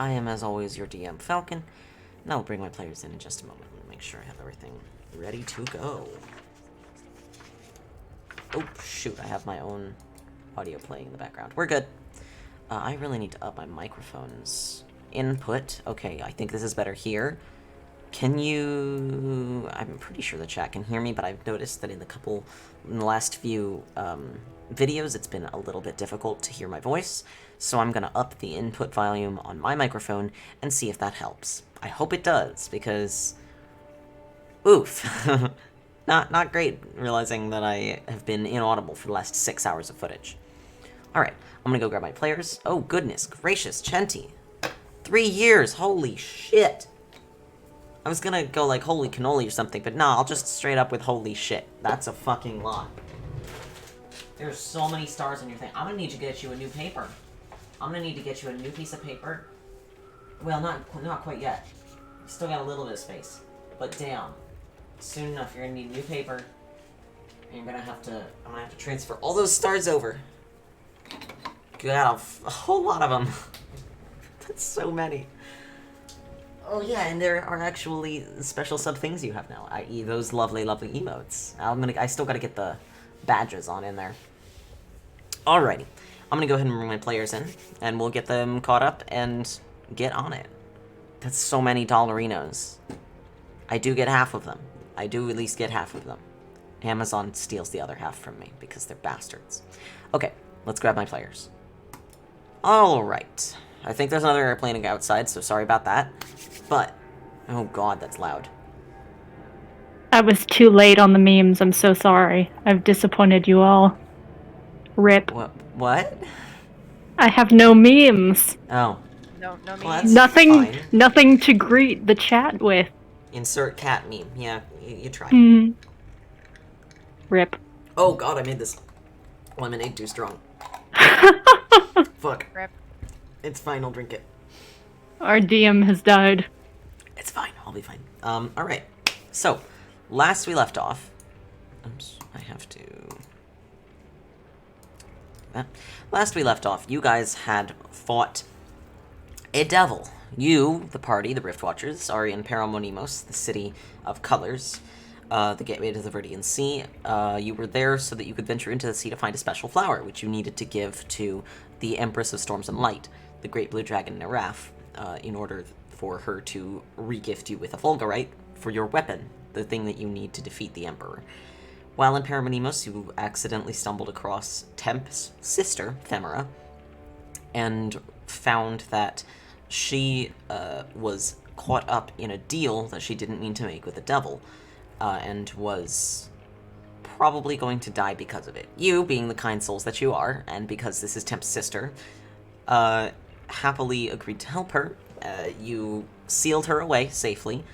I am, as always, your DM, Falcon, and I'll bring my players in just a moment. Let me make sure I have everything ready to go. Oh, shoot, I have my own audio playing in the background. We're good. I really need to up my microphone's input. Okay, I think this is better here. Can you... I'm pretty sure the chat can hear me, but I've noticed that in the last few videos, it's been a little bit difficult to hear my voice, so I'm gonna up the input volume on my microphone and see if that helps. I hope it does, because... oof. Not great, realizing that I have been inaudible for the last 6 hours of footage. Alright, I'm gonna go grab my players. Oh, goodness gracious, Chenti. 3 years, holy shit. I was gonna go like holy cannoli or something, but nah, I'll just straight up with holy shit. That's a fucking lot. There's so many stars on your thing. I'm gonna need to get you a new paper. I'm gonna need to get you a new piece of paper. Well, not quite yet. Still got a little bit of space. But damn. Soon enough, you're gonna need new paper. And I'm gonna have to transfer all those stars over. Got a whole lot of them. That's so many. Oh yeah, and there are actually special sub things you have now, i.e. those lovely, lovely emotes. I still gotta get the badges on in there. Alrighty. I'm gonna go ahead and bring my players in, and we'll get them caught up and get on it. That's so many dollarinos. I do get half of them. I do at least get half of them. Amazon steals the other half from me, because they're bastards. Okay, let's grab my players. Alright. I think there's another airplane outside, so sorry about that. But, oh god, that's loud. I was too late on the memes. I'm so sorry. I've disappointed you all. Rip. What? I have no memes. Oh. No memes. Well, that's fine. Nothing to greet the chat with. Insert cat meme. Yeah, you try. Rip. Oh god, I made this lemonade too strong. Fuck. Rip. It's fine, I'll drink it. Our DM has died. It's fine, I'll be fine. Alright. So, last we left off... Oops, I have to... Last we left off, you guys had fought a devil. You, the party, the Riftwatchers, are in Paramonimos, the city of colors, the gateway to the Viridian Sea. You were there so that you could venture into the sea to find a special flower, which you needed to give to the Empress of Storms and Light, the Great Blue Dragon Neraf, in order for her to re-gift you with a Fulgurite for your weapon, the thing that you need to defeat the Emperor. While in Paramonimos, you accidentally stumbled across Temp's sister, Femera, and found that she was caught up in a deal that she didn't mean to make with the devil, and was probably going to die because of it. You, being the kind souls that you are, and because this is Temp's sister, happily agreed to help her. You sealed her away safely,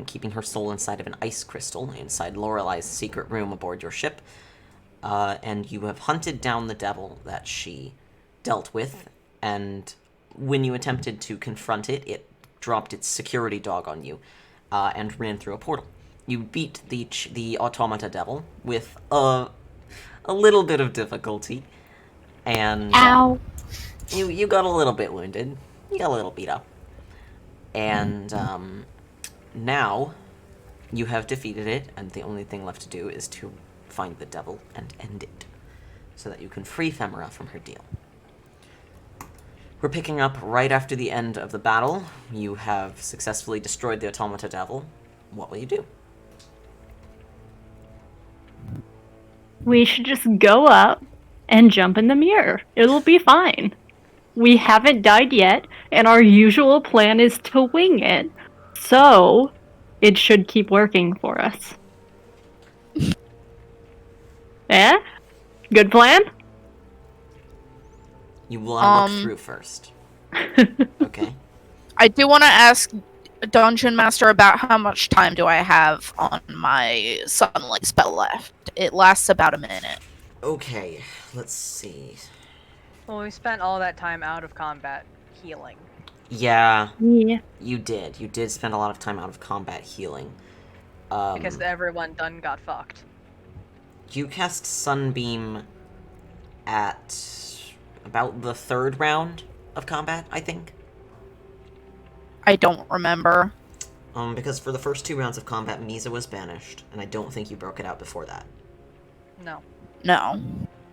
keeping her soul inside of an ice crystal inside Lorelei's secret room aboard your ship, and you have hunted down the devil that she dealt with, and when you attempted to confront it, it dropped its security dog on you, and ran through a portal. You beat the automata devil with a little bit of difficulty, and Ow. You got a little bit wounded. You got a little beat up. And now you have defeated it, and the only thing left to do is to find the devil and end it, so that you can free Femera from her deal. We're picking up right after the end of the battle. You have successfully destroyed the automata devil. What will you do? We should just go up and jump in the mirror. It'll be fine. We haven't died yet, and our usual plan is to wing it. So, it should keep working for us. Eh? Good plan? You will look through first. Okay. I do want to ask Dungeon Master about how much time do I have on my Sunlight spell left. It lasts about a minute. Okay, let's see. Well, we spent all that time out of combat healing. Yeah. You did. You did spend a lot of time out of combat healing. Because everyone done got fucked. You cast Sunbeam at about the 3rd round of combat, I think. I don't remember. Because for the first 2 rounds of combat, Misa was banished, and I don't think you broke it out before that. No. No.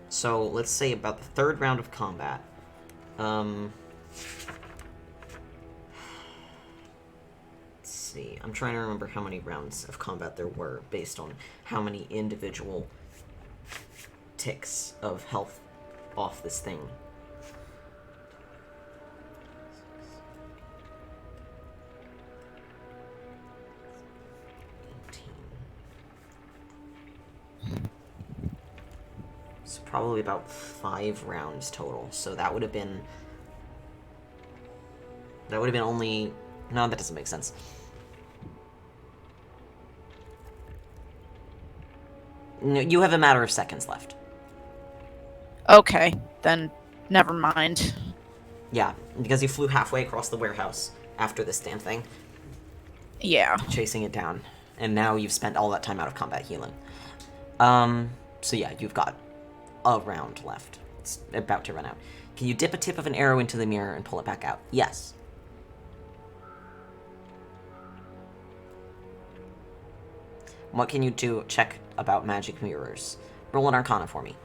So, let's say about the 3rd round of combat. Let's see. I'm trying to remember how many rounds of combat there were based on how many individual ticks of health off this thing. So probably about 5 rounds total. So that would have been only... No, that doesn't make sense. No, you have a matter of seconds left. Okay, then never mind. Yeah, because you flew halfway across the warehouse after this damn thing, Yeah. chasing it down. And now you've spent all that time out of combat healing. So yeah, you've got a round left. It's about to run out. Can you dip a tip of an arrow into the mirror and pull it back out? Yes. What can you do? Check about magic mirrors. Roll an Arcana for me.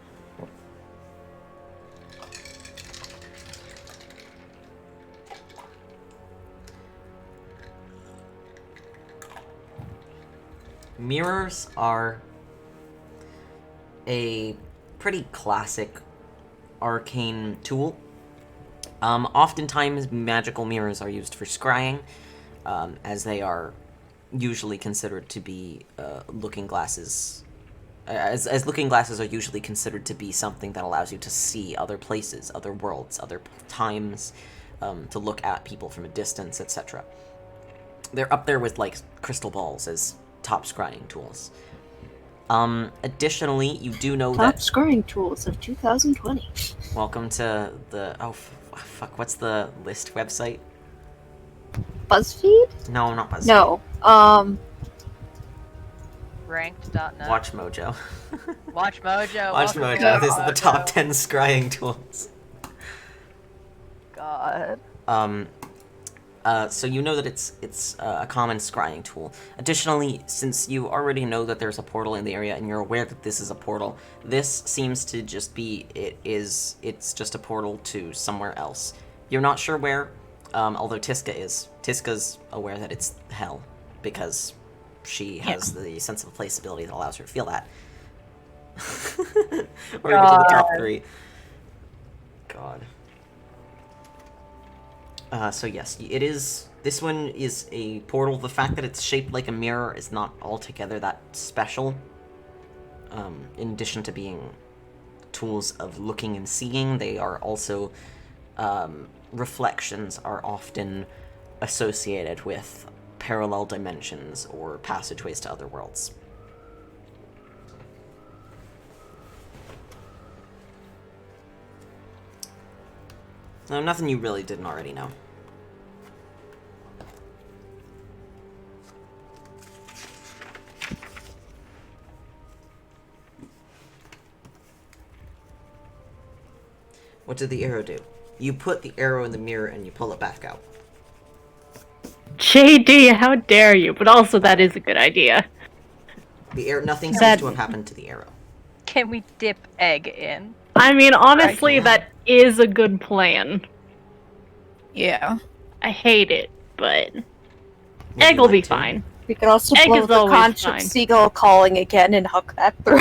Mirrors are a pretty classic arcane tool. Oftentimes, magical mirrors are used for scrying, as they are usually considered to be looking glasses. As looking glasses are usually considered to be something that allows you to see other places, other worlds, other times, to look at people from a distance, etc. They're up there with, like, crystal balls as top scrying tools. Additionally, you do know Top that... scoring tools of 2020. Welcome to the... Oh, fuck, what's the list website? BuzzFeed? No, not BuzzFeed. No. Ranked.net. Watch Mojo. Watch Mojo. Watch welcome Mojo. back, This is the top Mojo. 10 scrying tools. God. So you know that it's a common scrying tool. Additionally, since you already know that there's a portal in the area and you're aware that this is a portal, this seems to just be, it's just a portal to somewhere else. You're not sure where, although Tiska is. Tiska's aware that it's hell, because she has the sense of place ability that allows her to feel that. Or even to the top 3. God. So yes, it is. This one is a portal. The fact that it's shaped like a mirror is not altogether that special. In addition to being tools of looking and seeing, they are also reflections are often associated with parallel dimensions or passageways to other worlds. No, nothing you really didn't already know. What did the arrow do? You put the arrow in the mirror and you pull it back out. JD, how dare you? But also, that is a good idea. Nothing seems That- to have happened to the arrow. Can we dip egg in? I mean, honestly, Right. that is a good plan. Yeah. I hate it, but Would egg you will like be to? fine. We could also Egg blow is the always conch fine. seagull calling again and hook that through.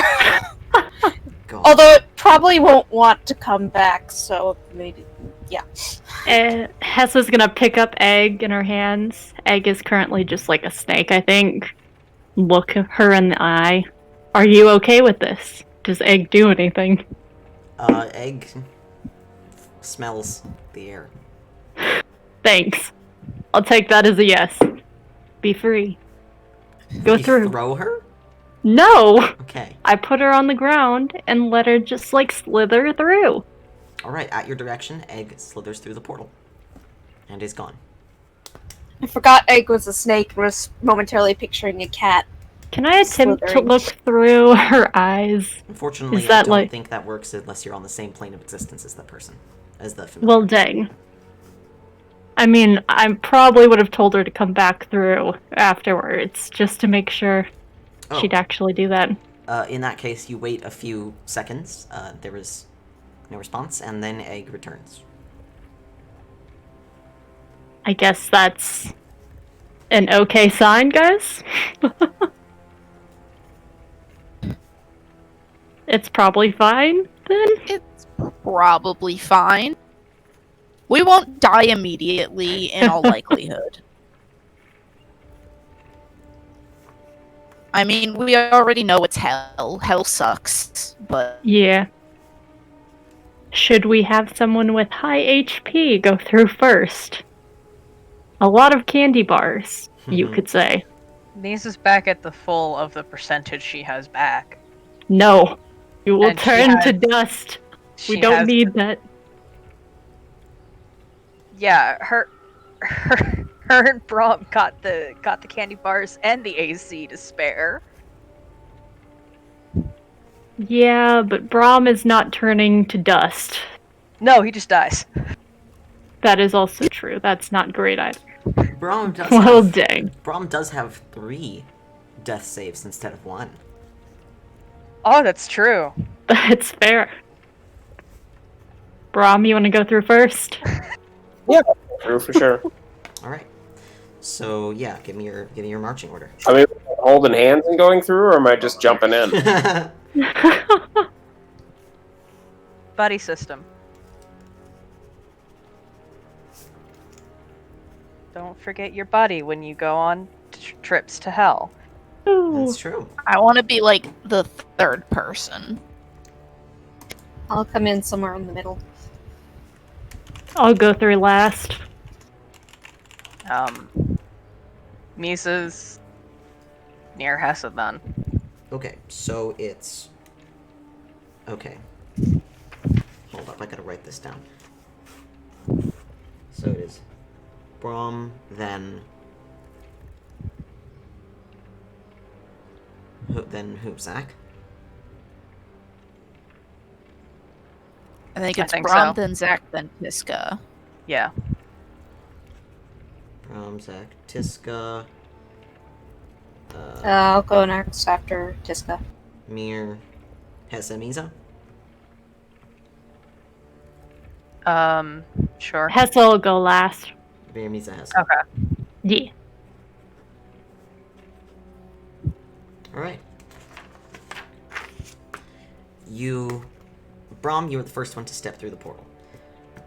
God. Although it probably won't want to come back, so maybe, yeah. Hessa's gonna pick up Egg in her hands. Egg is currently just like a snake, I think. Look her in the eye. Are you okay with this? Does Egg do anything? Egg smells the air. Thanks. I'll take that as a yes. Be free. Go You through. throw her? No! Okay. I put her on the ground and let her just like slither through. Alright, at your direction, Egg slithers through the portal. And is gone. I forgot Egg was a snake and was momentarily picturing a cat. Can I attempt to Slithering. look through her eyes? Unfortunately, Is that I don't like- think that works unless you're on the same plane of existence as that person. As the familiar. Well, dang. I mean, I probably would have told her to come back through afterwards, just to make sure Oh, she'd actually do that. in that case, you wait a few seconds. There is no response, and then Egg returns. I guess that's an okay sign, guys? It's probably fine, then? It's probably fine. We won't die immediately, in all likelihood. I mean, we already know it's hell. Hell sucks, but Yeah. Should we have someone with high HP go through first? A lot of candy bars, you could say. Nice is back at the full of the percentage she has back. No. You will And she turn to has- dust. We She don't has- need that. Yeah, her and Brom got the candy bars and the AC to spare. Yeah, but Brahm is not turning to dust. No, he just dies. That is also true. That's not great either. Braum does Well, have, dang. Braum does have 3 death saves instead of 1. Oh, that's true. That's fair. Brahm, you want to go through first? True for sure. All right. So yeah, give me your marching order. I mean, holding hands and going through, or am I just jumping in? Buddy system. Don't forget your buddy when you go on trips to hell. That's true. I want to be like the third person. I'll come in somewhere in the middle. I'll go through last. Misa's near Hessadan. Okay, so it's okay. Hold up, I gotta write this down. So it is Braum, then who? Zach? I think I it's think Braum, so. then Zach, then Tiska. Yeah. Braum, Zach, Tiska, I'll go next after Tiska. Mir, Hessa, Misa. Sure. Hessel will go last. Mir, Misa, Hessa. Okay. Yeah. All right. Braum, you were the first one to step through the portal.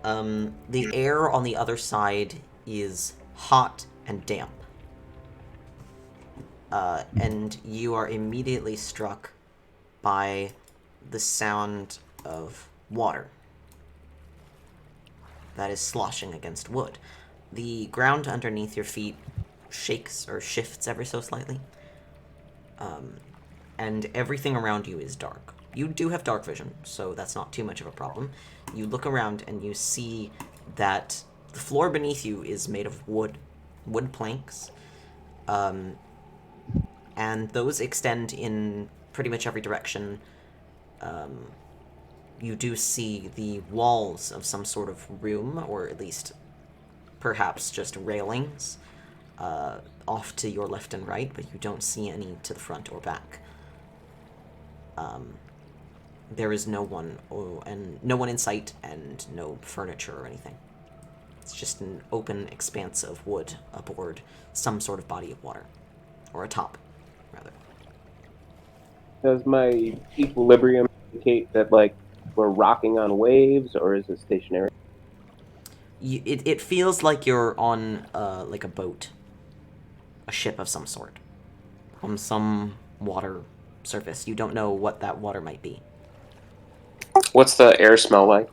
The air on the other side is hot and damp. And you are immediately struck by the sound of water that is sloshing against wood. The ground underneath your feet shakes or shifts ever so slightly. And everything around you is dark. You do have dark vision, so that's not too much of a problem. You look around and you see that the floor beneath you is made of wood planks, and those extend in pretty much every direction. You do see the walls of some sort of room, or at least perhaps just railings, off to your left and right, but you don't see any to the front or back. There is no one in sight, and no furniture or anything. It's just an open expanse of wood aboard some sort of body of water, or atop, rather. Does my equilibrium indicate that, like, we're rocking on waves, or is it stationary? It feels like you're on like a boat, a ship of some sort, on some water surface. You don't know what that water might be. What's the air smell like?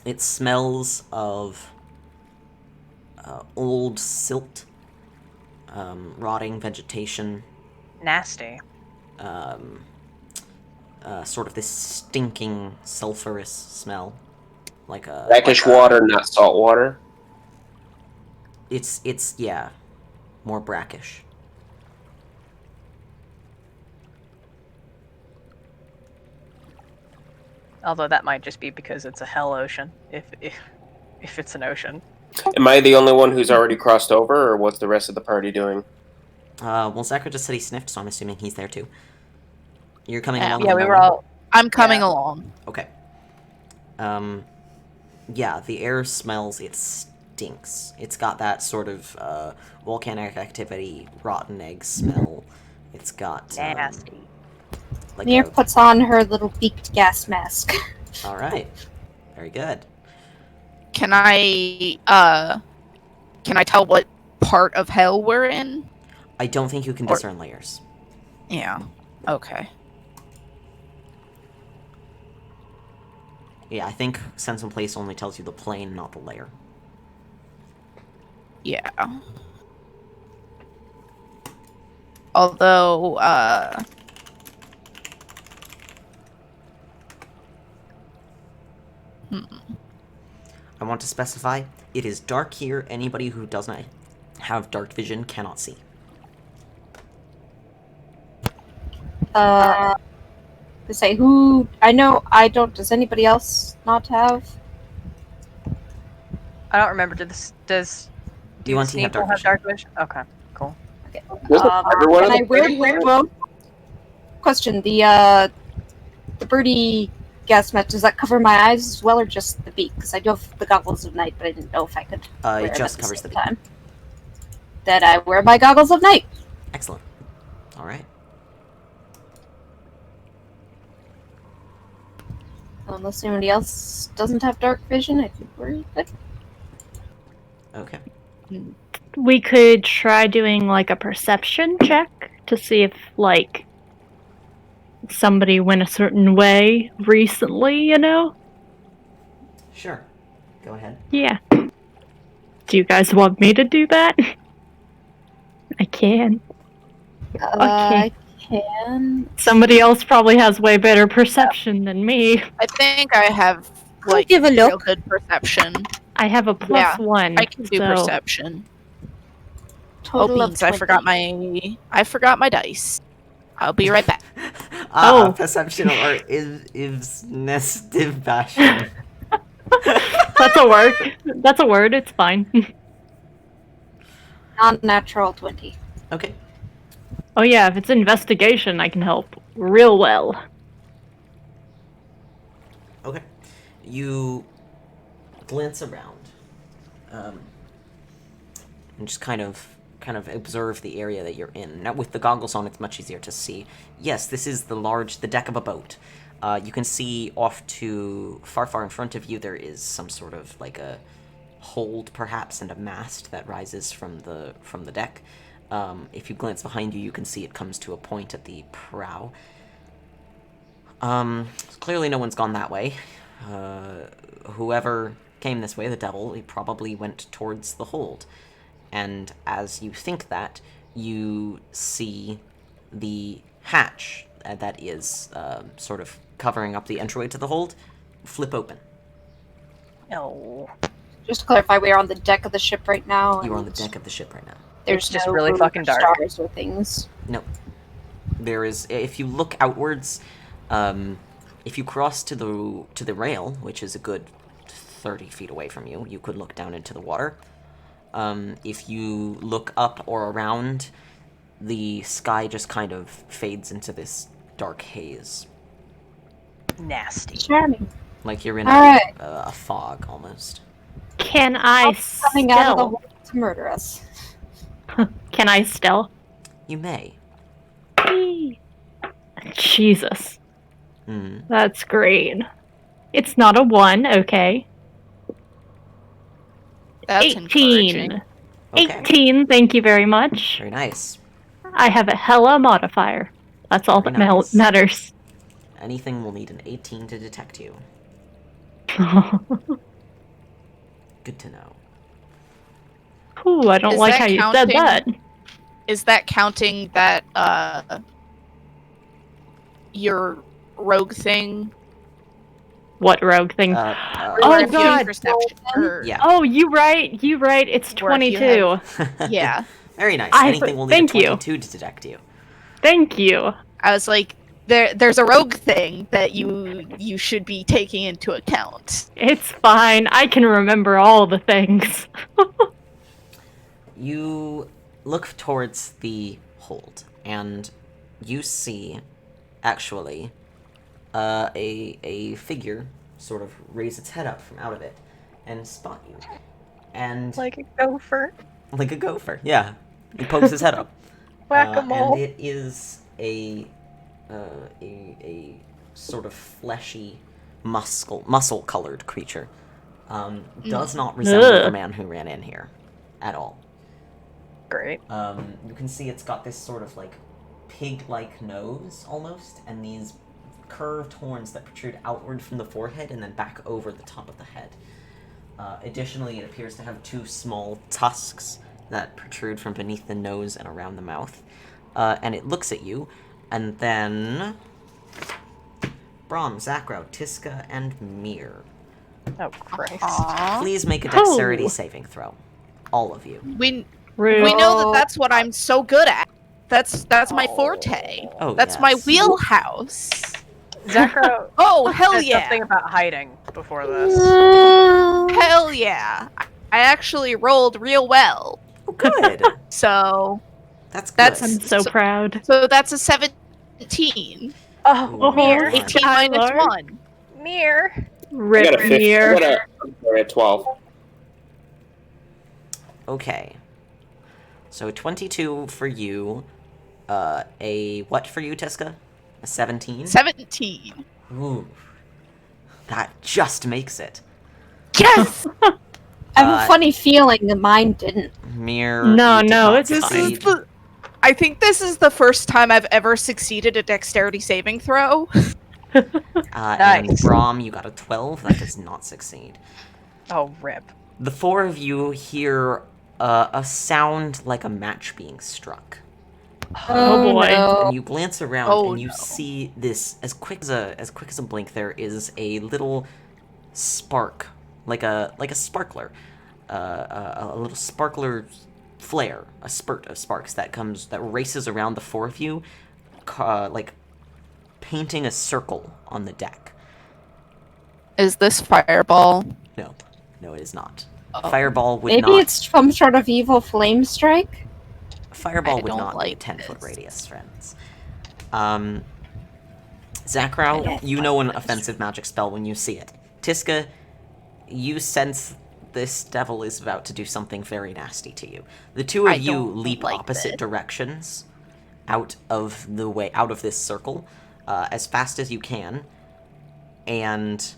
It smells of old silt, rotting vegetation, Nasty. sort of this stinking sulfurous smell, like a Brackish water, not salt water. It's yeah, more brackish. Although that might just be because it's a hell ocean. If if it's an ocean. Am I the only one who's already crossed over, or what's the rest of the party doing? Well, Zachary just said he sniffed, so I'm assuming he's there too. You're coming Yeah, along. Yeah, one we by were one? all. I'm coming Yeah. along. Okay. Yeah, the air smells. It stinks. It's got that sort of volcanic activity, rotten egg smell. It's got Nasty. like Mir a. puts on her little beaked gas mask. All right. Very good. Can I tell what part of hell we're in? I don't think you can Or- discern layers. Yeah. Okay. Yeah, I think sense and place only tells you the plane, not the layer. Yeah. Although, I want to specify, it is dark here. Anybody who does not have dark vision cannot see. To say who I know I don't. Does anybody else not have? I don't remember. Does You want to have dark vision? dark vision? Okay, cool. Doesn't everyone Can in I the wear party have it? well? Question: the birdie gas mask, does that cover my eyes as well, or just the beak? Because I do have the goggles of night, but I didn't know if I could. Wear It them just at covers same the beak. time. That I wear my goggles of night. Excellent. All right. Unless anybody else doesn't have dark vision, I think we're good. Okay. We could try doing like a perception check to see if like somebody went a certain way recently, you know? Sure. Go ahead. Yeah. Do you guys want me to do that? I can. I can. Somebody else probably has way better perception than me. I think I have I'll like give a real look. good perception. I have a plus one. I can do so perception. Total Oh of beans! I 20. forgot my dice. I'll be right back. Oh. Perception or is nestive passion. That's a word. That's a word. It's fine. Non-natural 20. Okay. Oh yeah, if it's investigation, I can help real well. Okay. You glance around, and just kind of observe the area that you're in. Now, with the goggles on, it's much easier to see. Yes, this is the deck of a boat. You can see off to far in front of you. There is some sort of like a hold, perhaps, and a mast that rises from the deck. If you glance behind you, you can see it comes to a point at the prow. Clearly no one's gone that way. Whoever came this way, the devil, he probably went towards the hold. And as you think that, you see the hatch that is sort of covering up the entryway to the hold flip open. No. Just to clarify, we are on the deck of the ship right now. You are on the and deck of the ship right now. There's It's just no really room fucking for dark. Stars or things. No. There is, if you look outwards, if you cross to the rail, which is a good 30 feet away from you, you could look down into the water. If you look up or around, the sky just kind of fades into this dark haze. Nasty. Charming. Like you're in Alright. a fog, almost. Can I Coming out of the stealth? hole to murder us. Can I stealth? You may. Jesus, Hmm. that's great. It's not a 1, okay. That's 18. encouraging. Okay. 18, thank you very much. Very nice. I have a hella modifier. That's all Very that nice. matters. Anything will need an 18 to detect you. Good to know. Ooh, I don't Is like that how you counting? said that. Is that counting that your rogue thing? What rogue thing? Uh, Oh, Or if you have God. perception, or- Yeah. Oh, you right. It's Or if you 22. Yeah. Very nice. I- Anything will need thank a you. 22 to detect you. Thank you. I was like, there's a rogue thing that you should be taking into account. It's fine. I can remember all the things. You look towards the hold, and you see, actually, a figure sort of raise its head up from out of it and spot you. And Like a gopher. like a gopher, yeah. He pokes his head up. Whack-a-mole. And it is a sort of fleshy, muscle-colored creature. Does not resemble the Ugh. man who ran in here at all. Great. You can see it's got this sort of like pig-like nose almost, and these curved horns that protrude outward from the forehead and then back over the top of the head. Additionally, it appears to have two small tusks that protrude from beneath the nose and around the mouth. And it looks at you, and then Brahm, Zakro, Tiska, and Mir. Oh, Christ. Aww. Please make a dexterity Oh. saving throw. All of you. We Rude. know that that's what I'm so good at. That's my forte. Oh, That's my yes. wheelhouse. Zakro Oh, hell said yeah. something about hiding before this. Hell yeah. I actually rolled real well. Oh, good. So That's good. That's- I'm so proud. that's a 17. Oh, Oh, Mir. 18 Hi, minus Lord. 1. Mir. I Rip got a 50. Mir. I'm sorry, a 12. Okay. So 22 for you. A what for you, Tiska? A 17? 17. Ooh. That just makes it. Yes! I have a funny feeling that mine didn't. Mir. No, you did no, not it's- This succeed. is the I think this is the first time I've ever succeeded a dexterity saving throw. And Nice. Brahm, you got a 12. That does not succeed. Oh, rip. The four of you hear a sound like a match being struck. Oh, boy. No. And you glance around Oh, and you no. see this as quick as a blink. There is a little spark, like a sparkler, a little sparkler flare, a spurt of sparks that races around the four of you, like painting a circle on the deck. Is this fireball? No, it is not. Oh. Fireball would Maybe not. it's some sort of evil flame strike? Fireball I would don't not be a like 10-foot this. radius, friends. Zakrow, you know an offensive magic spell when you see it. Tiska, you sense this devil is about to do something very nasty to you. The two I of you don't leap like opposite this. directions out of this circle, as fast as you can, and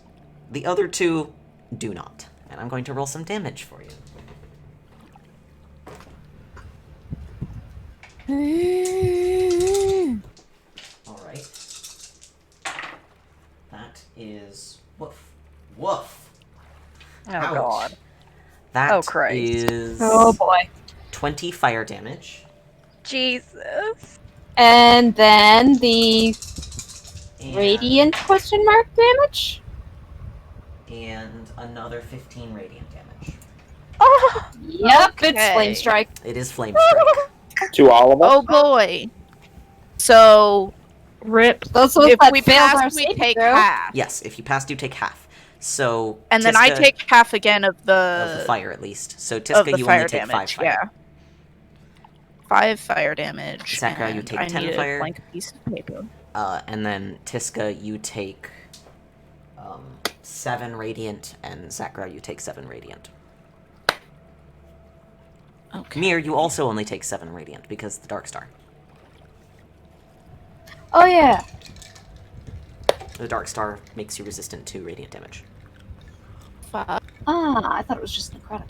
the other two do not. And I'm going to roll some damage for you. Alright. That is... Woof. Woof! Oh, Ouch. God. That Oh, Christ. is Oh boy. 20 fire damage. Jesus. And then the And, radiant question mark damage? And another 15 radiant damage. Oh, Yep, it's Okay. flame strike. It is flame strike. To all of us? Oh boy. So Rip. Those ones if that we failed our pass, we saving take throw. half. Yes, if you pass, you take half. So And then I Tiska- take half again of of the the fire at least. So of Tiska, the you fire only take damage. 5 fire. Yeah. 5 fire damage. Zakra, you and take I 10 need fire. A blank piece of paper. And then Tiska, you take 7 radiant, and Zakra, you take 7 radiant. Okay. Mir, you also only take 7 radiant because of the Dark Star. Oh yeah. The Dark Star makes you resistant to radiant damage. 5. Ah, I thought it was just necrotic.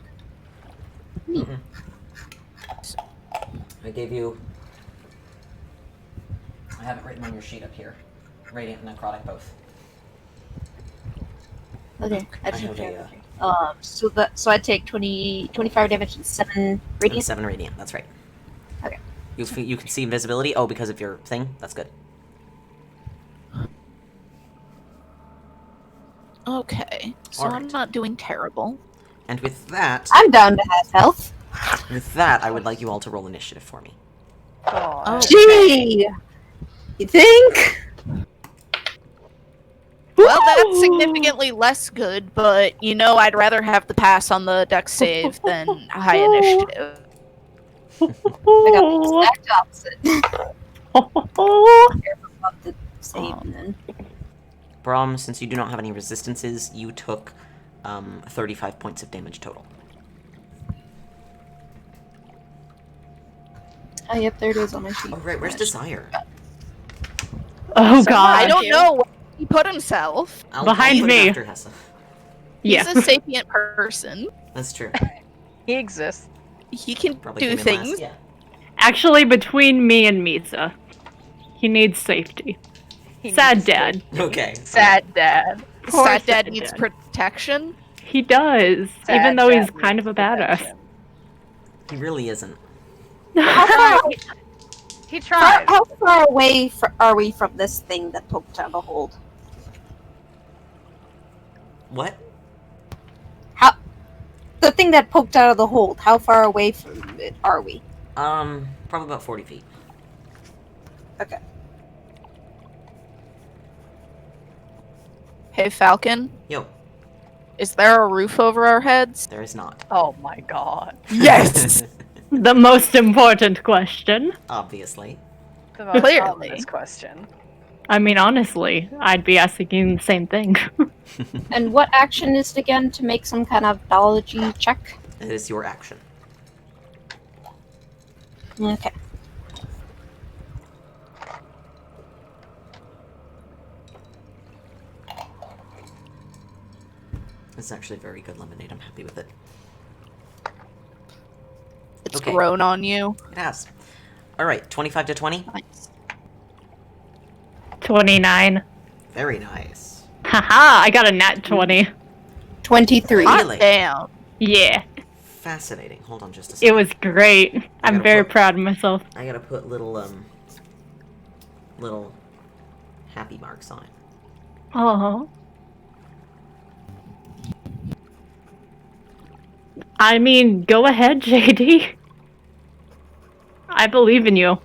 I gave you... I have it written on your sheet up here. Radiant and necrotic both. Okay, I just I have have to. So I take 20 fire damage and 7 And radiant. 7 radiant, that's right. Okay. You can see invisibility? Oh, because of your thing? That's good. Okay. So All I'm right. not doing terrible. And with that, I'm down to half health. I would like you all to roll initiative for me. God. Oh. Gee! You think? Well, that's significantly less good, but I'd rather have the pass on the dex save than high initiative. I got the exact opposite. Of the save and then. Brahm, since you do not have any resistances, you took 35 points of damage total. Oh, yep, there it is on my sheet. Oh, right, where's Desire? Oh So god. I don't know where he put himself. Behind put it me. After Hessa. He's Yeah. a sapient person. That's true. He exists. He can Probably do came in last, things. yeah. Actually, between me and Misa, he needs safety. He Sad needs dad. Okay. Sad dad. Poor Sad dad sad needs dad. protection. He does, Sad even though dad he's kind of a needs badass. protection. He really isn't. How far, He tried. how far away are we from this thing that poked out of the hold? What? The thing that poked out of the hold, how far away from it are we? Probably about 40 feet. Okay. Hey, Falcon, Yo, is there a roof over our heads? there is not. Oh my god. Yes! The most important question. Obviously. The most Clearly. obvious question. I mean, honestly, I'd be asking the same thing. And what action is it again to make some kind of biology check? It is your action. Okay. It's actually a very good lemonade. I'm happy with it. It's Okay. grown on you. It has. Alright, 25 to 20. Nice. 29. Very nice. Haha, I got a nat 20. 23. Ah. Hot Really? damn. Yeah, Fascinating. Hold on just a it second. was great. I'm gotta very put- proud of myself. I gotta put little happy marks on it. Oh. I mean, go ahead, JD. I believe in you.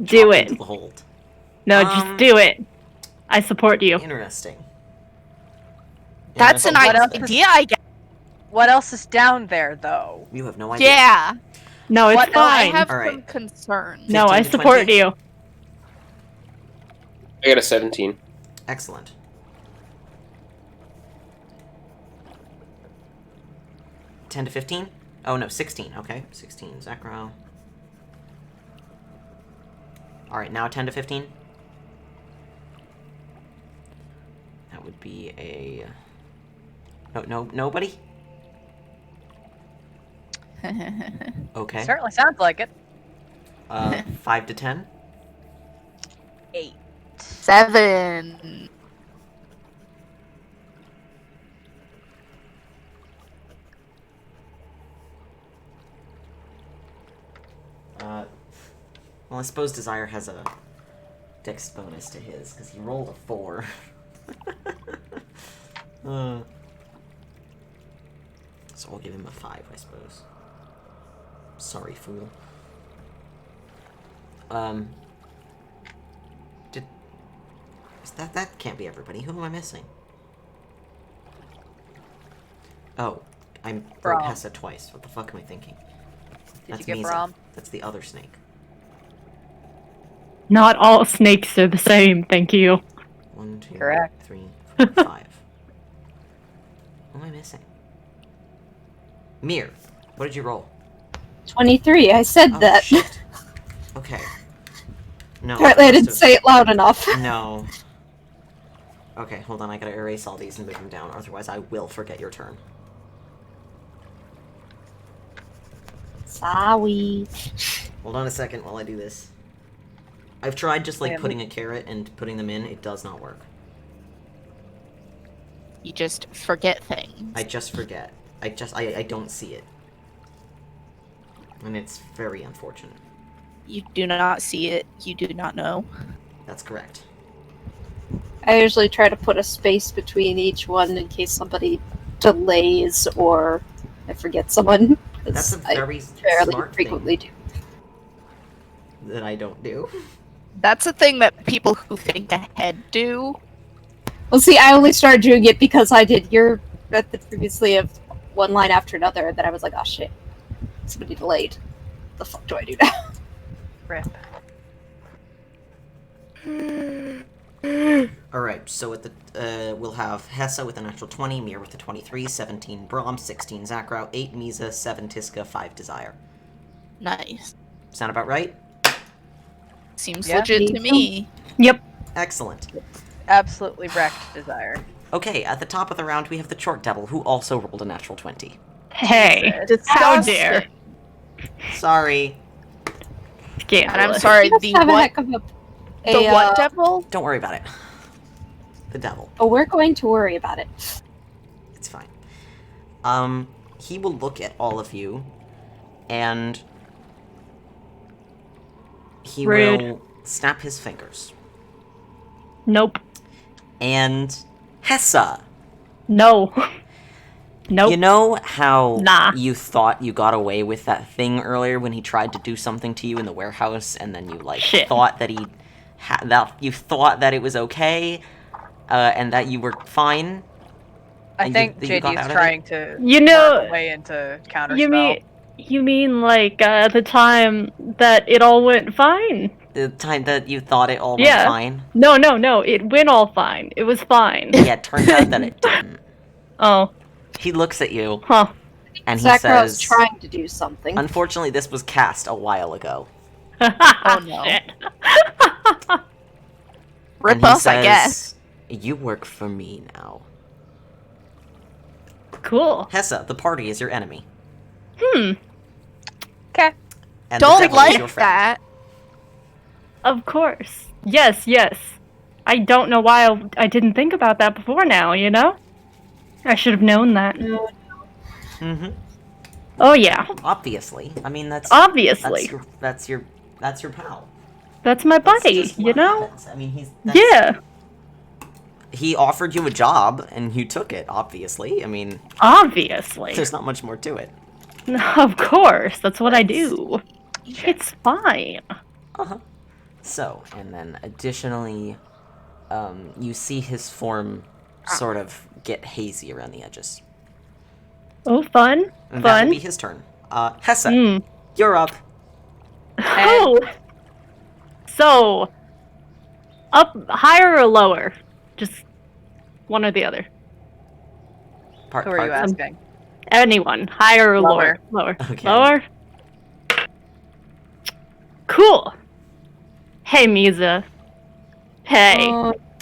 Do Drop it. into the hold. No, Um, just do it. I support you. Interesting. That's an What else idea, I guess. What else is down there, though? You have no idea. Yeah. No, it's What else? I fine. have Alright. some concerns. No, 15 I to support 20? you. I got a 17. Excellent. $10 to 15? Oh no, 16. Okay, 16. Zakro. Alright, now 10 to 15? That would be a... Nobody? Okay. Certainly sounds like it. 5 to 10? 8. 7. Well, I suppose Desire has a dex bonus to his, because he rolled a 4. So I'll give him a 5, I suppose. Sorry, fool. That can't be everybody. Who am I missing? Oh, I'm broke Brahm. Hessa twice. What the fuck am I thinking? Did That's you get Misa. Brahm? That's the other snake. Not all snakes are the same, thank you. 1, 2, Correct. 3, 4, 5. Who am I missing? Mir, what did you roll? 23. I said Oh, that. shit. Okay. No. Apparently I must didn't have- say it loud enough. No. Okay, hold on. I gotta erase all these and move them down. Otherwise, I will forget your turn. Sorry. Hold on a second while I do this. I've tried just like Yeah, putting a carrot and putting them in. It does not work. You just forget things. I just forget. I don't see it. And it's very unfortunate. You do not see it. You do not know. That's correct. I usually try to put a space between each one in case somebody delays or I forget someone. 'cause That's a I very fairly smart frequently do. thing that I don't do. That's a thing that people who think ahead do. Well, see, I only started doing it because I did your method previously of one line after another, and then I was like, oh shit, somebody delayed. The fuck do I do now? Rip. Alright, so with the, we'll have Hessa with a natural 20, Mir with a 23, 17 Braum, 16 Zakrow, 8 Misa, 7 Tiska, 5 Desire. Nice. Sound about right? Seems Yeah. legit to me. Yep. Excellent. Absolutely wrecked Desire. Okay, at the top of the round, we have the Chort Devil, who also rolled a natural 20. Hey, Jesus. how Disgusting. dare. Sorry. And I'm Scandalous. sorry, Let's the have a what? heck of The a, what devil? Don't worry about it. The Devil. Oh, we're going to worry about it. It's fine. He will look at all of you, and he Rude. will snap his fingers. Nope. And Hessa, No. Nope. you know how Nah. you thought you got away with that thing earlier when he tried to do something to you in the warehouse, and then you Shit. thought that you thought that it was okay, and that you were fine. I And think you got JD out is of trying to You know- work a way into counterspell. You mean like the time that it all went fine? The time that you thought it all went Yeah. fine. No, it went all fine. It was fine. Yeah, it turns out that it didn't. Oh, He looks at you huh. and he Zakrow's says, trying to do something. "Unfortunately, this was cast a while ago." Oh no. Shit. Rip And he us, I guess. says, "You work for me now." Cool. Hessa, the party is your enemy. Okay. And the Don't devil is your like friend. that. Of course. Yes. I don't know why I didn't think about that before now, you know? I should have known that. Mm-hmm. Oh yeah. Obviously. I mean, Obviously. that's your pal. That's my That's buddy, just you what know? happens. I mean, Yeah. He offered you a job, and you took it, obviously. I mean, Obviously. there's not much more to it. Of course. That's what I do. It's fine. Uh-huh. So, and then additionally, you see his form sort of get hazy around the edges. Oh, fun. And that Fun. will be his turn. Hessa, Mm. you're up. Oh. So, up higher or lower? Just one or the other. Who are you asking? Anyone. Higher or lower? Lower. Lower. Okay. Lower? Cool. Hey, Misa. Hey.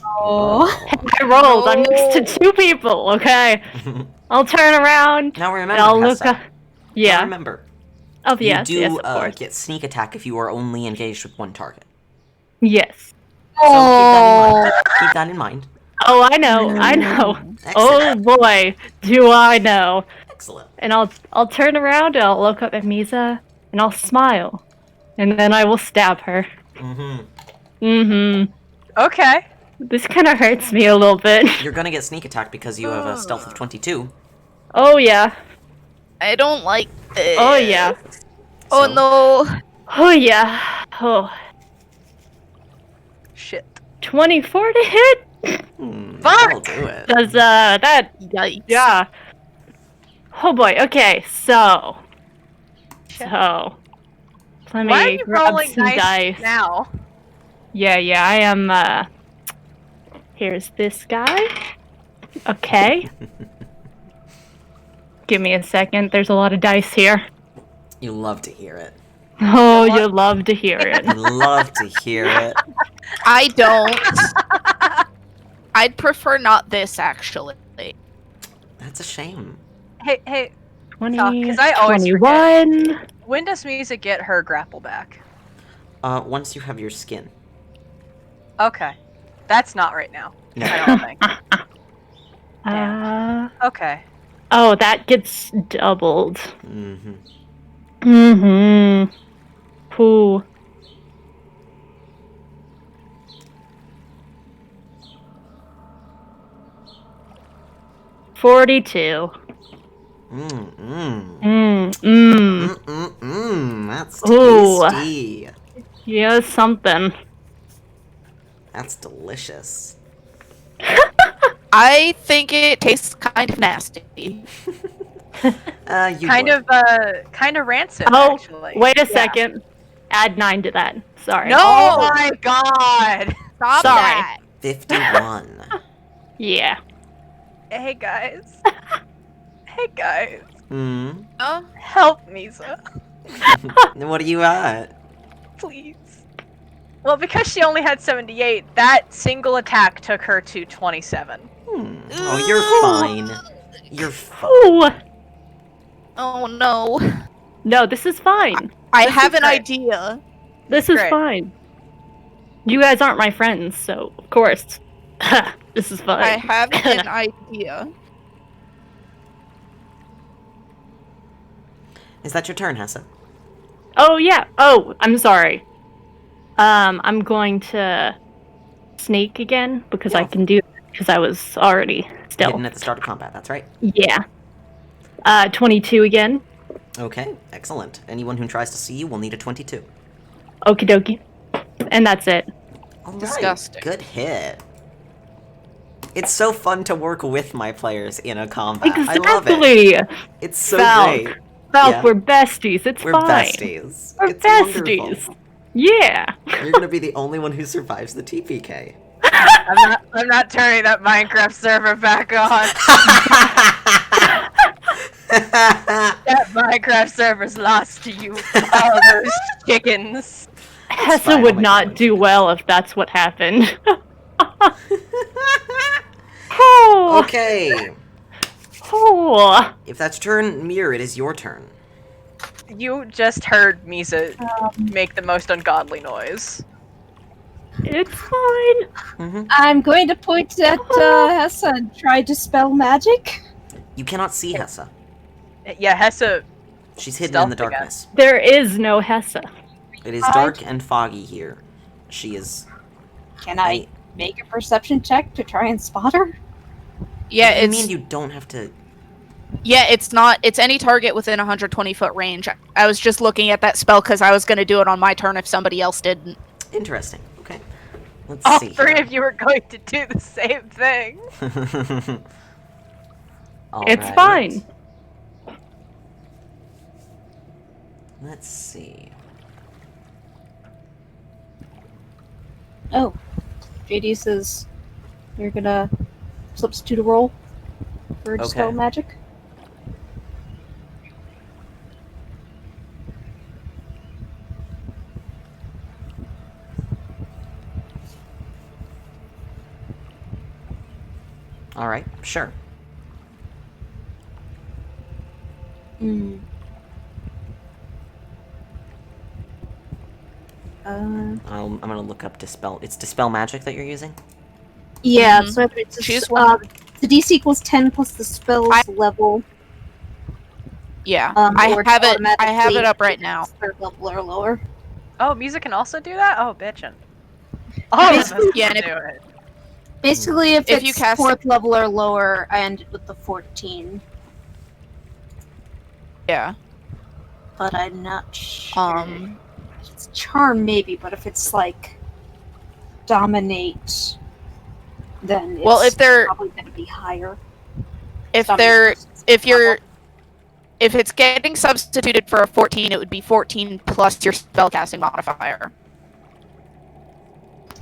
Oh. I rolled. I'm next to two people, okay? I'll turn around. Now and remember, I'll look Hessa. up. Yeah. Now remember, Oh, yes. you do Yes, of course. get sneak attack if you are only engaged with one target. Yes. So keep that in mind. Oh, I know. I know. Oh, Excellent. boy. Do I know. Excellent. And I'll turn around and I'll look up at Misa and I'll smile. And then I will stab her. Mm-hmm. Mm-hmm. Okay. This kind of hurts me a little bit. You're gonna get sneak attack because you have a stealth of 22. Oh, yeah. I don't like this. Oh, yeah. Oh So- no. Oh, yeah. Oh. Shit. 24 to hit? That'll do it. Does, that... Yikes. Yeah. Oh, boy. Okay, so... Shit. So... Let Why are me you grab rolling some dice. now? Yeah, I am, Here's this guy. Okay. Give me a second. There's a lot of dice here. You love to hear it. Oh, you love to hear it. You love to hear it. I don't. I'd prefer not this, actually. That's a shame. Hey, 20, 'cause I always 21. when does Misa get her grapple back? Once you have your skin. Okay. That's not right now. No. I don't think. Okay. Oh, that gets doubled. Mm-hmm. Mm-hmm. Pooh. $42. Mm-mm. That's Ooh. tasty. Yeah, something. That's delicious. I think it tastes kind of nasty. You Kind would. of rancid. Oh, actually. wait a Yeah. second. Add 9 to that. Sorry. No! Oh my god! Stop Sorry. that. 51. Yeah. Hey guys. Hey guys. Hmm. Oh, Help me, sir. What are you at? Please. Well, because she only had 78, that single attack took her to 27. Oh, you're fine. You're fine. Ooh. oh no. No, this is fine. I This have is an great. idea. This is Great. fine. You guys aren't my friends, so of course. This is fine. I have an idea. Is that your turn, Hessa? Oh yeah. Oh, I'm sorry. I'm going to sneak again because I Yeah. can do that because I was already still. Hidden at the start of combat, that's right. Yeah. 22 again. Okay, excellent. Anyone who tries to see you will need a 22. Okie dokie. And that's it. All right, Disgusting. good hit. It's so fun to work with my players in a combat. I love it. Exactly. It's so Falc. great. Falc, Yeah. we're besties. It's We're fine. besties. We're It's besties. wonderful. Yeah. You're gonna be the only one who survives the TPK. I'm not turning that Minecraft server back on. That Minecraft server's lost to you. All those chickens. Hessa fine, I'll would make not one. do well if that's what happened. Oh. Okay. Oh. If that's your turn, Mir, it is your turn. You just heard Misa make the most ungodly noise. It's fine. Mm-hmm. I'm going to point at Hessa and try to spell magic. You cannot see Hessa. Yeah, Hessa. She's hidden in the Stealth again. darkness. There is no Hessa. It is dark and foggy here. She is. Can I make a perception check to try and spot her? Yeah, I it's mean, you don't have to. yeah, it's not. It's any target within 120-foot range. I was just looking at that spell because I was going to do it on my turn if somebody else didn't. Interesting. Okay. Let's All see. three of you are going to do the same thing. It's Alright. fine. Let's see. Oh, JD says you're gonna substitute a roll for dispel Okay. magic. Alright, sure. Hmm. I'm gonna look up dispel. It's dispel magic that you're using? Yeah, Mhm. so it's Choose one. the DC equals 10 plus the spell's level. Yeah, Or it's I have it automatically up right now. third level or lower. Oh, music can also do that? Oh, bitchin'. All of us Yeah, can and do it. Basically, if If it's you cast- fourth level or lower, I ended with the 14. Yeah. But I'm not sure. If it's charm, maybe, but if it's like dominate, then it's Well, if they're probably going to be higher. if Dominate they're versus if you're level. if it's getting substituted for a 14, it would be 14 plus your spellcasting modifier.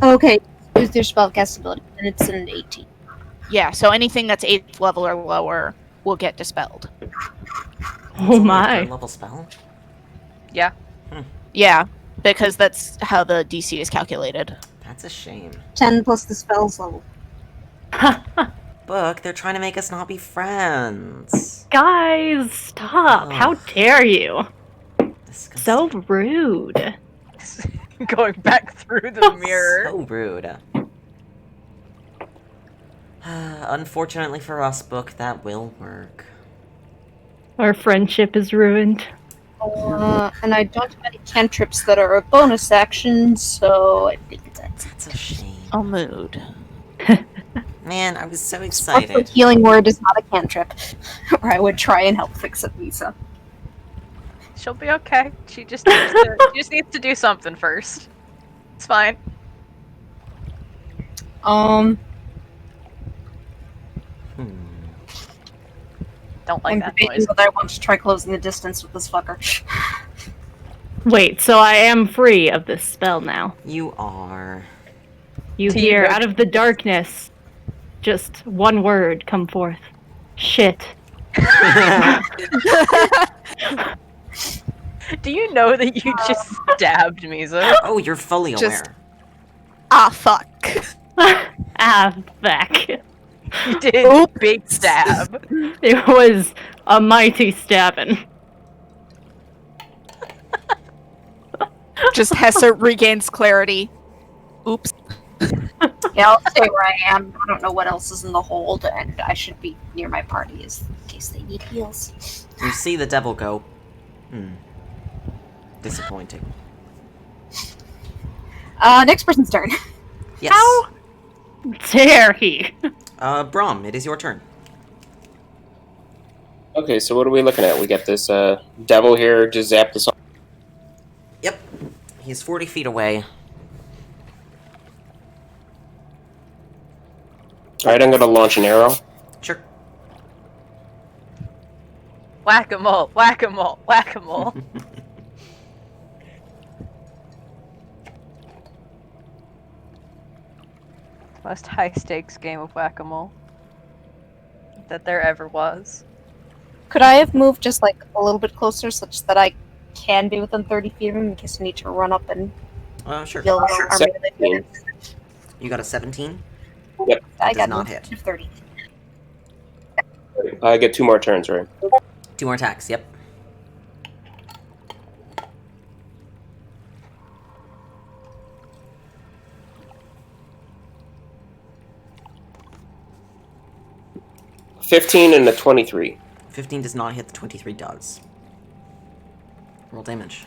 Okay, use their spellcast ability, and it's an 18. Yeah, so anything that's 8th level or lower will get dispelled. Oh my. Third level spell? Yeah, because that's how the DC is calculated. That's a shame. 10 plus the spell's level. Book, they're trying to make us not be friends. Guys, stop. Ugh. How dare you? Disgusting. So rude. Going back through the mirror. So rude. Unfortunately for us, Book, that will work. Our friendship is ruined. And I don't have any cantrips that are a bonus action, so I think that's That's a shame. A mood. Man, I was so Sparkling excited. Healing Word is not a cantrip, or I would try and help fix it, Lisa. She'll be okay. She just needs to do something first. It's fine. Don't like I'm that debating noise. whether I want to try closing the distance with this fucker. Wait, so I am free of this spell now. You are. You Do you hear know- out of the darkness just one word come forth. Shit. Do you know that you just stabbed me, sir? Oh, you're fully Just- aware. Ah, fuck. Ah, back. You did Oops. big stab. It was a mighty stabbing. Just Hessa regains clarity. Oops. Yeah, I'll stay where I am. I don't know what else is in the hold, and I should be near my party in case they need heals. You see the devil go. Disappointing. Next person's turn. Yes. How dare he? Brom, it is your turn. Okay, so what are we looking at? We got this devil here, just zap this off. Yep. He's 40 feet away. Alright, I'm gonna launch an arrow. Sure. Whack-a-mole, whack-a-mole, whack-a-mole. Most high-stakes game of whack-a-mole that there ever was. Could I have moved just like a little bit closer such that I can be within 30 feet of him in case I need to run up and Sure. heal our melee 17. units? You got a 17? I does got not moved hit. to 30. I get 2 more turns, right? 2 more attacks, yep. $15 and a 23. 15 does not hit, the 23 does. Roll damage.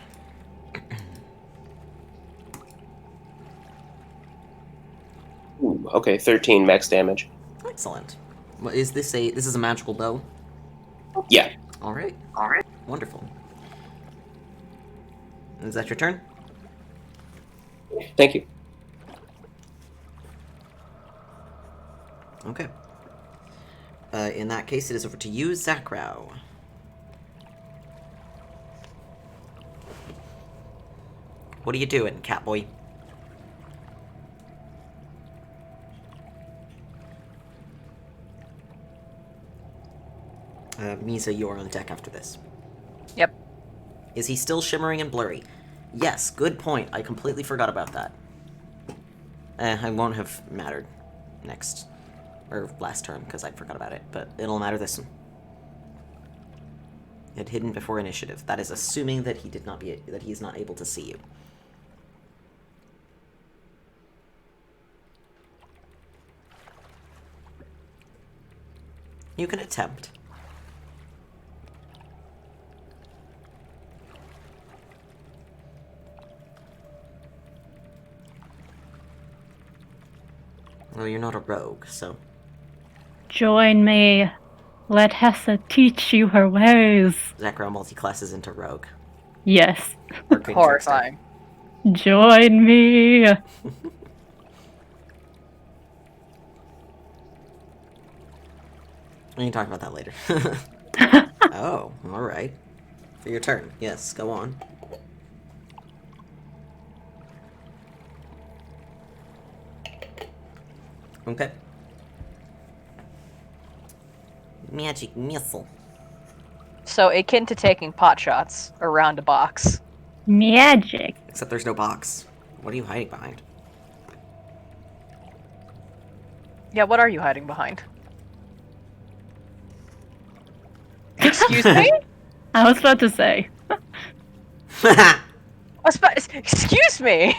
Ooh, okay, 13 max damage. Excellent. What is this this is a magical bow? Yeah. Alright. Wonderful. Is that your turn? Thank you. Okay. In that case, it is over to you, Zakrow. What are you doing, Catboy? Misa, you're on deck after this. Yep. Is he still shimmering and blurry? Yes, good point. I completely forgot about that. I won't have mattered next, or last turn, because I forgot about it, but it'll matter this one. It hidden before initiative. That is assuming that he is not able to see you. You can attempt. Well, you're not a rogue, so... Join me. Let Hessa teach you her ways. Zakrow multi-classes into rogue. Yes. Or Green Horrifying. Join me. We can talk about that later. Oh, alright. For your turn. Yes, go on. Okay. Magic missile. So akin to taking pot shots around a box. Magic. Except there's no box. What are you hiding behind? Yeah, what are you hiding behind? Excuse me? I was about to say. Excuse me?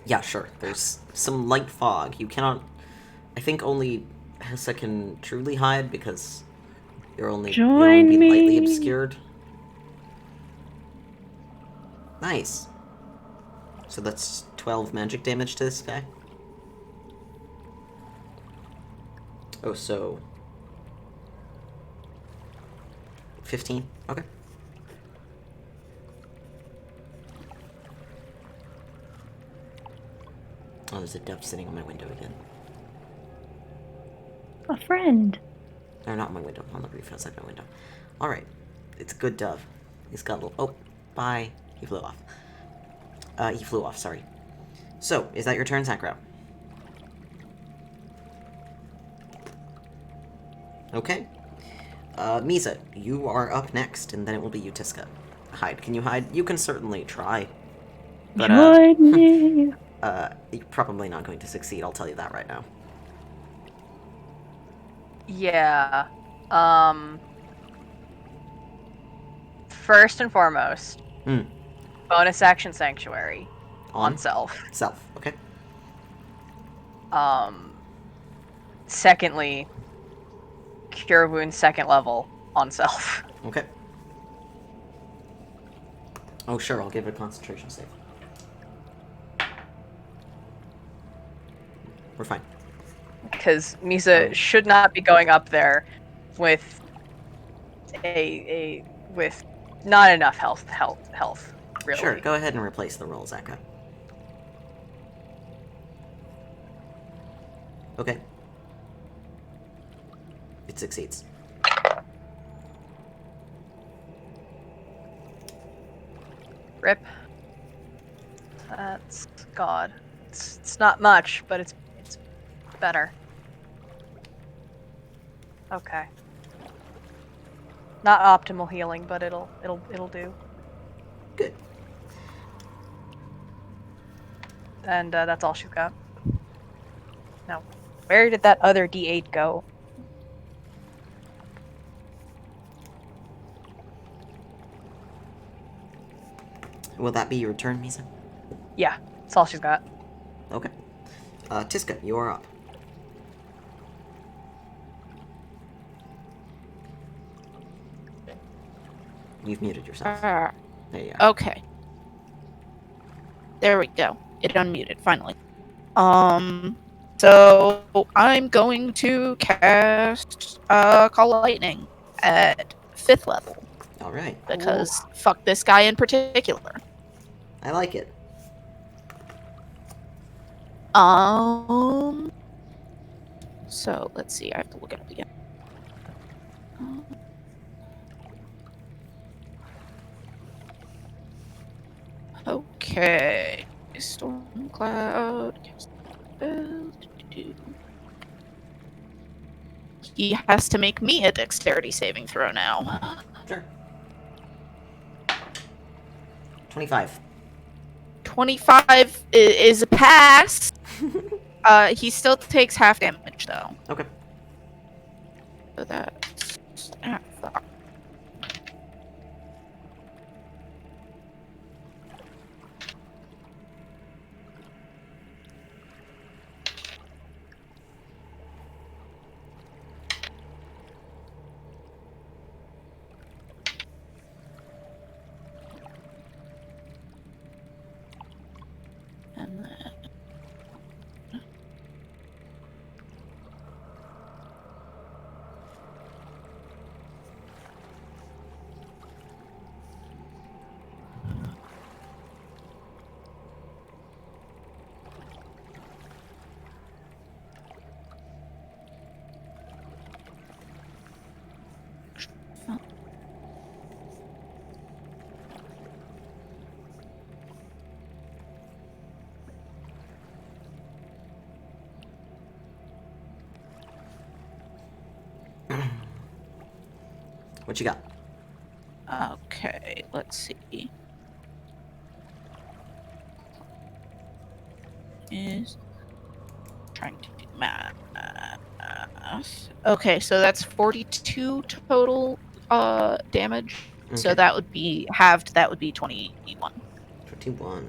Yeah, sure. There's some light fog. You cannot... I think only Hessa can truly hide because you'll only be lightly me. obscured. Nice. So that's 12 magic damage to this guy. Oh, so... 15? Okay. there's a dove sitting on my window again. A friend. Or not my window, on the roof outside my window. Alright. It's a good dove. He's got a little... Oh, bye. He flew off. He flew off, sorry. So, is that your turn, Sakura? Okay. Misa, you are up next, and then it will be you, Tiska. Hide. Can you hide? You can certainly try. But, Join me. you're probably not going to succeed, I'll tell you that right now. Yeah. First and foremost, bonus action sanctuary on self. Self, okay. Secondly, cure wounds second level on self. Okay. Oh, sure, I'll give it a concentration save. We're fine. Because Misa should not be going up there with with not enough health, really. Sure, go ahead and replace the roll, Zaka. Okay. It succeeds. Rip. That's God. It's not much, but it's better. Okay. Not optimal healing, but it'll do. Good. And that's all she's got. Now, where did that other D8 go? Will that be your turn, Misa? Yeah, that's all she's got. Okay. Tiska, you are up. You've muted yourself. There you are. Okay. There we go. It unmuted, finally. So I'm going to cast Call Lightning at 5th level. Alright. Because fuck this guy in particular. I like it. So let's see, I have to look it up again. Okay. Storm Cloud. He has to make me a dexterity saving throw now. Sure. 25. 25 is a pass. He still takes half damage though. Okay. So that's fuck. And then What you got? okay, let's see. Is trying to do math. Okay, so that's 42 total damage. So Okay. that would be halved, that would be 21. 21.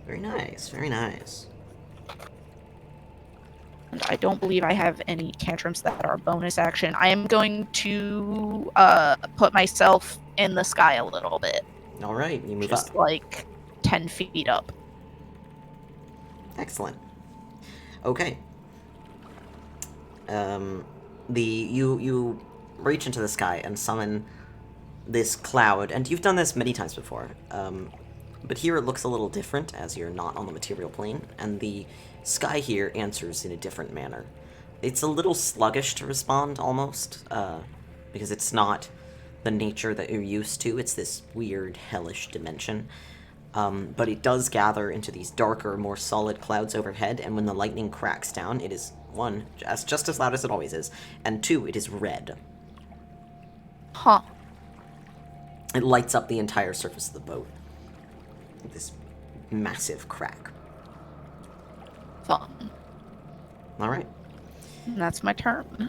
Very nice, very nice. And I don't believe I have any cantrips that are bonus action. I am going to put myself in the sky a little bit. Alright, you move Just up. like 10 feet up. Excellent. Okay. You reach into the sky and summon this cloud, and you've done this many times before. But here it looks a little different, as you're not on the material plane, and the sky here answers in a different manner. It's a little sluggish to respond, almost, because it's not the nature that you're used to. It's this weird, hellish dimension. But it does gather into these darker, more solid clouds overhead, and when the lightning cracks down, it is, one, just as loud as it always is, and two, it is red. Huh. It lights up the entire surface of the boat. This massive crack. Fun. Alright. And that's my turn.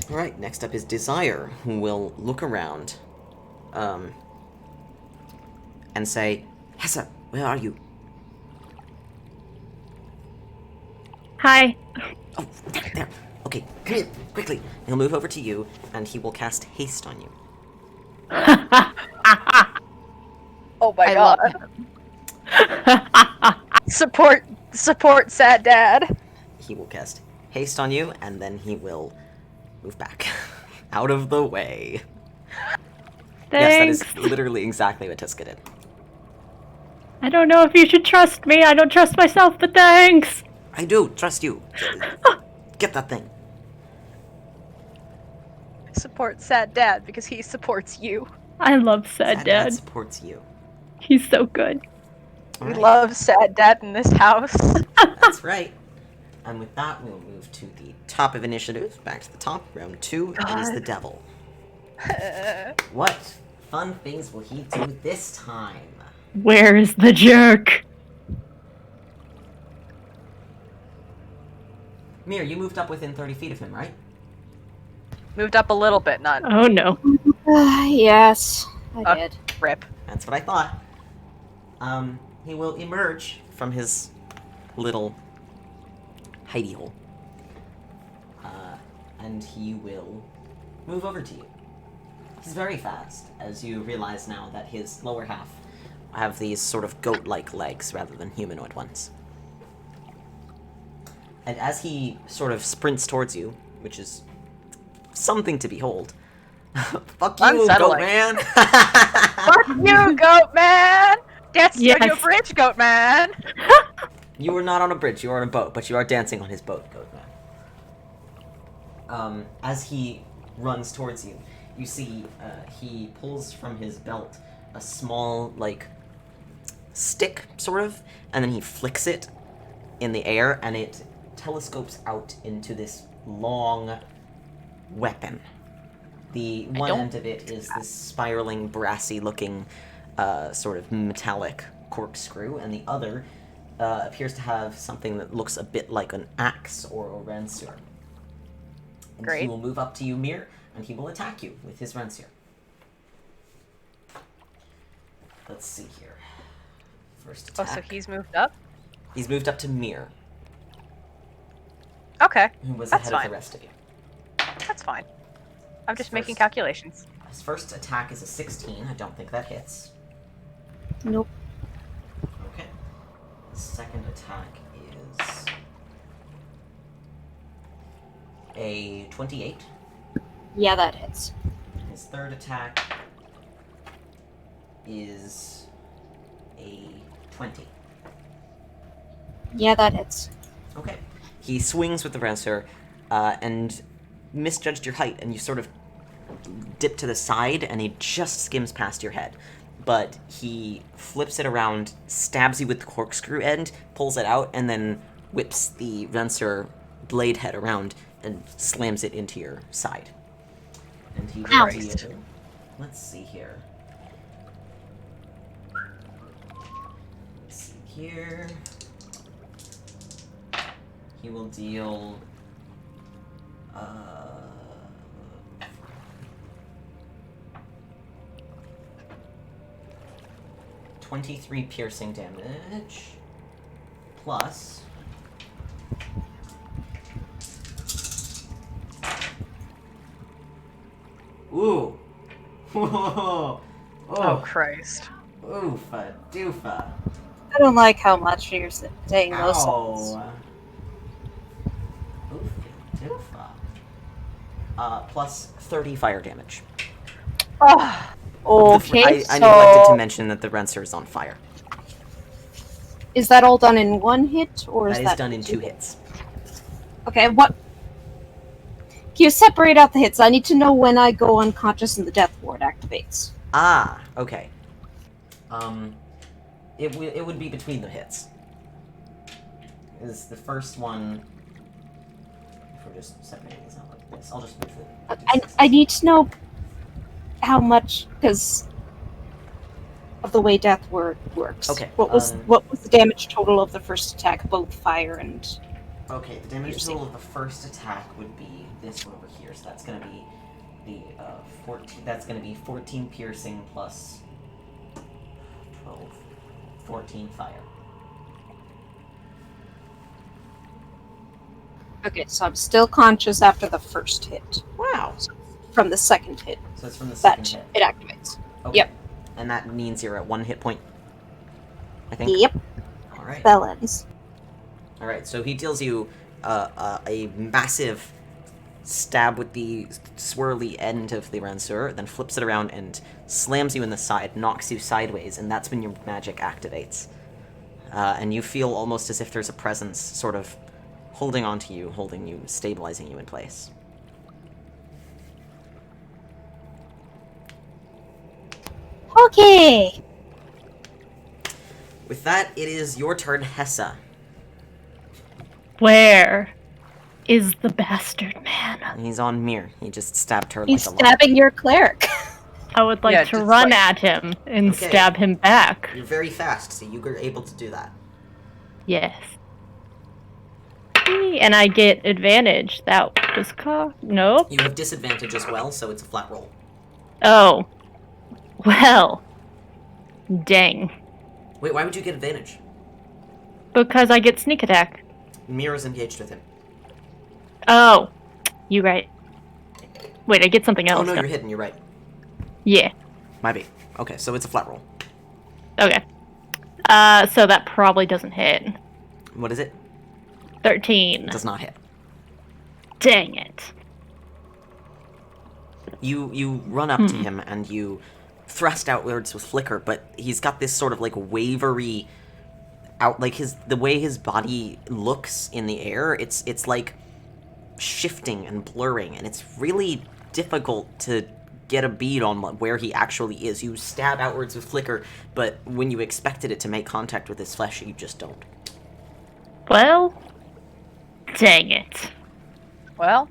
Alright, next up is Desire, who will look around, and say, Hessa, where are you? Hi. Oh, there. Okay, come here, quickly. He'll move over to you, and he will cast Haste on you. Oh my I god. love him. Support sad dad. He will cast Haste on you, and then he will move back. Out of the way. Thanks. Yes, that is literally exactly what Tiska did. I don't know if you should trust me. I don't trust myself, but thanks. I do, trust you. Get that thing. Support sad dad because he supports you. I love Sad Dad. supports you. He's so good. We Alright, love sad dad in this house. that's right. And with that, we'll move to the top of initiative. Back to the top, round 2. It is the devil. What fun things will he do this time? Where is the jerk? Mir, you moved up within 30 feet of him, right? Moved up a little bit, not Oh no. Yes, I did. rip. That's what I thought. He will emerge from his little hidey hole. And he will move over to you. He's very fast, as you realize now that his lower half have these sort of goat-like legs rather than humanoid ones. And as he sort of sprints towards you, which is something to behold. Fuck you, goat Unsettling. man! Fuck you, goat man! Dance on Yes. your bridge, goat man! You are not on a bridge, you are on a boat, but you are dancing on his boat, goat man. As he runs towards you, you see he pulls from his belt a small, like, stick, sort of, and then he flicks it in the air, and it telescopes out into this long weapon. The one end of it is this spiraling, brassy-looking, sort of metallic corkscrew, and the other appears to have something that looks a bit like an axe or a rancier. And Great. he will move up to you, Mir, and he will attack you with his rancier. Let's see here. First Oh, attack. so he's moved up? He's moved up to Mir, Okay, who was That's ahead of fine. the rest of you. that's fine. I'm just making First. calculations. His first attack is a 16. I don't think that hits. Nope. Okay. His second attack is a 28. Yeah, that hits. His third attack is a 20. Yeah, that hits. Okay. He swings with the rancier and misjudged your height, and you sort of dip to the side, and he just skims past your head. But he flips it around, stabs you with the corkscrew end, pulls it out, and then whips the rancier blade head around and slams it into your side. And he will Ow. deal. Let's see here. Let's see here. He will deal 23 piercing damage plus ooh. Whoa. Oh, Christ. Oofa doofa. I don't like how much you're saying those sounds. Ow. Oofa doofa. Plus 30 fire damage. Oh, Okay, I so neglected to mention that the Rancier is on fire. Is that all done in one hit, or is That that is done in 2 hits. Okay, what? Can you separate out the hits? I need to know when I go unconscious and the death ward activates. Ah, okay. It would be between the hits. Is the first one... If we're just separating this out like this, I'll just move the... I need to know how much, because of the way death ward works. Okay, What was the damage total of the first attack, both fire and... Okay, the damage total of the first attack would be this one over here, so that's gonna be the 14. That's gonna be 14 piercing plus 12, 14 fire. Okay, so I'm still conscious after the first hit. Wow. From the second hit. So it's from the That second hit. it activates. Okay. Yep. And that means you're at 1 hit point. I think. Yep. All right. Spell ends. All right. So he deals you a massive stab with the swirly end of the ranseur, then flips it around and slams you in the side, knocks you sideways, and that's when your magic activates. And you feel almost as if there's a presence sort of holding onto you, holding you, stabilizing you in place. Okay. With that, it is your turn, Hessa. Where is the bastard man? And he's on Mir. He just stabbed her He's like a lot. stabbing your cleric. I would like Yeah, to just run like- at him and Okay. stab him back. You're very fast, so you are able to do that. Yes. And I get advantage. That was nope. You have disadvantage as well, so it's a flat roll. Oh. Well. Dang. Wait, why would you get advantage? Because I get sneak attack. Mir is engaged with him. Oh. You right. Wait, I get something else. Oh no, now. you're hidden, you're right. Yeah. My bad. Okay, so it's a flat roll. Okay. So that probably doesn't hit. What is it? 13. Does not hit. Dang it. You run up to him and you thrust outwards with Flicker, but he's got this sort of like wavery the way his body looks in the air, it's like shifting and blurring, and it's really difficult to get a bead on where he actually is. You stab outwards with Flicker, but when you expected it to make contact with his flesh, you just don't. Well, dang it. Well,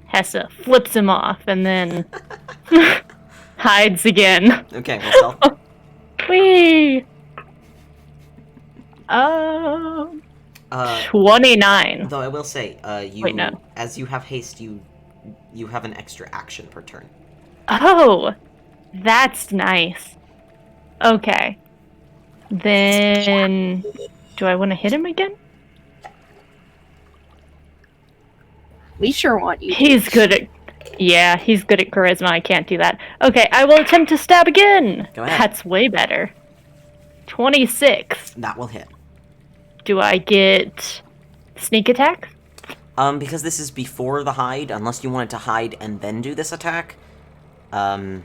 Hessa flips him off and then hides again. Okay, well, stealth. Whee! 29. Though I will say, you Wait, no. as you have haste, you have an extra action per turn. Oh, that's nice. Okay. Then, do I want to hit him again? We sure want you. He's good at... Yeah, he's good at charisma. I can't do that. Okay, I will attempt to stab again. Go ahead. That's way better. 26. That will hit. Do I get sneak attack? Because this is before the hide, unless you wanted to hide and then do this attack. But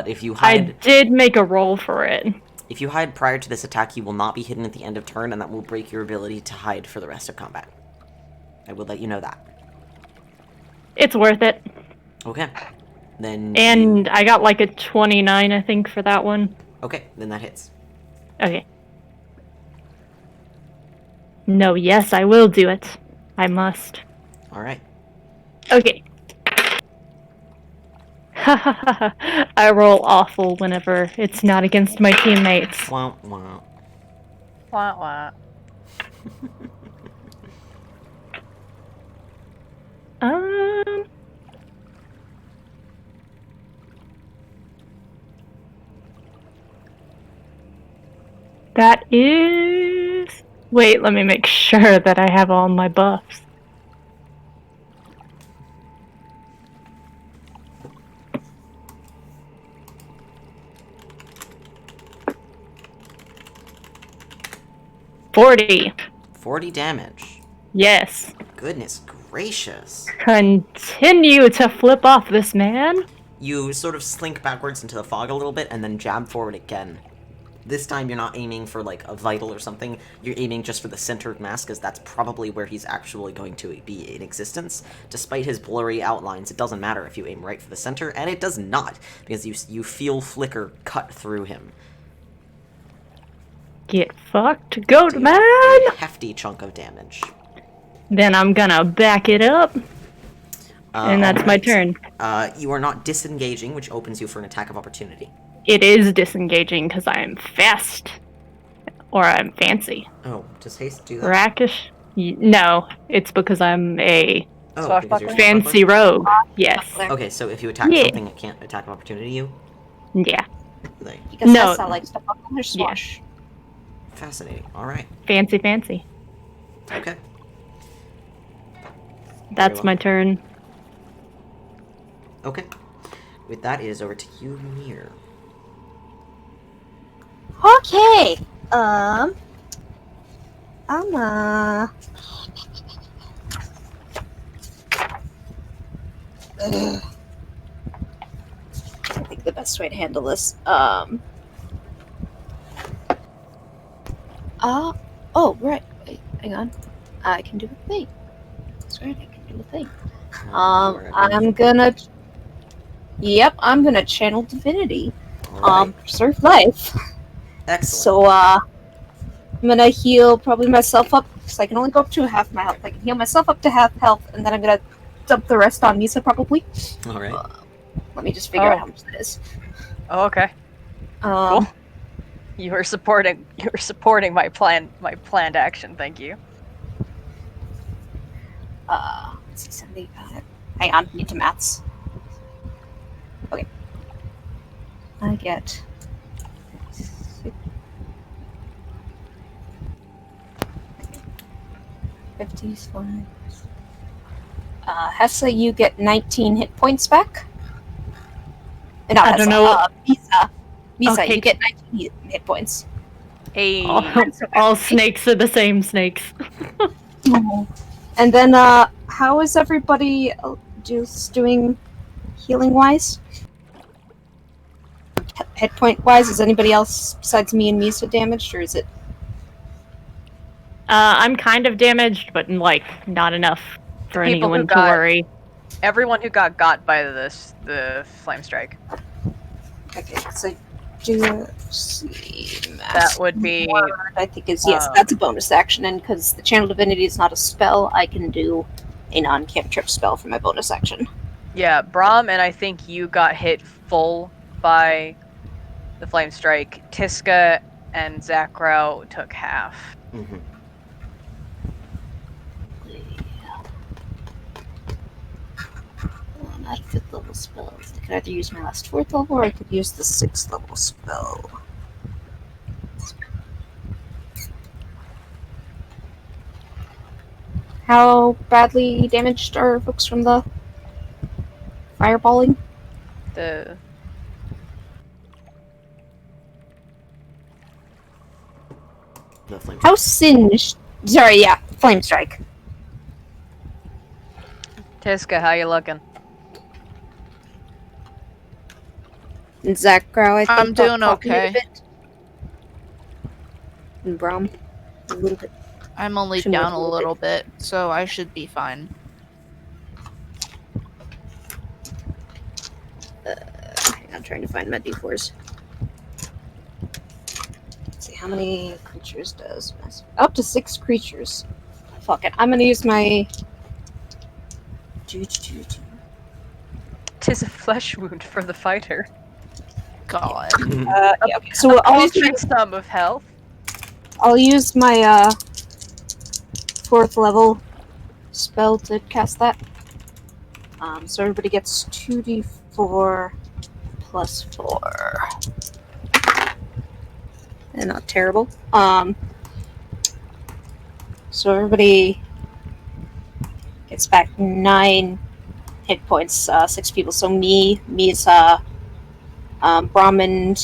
if you I hide... did make a roll for it. If you hide prior to this attack, you will not be hidden at the end of turn, and that will break your ability to hide for the rest of combat. I will let you know that. It's worth it. Okay. Then And I got like a 29, I think, for that one. Okay, then that hits. Okay. No, yes, I will do it. I must. Alright. Okay. I roll awful whenever it's not against my teammates. Wah, wah. wah, wah. That is... Wait, let me make sure that I have all my buffs. $40. 40 damage. Yes. Goodness gracious. Continue to flip off this man. You sort of slink backwards into the fog a little bit, and then jab forward again. This time you're not aiming for, like, a vital or something. You're aiming just for the center of mass, because that's probably where he's actually going to be in existence. Despite his blurry outlines, it doesn't matter if you aim right for the center, and it does not, because you feel flicker cut through him. Get fucked, goat Deal man! a hefty chunk of damage. Then I'm gonna back it up, and that's my alright. turn. You are not disengaging, which opens you for an attack of opportunity. It is disengaging because I'm fast. Or I'm fancy. Oh, does haste do that? Rakish? No, it's because I'm a Oh, Swashbuckler? because you're fancy rogue. Yes. Okay, so if you attack Yeah. something, it can't attack of opportunity you? Yeah. Like, Because No. Hessa likes to buckle her swash. fascinating. Alright. Fancy. Okay. That's well. my turn. Okay. With that, it is over to you, Mir. Okay. I'm Ugh. I think the best way to handle this. Oh, right. Wait, hang on. I can do a thing. That's right, I can do a thing. I'm gonna. Yep, I'm gonna channel divinity. Alright. Preserve life. Excellent. So, I'm gonna heal probably myself up, because I can only go up to half my health. I can heal myself up to half health, and then I'm gonna dump the rest on Misa, probably. Alright. Let me just figure out how much that is. Oh, okay. Um, You were supporting my planned action. Thank you. let's see, 70. Hang on, need to maths. Okay. I get 55. Hessa, you get 19 hit points back. Not I Hessa, don't know. Misa, Okay. you get 19 hit points. Hey. All snakes are the same snakes. And then, how is everybody just doing healing wise? Hit point wise, is anybody else besides me and Misa damaged, or is it? I'm kind of damaged, but like not enough for People who anyone to got- worry. Everyone who got by the flame strike. Okay, so do see. That would be I think is yes. That's a bonus action, and because the channel divinity is not a spell, I can do a non-cantrip spell for my bonus action. yeah, Brahm, and I think you got hit full by the flame strike. Tiska and Zakrau took half. Mm-hmm. I'm out of 5th level spells. I could either use my last 4th level, or I could use the 6th level spell. How badly damaged are folks from the fireballing? The The flame. How singed? Sorry, yeah, flame strike. Tiska, how you looking? And Zach Crow, I think. I'm doing talking a okay. bit. And Brom, a little bit. I'm only Shouldn't down be a a little little bit, so I should be fine. Hang on, trying to find my d4s. Let's see, how many creatures does this? Up to 6 creatures. Fuck it, I'm gonna use my. Tis a flesh wound for the fighter. God. Yeah, so Paltry sum of health. I'll use my 4th level spell to cast that. So everybody gets 2d4 plus 4. And not terrible. So everybody gets back 9 hit points. 6 people. So me's Brahmin,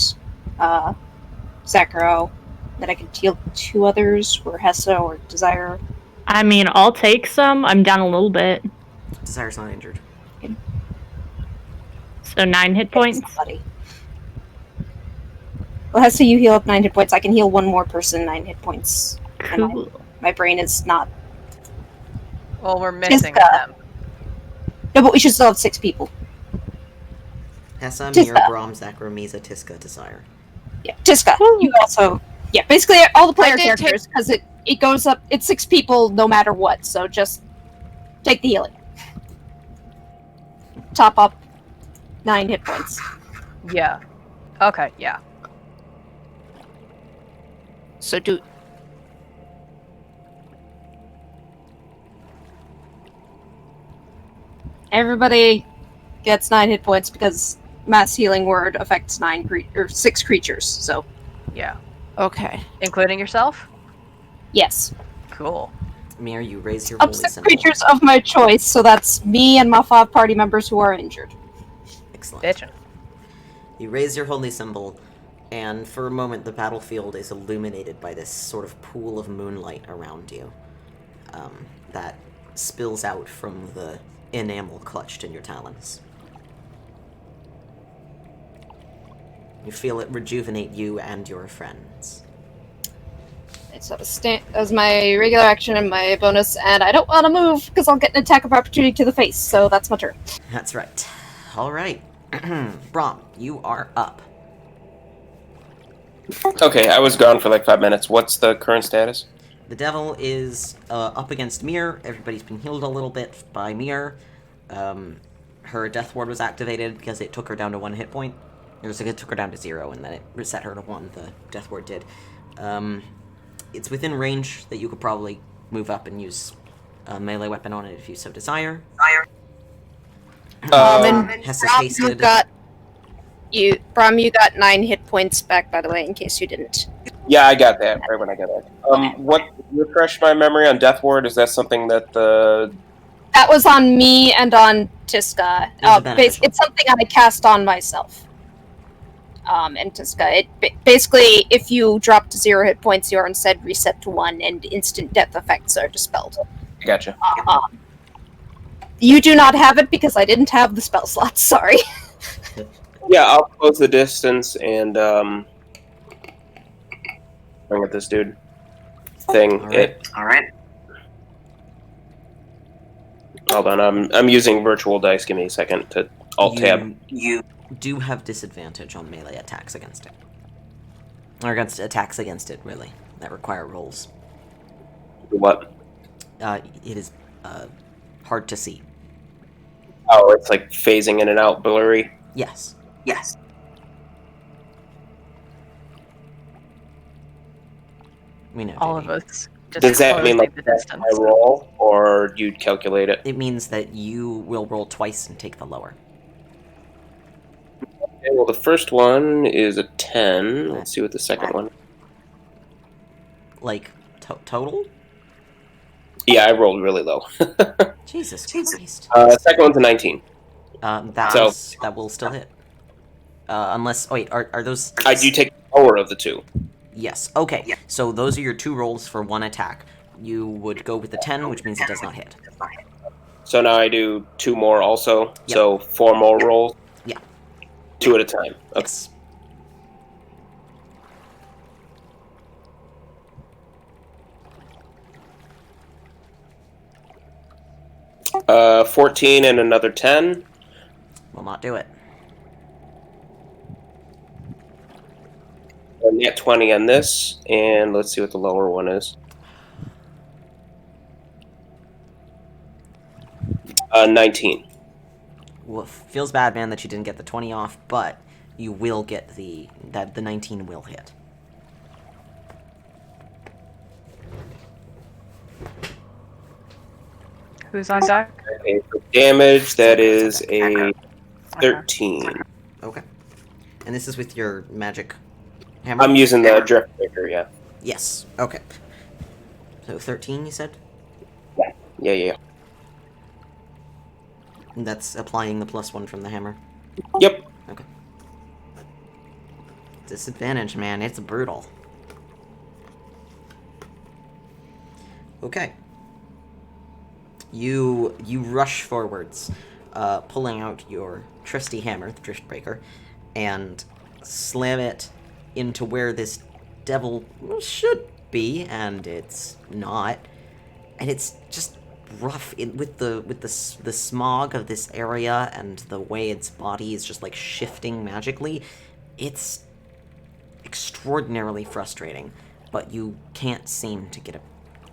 Zakaro. That I can heal 2 others, or Hessa or Desire. I mean, I'll take some. I'm down a little bit. Desire's not injured. So 9 hit points. Somebody. Well, Hessa, you heal up 9 hit points. I can heal one more person 9 hit points. And Cool. my brain is not... Well, we're missing Tiska. them. No, but we should still have 6 people. Hessa, Tiska. Mir, Braum, Zakro, Misa, Tiska, Desire. Yeah, Tiska, you also... Yeah, basically all the player characters, because it goes up... It's 6 people no matter what, so just take the healing. Top up 9 hit points. Yeah. Okay, yeah. So do Everybody gets 9 hit points because mass healing word affects 6 creatures, so Yeah. okay. Including yourself? yes. Cool. Mir, you raise your Up holy 6 symbol. creatures of my choice, so that's me and my 5 party members who are injured. Excellent. Bitchin'. You raise your holy symbol, and for a moment the battlefield is illuminated by this sort of pool of moonlight around you that spills out from the enamel clutched in your talons. You feel it rejuvenate you and your friends. It's as my regular action and my bonus, and I don't want to move because I'll get an attack of opportunity to the face, so that's my turn. That's right. Alright. Braum, you are up. Okay, I was gone for like 5 minutes. What's the current status? The devil is up against Mir. Everybody's been healed a little bit by Mir. Her death ward was activated because it took her down to 1 hit point. It took her down to 0, and then it reset her to 1, the death ward did. It's within range that you could probably move up and use a melee weapon on it if you so desire. And Hessa Brom, tasted. Brom, you got 9 hit points back, by the way, in case you didn't. Yeah, I got that right when I got that. What refresh my memory on Death Ward? Is that something that the That was on me and on Tiska. It's something I cast on myself. And Tiska. Basically, if you drop to 0 hit points, you are instead reset to 1, and instant death effects are dispelled. I gotcha. You do not have it because I didn't have the spell slots. Sorry. Yeah, I'll close the distance and bring with this dude thing. All right. Hold on, I'm using virtual dice. Give me a second to alt tab. You do have disadvantage on melee attacks against it. Or against attacks against it, really, that require rolls. What? It is hard to see. Oh, it's like phasing in and out, blurry. Yes. We know. All JD. of us. Just Does that mean like closing the that's distance. my roll, or you'd calculate it? It means that you will roll twice and take the lower. Okay, well, the first one is a 10. Let's see what the second one. Like, total? Yeah, I rolled really low. Jesus Christ. Second one's a 19. That will still hit. Unless, wait, are those... I do take the lower of the 2. Yes, okay. So those are your 2 rolls for 1 attack. You would go with the 10, which means it does not hit. So now I do 2 more also. Yep. So 4 more rolls. Yeah. 2 at a time. Okay. Yes. Uh, 14 and another 10. Will not do it. And net 20 on this, and let's see what the lower one is. 19. Woof. Feels bad, man, that you didn't get the 20 off, but you will get the 19 will hit. Who's on deck? Okay, for damage, that is a 13. Okay. And this is with your magic hammer? I'm using the drift breaker, yeah. Yes. Okay. So 13, you said? Yeah. And that's applying the +1 from the hammer? Yep. Okay. Disadvantage, man. It's brutal. Okay. You rush forwards, pulling out your trusty hammer, the drift breaker, and slam it into where this devil should be, and it's not. And it's just rough with the smog of this area and the way its body is just like shifting magically. It's extraordinarily frustrating, but you can't seem to get a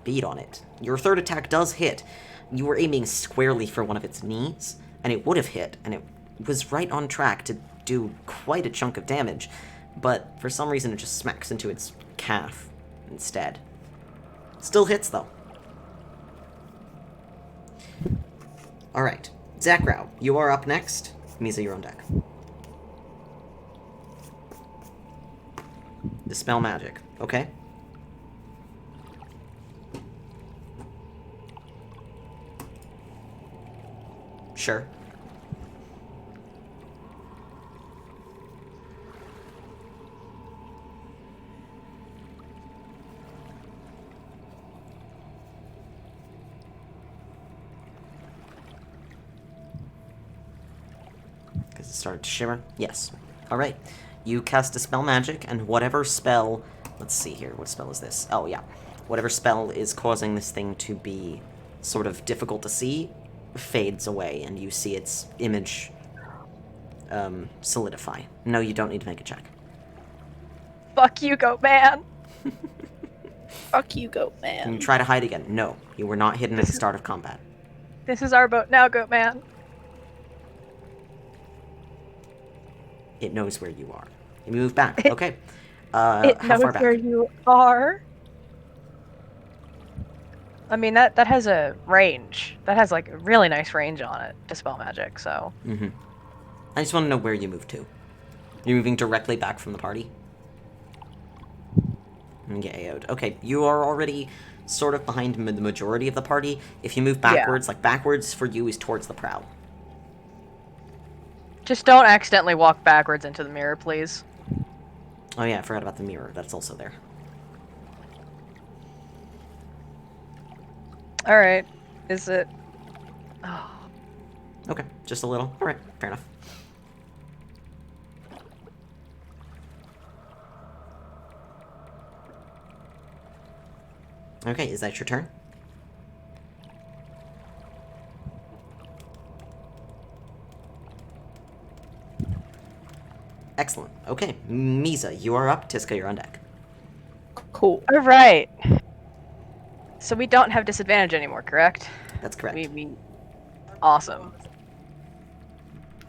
beat on it. Your third attack does hit. You were aiming squarely for one of its knees, and it would have hit, and it was right on track to do quite a chunk of damage, but for some reason it just smacks into its calf instead. Still hits, though. Alright, Zakrau, you are up next. Misa, you're on deck. Dispel magic, okay? Sure. Because it started to shimmer? Yes. Alright. You cast Dispel magic, and whatever spell... Let's see here. What spell is this? Oh, yeah. Whatever spell is causing this thing to be sort of difficult to see fades away, and you see its image solidify. No, you don't need to make a check. Fuck you, goat man. Fuck you, goat man. Can you try to hide again? No, you were not hidden at the start of combat. This is our boat now, goat man. It knows where you are. You move back. Okay. It how knows far back? where you are. I mean, that has a range. That has, like, a really nice range on it, Dispel magic, so... Mm-hmm. I just want to know where you move to. You're moving directly back from the party? And get AO'd. Okay, you are already sort of behind the majority of the party. If you move backwards, like, backwards for you is towards the prow. Just don't accidentally walk backwards into the mirror, please. Oh yeah, I forgot about the mirror. That's also there. Alright. Is it... Oh. Okay, just a little. Alright, fair enough. Okay, is that your turn? Excellent. Okay, Misa, you are up. Tiska, you're on deck. Cool. Alright. So we don't have disadvantage anymore, correct? That's correct. We... Awesome.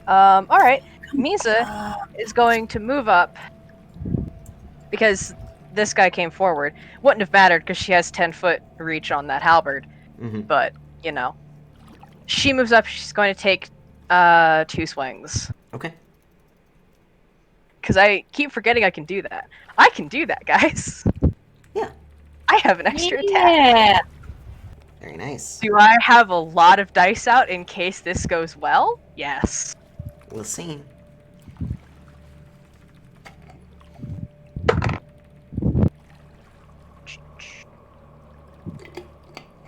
Alright. Misa is going to move up because this guy came forward. Wouldn't have mattered because she has 10-foot reach on that halberd. Mm-hmm. But, you know. She moves up, she's going to take 2 swings. Okay. Because I keep forgetting I can do that. I can do that, guys. Yeah. I have an extra attack. Yeah. Very nice. Do I have a lot of dice out in case this goes well? Yes. We'll see.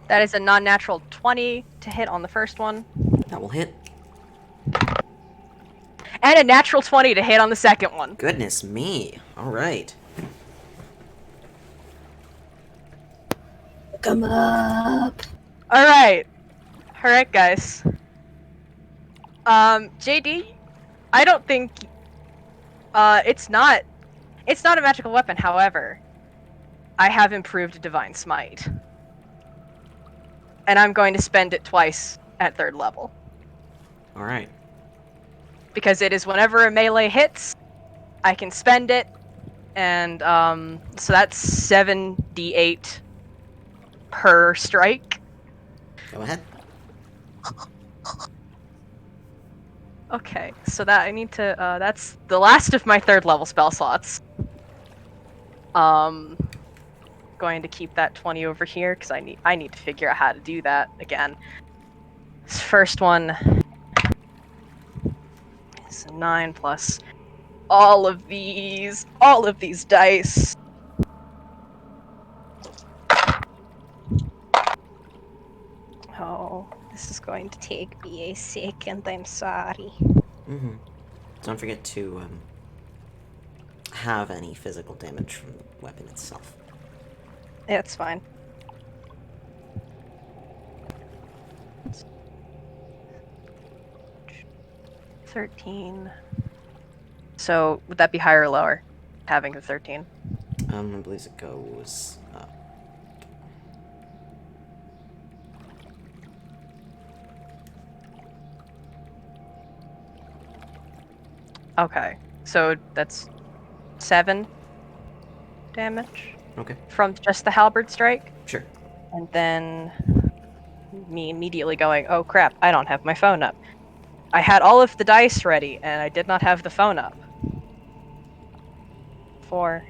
That is a non-natural 20 to hit on the first one. That will hit. And a natural 20 to hit on the second one. Goodness me. Alright. Come up. Alright. Alright, guys. JD, I don't think... it's not a magical weapon, however. I have improved Divine Smite. And I'm going to spend it twice at 3rd level. Alright. Because it is whenever a melee hits, I can spend it, and so that's 7d8 per strike. Go ahead. Okay, so that I need to, that's the last of my 3rd level spell slots. Going to keep that 20 over here, because I need to figure out how to do that again. This first one is a 9 plus all of these dice. Oh, this is going to take me a second, I'm sorry. Mm-hmm. Don't forget to have any physical damage from the weapon itself. Yeah, it's fine. $13. So would that be higher or lower? Having the 13. I believe it goes up. Okay, so that's 7 damage Okay, from just the halberd strike, sure. and then me immediately going, "Oh crap! I don't have my phone up. I had all of the dice ready, and I did not have the phone up." 4.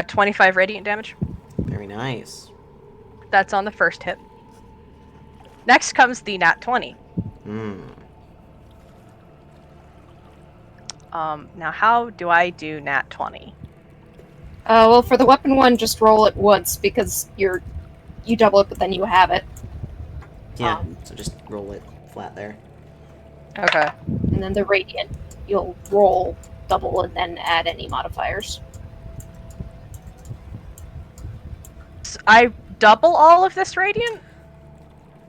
25 radiant damage. Very nice. That's on the first hit. Next comes the nat 20. Hmm. Now how do I do nat 20? Well, for the weapon one, just roll it once because you double it, but then you have it. Yeah, so just roll it flat there. Okay. And then the radiant, you'll roll double and then add any modifiers. So I double all of this radiant?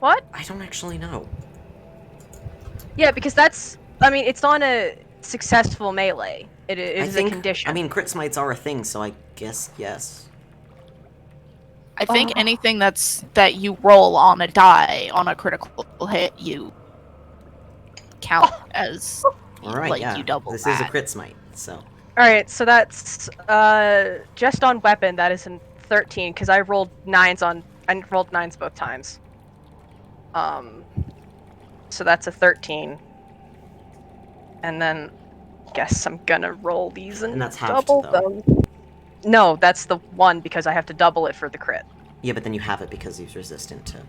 What? I don't actually know. Yeah, because that's... I mean, it's on a successful melee. It is a condition. I mean, crit smites are a thing, so I guess yes. I think anything that you roll on a die on a critical hit, you count as Alright, yeah. you double this that. is a crit smite, so. Alright, so that's just on weapon, that is a 13, because I rolled 9s both times. So that's a 13. And then guess I'm gonna roll these and that's halved, double though. them. No, that's the 1 because I have to double it for the crit. Yeah, but then you have it because he's resistant to...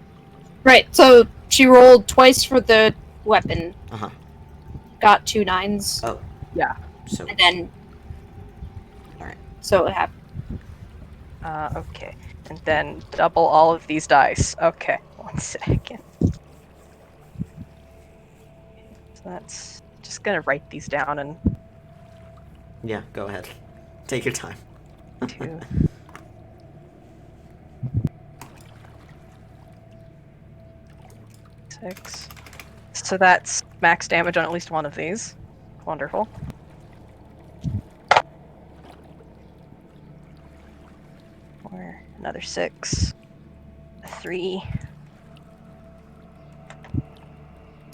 Right, so she rolled twice for the weapon. Uh-huh. Got 2 9s. Oh. Yeah. So... And then... Alright. So it happened. Okay. And then double all of these dice. Okay, 1 second. So that's... Just gonna write these down and... Yeah, go ahead. Take your time. 2... 6. So that's max damage on at least one of these. Wonderful. Or another 6. A 3.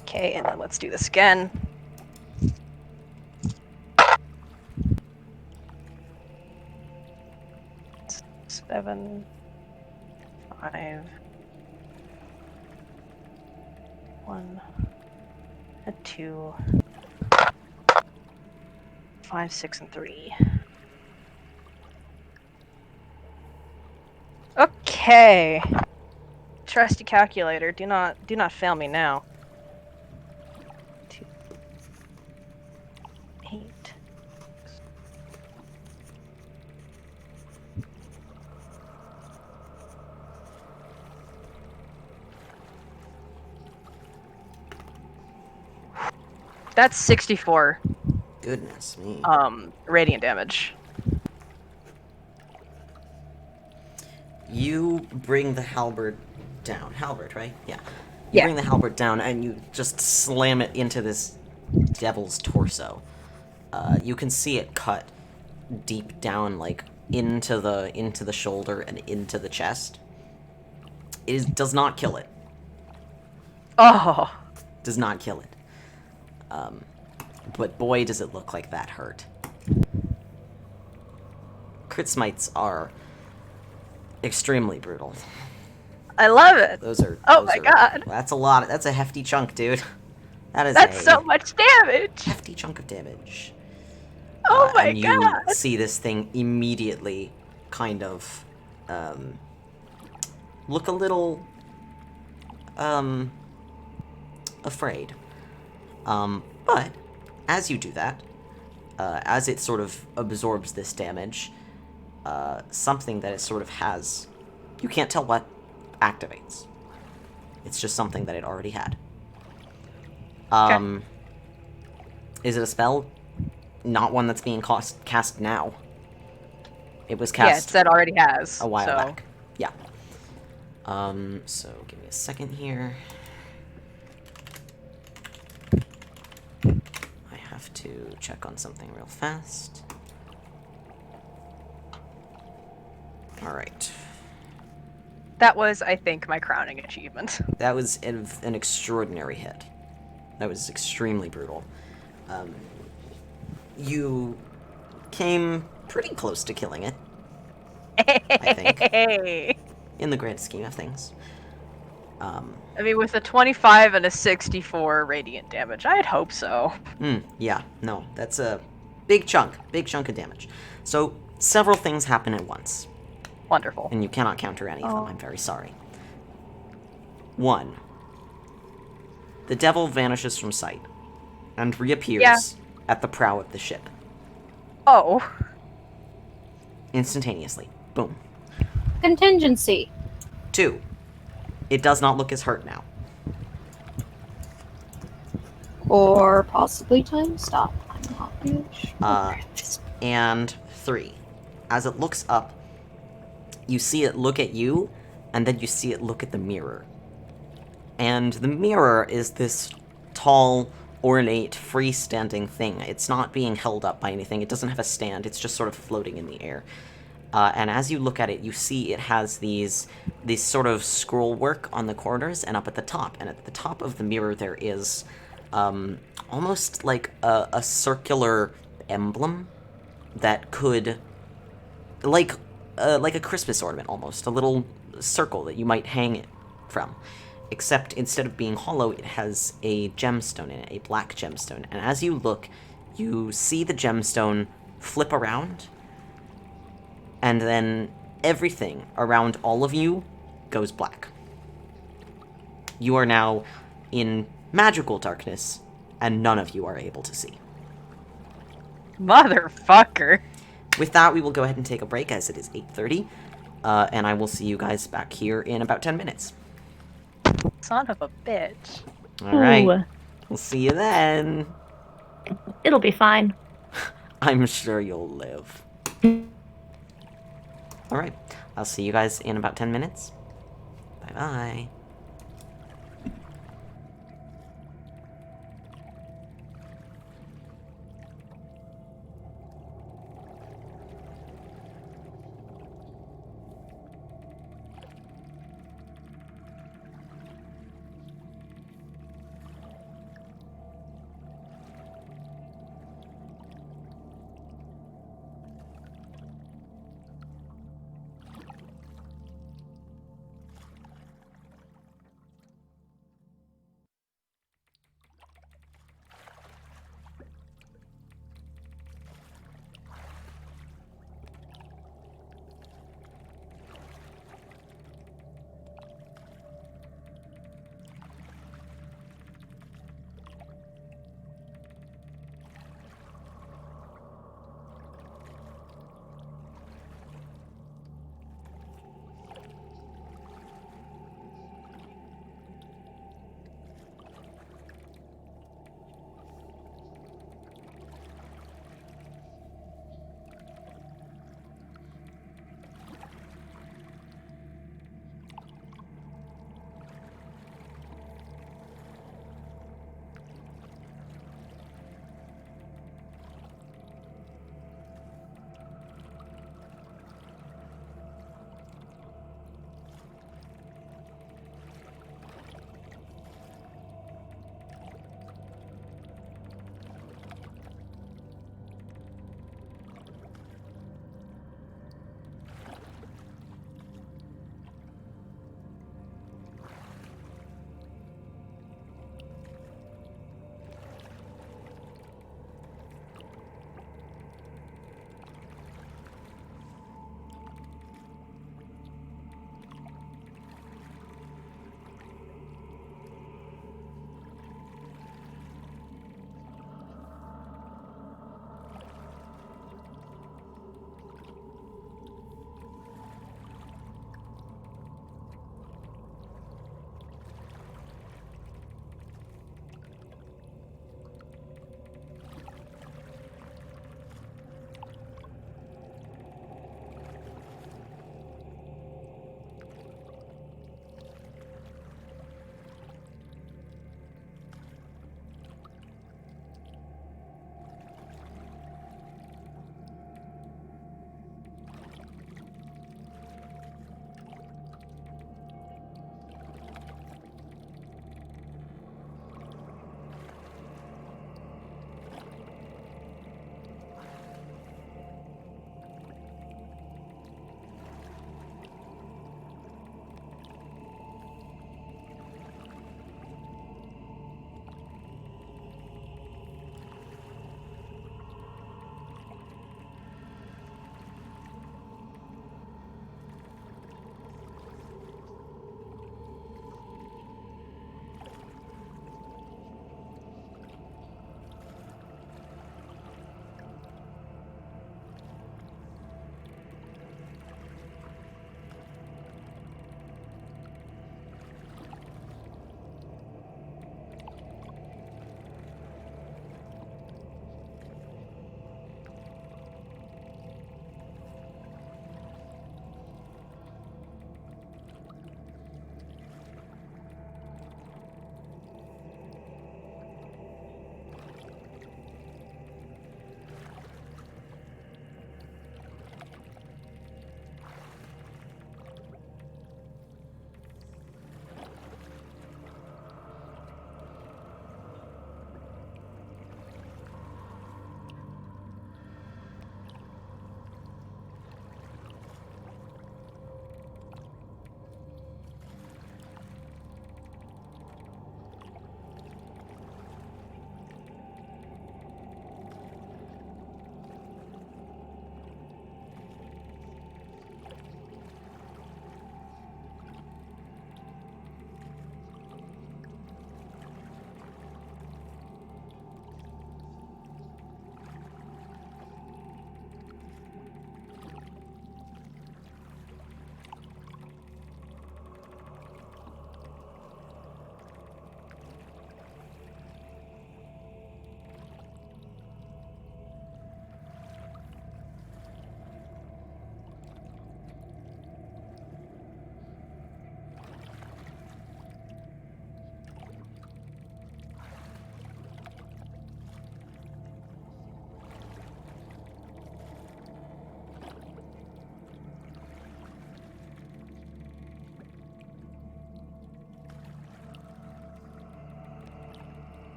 Okay, and then let's do this again. Seven, 5, 1, a 2, 5, 6, and 3. Okay. Trusty calculator, do not fail me now. 2, 8. That's 64 Goodness me. radiant damage. You bring the halberd down. Halberd, right? Yeah. You Yeah. bring the halberd down and you just slam it into this devil's torso. You can see it cut deep down, like, into the shoulder and into the chest. Does not kill it. Oh. Does not kill it. But boy, does it look like that hurt. Crit smites are extremely brutal. I love it. Those are... Oh my god. That's a lot. That's a hefty chunk, dude. That's so much damage. hefty chunk of damage. Oh my and god. you see this thing immediately kind of look a little afraid. But as you do that, as it sort of absorbs this damage, something that it sort of has, you can't tell what activates. It's just something that it already had. Is it a spell? Not one that's being cast now. It was Yeah, it cast said already has. a while so. back. Yeah. So give me a second here. I have to check on something real fast. Alright. That was, I think, my crowning achievement. That was an extraordinary hit. That was extremely brutal. You came pretty close to killing it, I think, Hey. in the grand scheme of things. I mean, with a 25 and a 64 radiant damage, I'd hope so. Yeah, no, that's a big chunk of damage. So, several things happen at once, Wonderful. and you cannot counter any of them, I'm very sorry. 1. The devil vanishes from sight, and reappears at the prow of the ship. Oh. Instantaneously. Boom. Contingency. 2. It does not look as hurt now. Or possibly time stop. I'm not really sure. And 3. As it looks up, you see it look at you, and then you see it look at the mirror. And the mirror is this tall, ornate, freestanding thing. It's not being held up by anything. It doesn't have a stand. It's just sort of floating in the air. And as you look at it, you see it has these sort of scroll work on the corners and up at the top. And at the top of the mirror there is almost like a circular emblem that could, like a Christmas ornament almost, a little circle that you might hang it from. Except instead of being hollow, it has a gemstone in it, a black gemstone. And as you look, you see the gemstone flip around, and then everything around all of you goes black. You are now in magical darkness, and none of you are able to see. Motherfucker. With that, we will go ahead and take a break, as it is 8:30, and I will see you guys back here in about 10 minutes. Son of a bitch. Alright, Ooh, we'll see you then. it'll be fine. I'm sure you'll live. Alright, I'll see you guys in about 10 minutes. Bye-bye.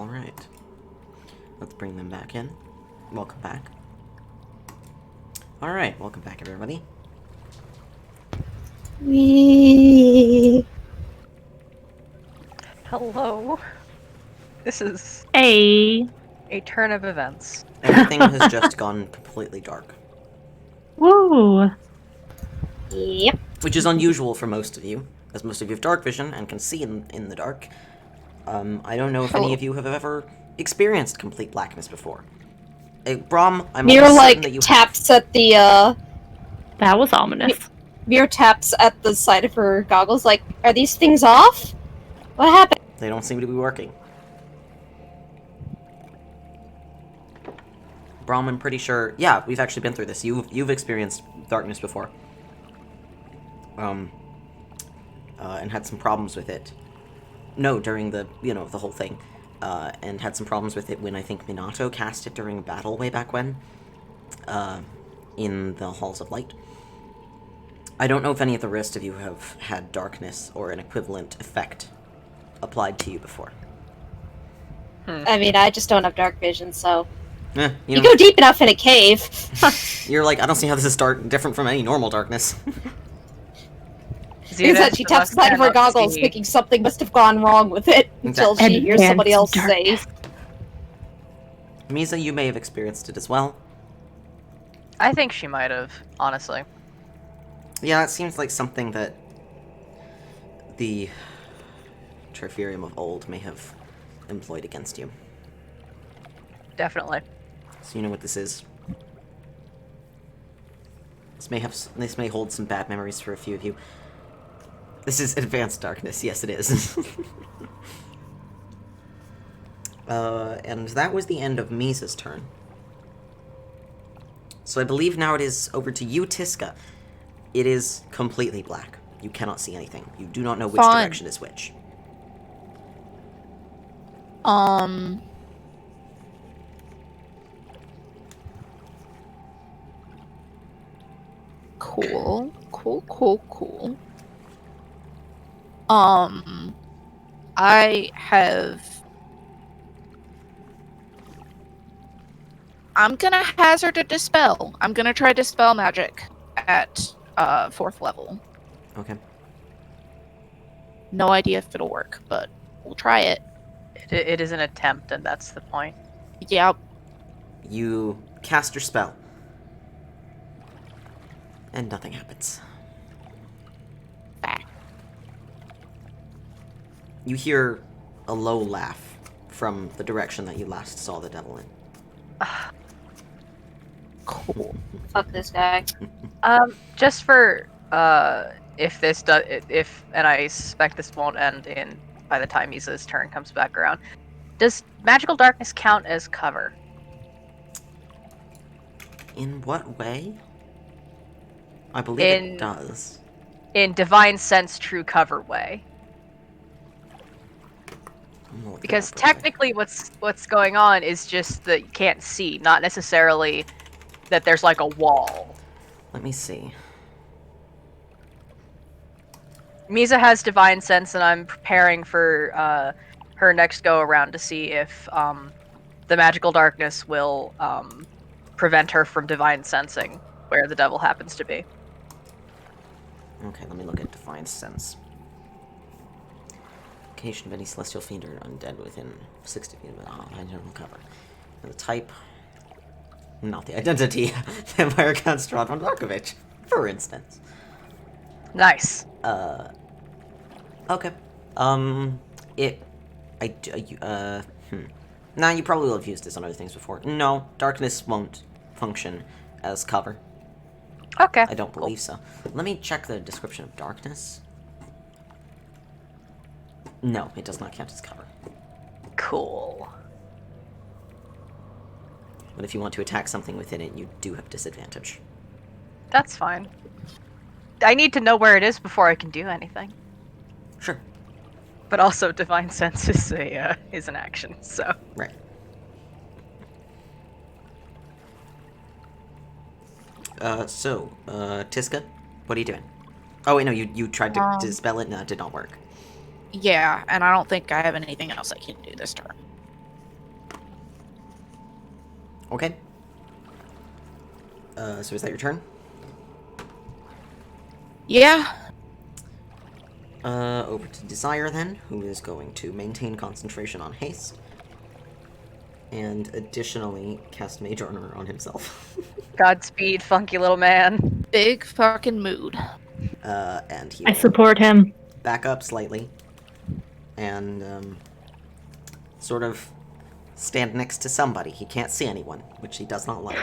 Alright. Let's bring them back in. Welcome back. Alright, welcome back, everybody. Wee. Hello. This is Hey. a turn of events. Everything has just gone completely dark. Woo. Yep. Which is unusual for most of you, as most of you have dark vision and can see in the dark. I don't know if any of you have ever experienced complete blackness before. Brom, I'm Mir almost certain like that you taps at the That was ominous. Mir taps at the side of her goggles like, are these things off? What happened? They don't seem to be working. Brom, I'm pretty sure... Yeah, we've actually been through this. You've experienced darkness before. And had some problems with it. No, during the, the whole thing. And had some problems with it when I think Minato cast it during a battle way back when. In the Halls of Light. I don't know if any of the rest of you have had darkness or an equivalent effect applied to you before. I mean, I just don't have dark vision, so... You go deep enough in a cave. You're like, I don't see how this is different from any normal darkness. Is that she taps the side of her goggles, thinking something must have gone wrong with it, until she hears somebody else say... Misa, you may have experienced it as well. I think she might have, honestly. Yeah, it seems like something that the Triferium of old may have employed against you. Definitely. So you know what this is. This may hold some bad memories for a few of you. This is advanced darkness. Yes, it is. And that was the end of Misa's turn. So I believe now it is over to you, Tiska. It is completely black. You cannot see anything. You do not know which direction is which. Cool. I'm gonna hazard a dispel. I'm gonna try dispel magic at 4th level. Okay. No idea if it'll work, but we'll try it. It is an attempt, and that's the point. Yep. You cast your spell. And nothing happens. Back. You hear a low laugh from the direction that you last saw the devil in. Cool. Fuck this guy. Just for if this does, and I suspect this won't end by the time Misa's turn comes back around. Does magical darkness count as cover? In what way? I believe it does. In divine sense, true cover way. Because technically, what's going on is just that you can't see, not necessarily that there's like a wall. Let me see. Misa has divine sense, and I'm preparing for her next go around to see if the magical darkness will prevent her from divine sensing where the devil happens to be. Okay, let me look at Divine Sense. Location of any celestial fiend or undead within 60 feet of it. Oh, I don't cover. The type. Not the identity. Vampire construct von Markovich, for instance. Nice. Okay. Nah, you probably will have used this on other things before. No, darkness won't function as cover. Okay. I don't believe so. Let me check the description of darkness. No, it does not count as cover. Cool. But if you want to attack something within it, you do have disadvantage. That's fine. I need to know where it is before I can do anything. Sure. But also, divine sense is an action, so. Right. Tiska, what are you doing? Oh wait, no, you tried to dispel it, no, it did not work. Yeah, and I don't think I have anything else I can do this turn. Okay. So is that your turn? Yeah. Over to Desire then, who is going to maintain concentration on haste. And additionally, cast Mage Armor on himself. Godspeed, funky little man. Big fucking mood. And he I will support him. back up slightly. And, sort of stand next to somebody. He can't see anyone, which he does not like.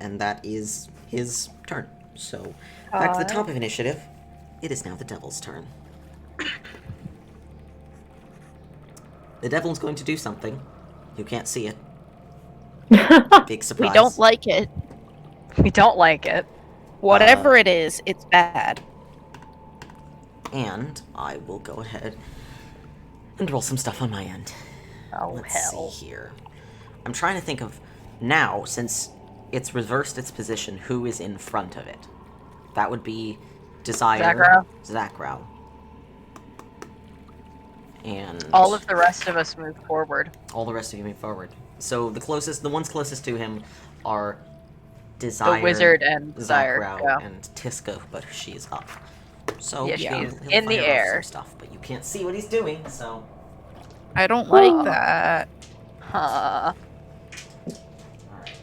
And that is his turn. So, back to the top of initiative. It is now the Devil's turn. The Devil's going to do something. You can't see it. Big surprise. We don't like it. We don't like it. Whatever it is, it's bad. And I will go ahead and roll some stuff on my end. Oh, Let's hell. see here. I'm trying to think of now, since it's reversed its position, who is in front of it. That would be Desire, Zakrow. And All of the rest of us move forward. all the rest of you move forward. So the ones closest to him are Desire, The wizard and Desire. Zakrow, Yeah. and Tiska, but she's up. So Yeah, she he'll is he'll in the fire off air. some stuff, but you can't see what he's doing. So I don't like that. Huh. alright.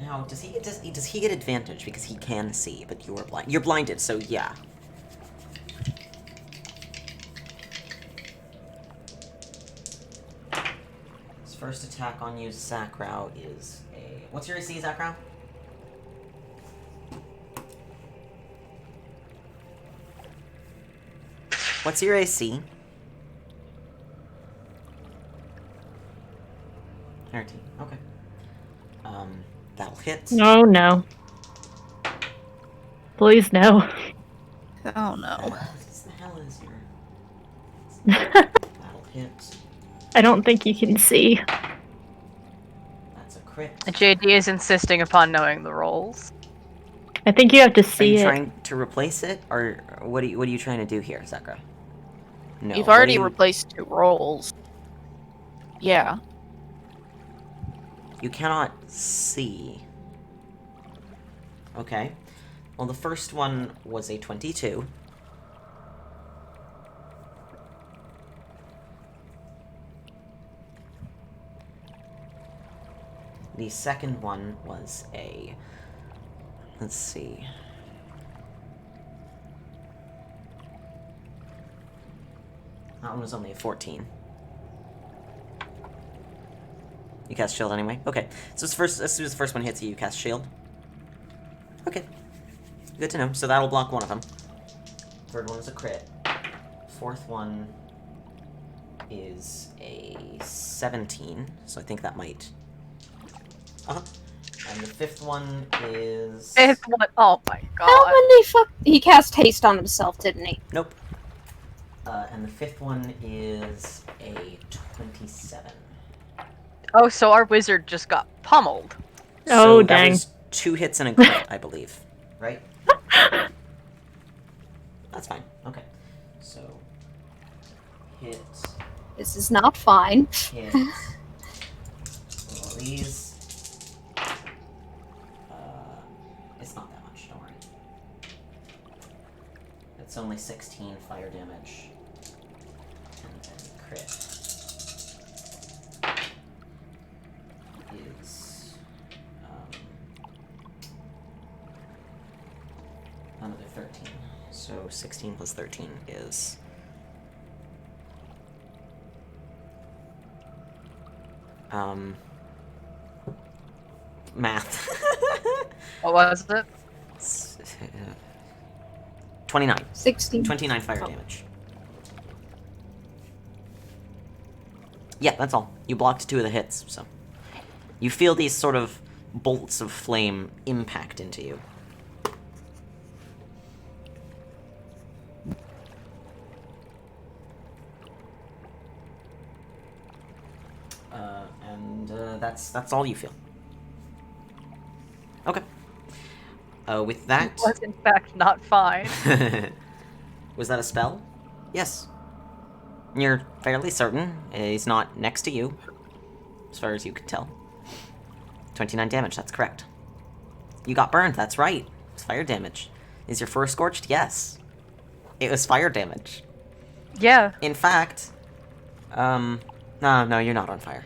Now, does he get advantage because he can see, but you're blind? You're blinded, so yeah. His first attack on you, Zakrow, is a... What's your AC, Zakrow? What's your AC? 13. Okay. That'll hit. Oh no. Please no. Oh no. What the hell is your... That'll hit. I don't think you can see. That's a crit. JD is insisting upon knowing the rolls. I think you have to Are see you it. trying to replace it, or what are you trying to do here, Zakra? No. You've what already do you- replaced 2 rolls. Yeah. You cannot see. Okay. Well, the first one was a 22. The second one was a... Let's see. That one was only a 14. You cast shield anyway? Okay. So as soon as the first one hits you, you cast shield? Okay. Good to know. So that'll block one of them. Third one is a crit. Fourth one is a 17. So I think that might... Uh-huh. And the fifth one is... Fifth one. Oh my How god. many He cast haste on himself, didn't he? Nope. And the fifth one is a 27. Oh, so our wizard just got pummeled. Oh, So dang. that was 2 hits and a crit, I believe. Right? That's fine. Okay. So... Hit... This is not fine. Hit... Roll these... It's not that much, don't worry. It's only 16 fire damage. And then crit is another 13. So 16 plus 13 is math. What was it? 29. 16. 29 fire damage. Yeah, that's all. You blocked 2 of the hits, so... You feel these sort of bolts of flame impact into you. That's all you feel. Okay. With that... Was in fact not fine. Was that a spell? Yes. You're fairly certain. He's not next to you. as far as you can tell. 29 damage, that's correct. You got burned, that's right. It's fire damage. Is your fur scorched? Yes. It was fire damage. Yeah. In fact, no, you're not on fire.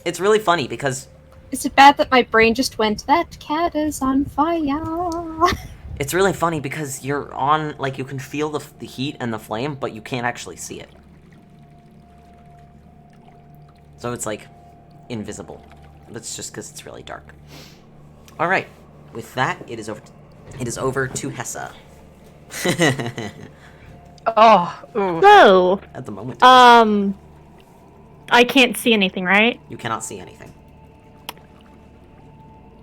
It's really funny because... Is it bad that my brain just went, that cat is on fire? It's really funny because you're on, like, you can feel the heat and the flame, but you can't actually see it. So it's, like, invisible. That's just because it's really dark. Alright. With that, it is over to Hessa. Oh, ooh. So, At the moment. I can't see anything, right? You cannot see anything.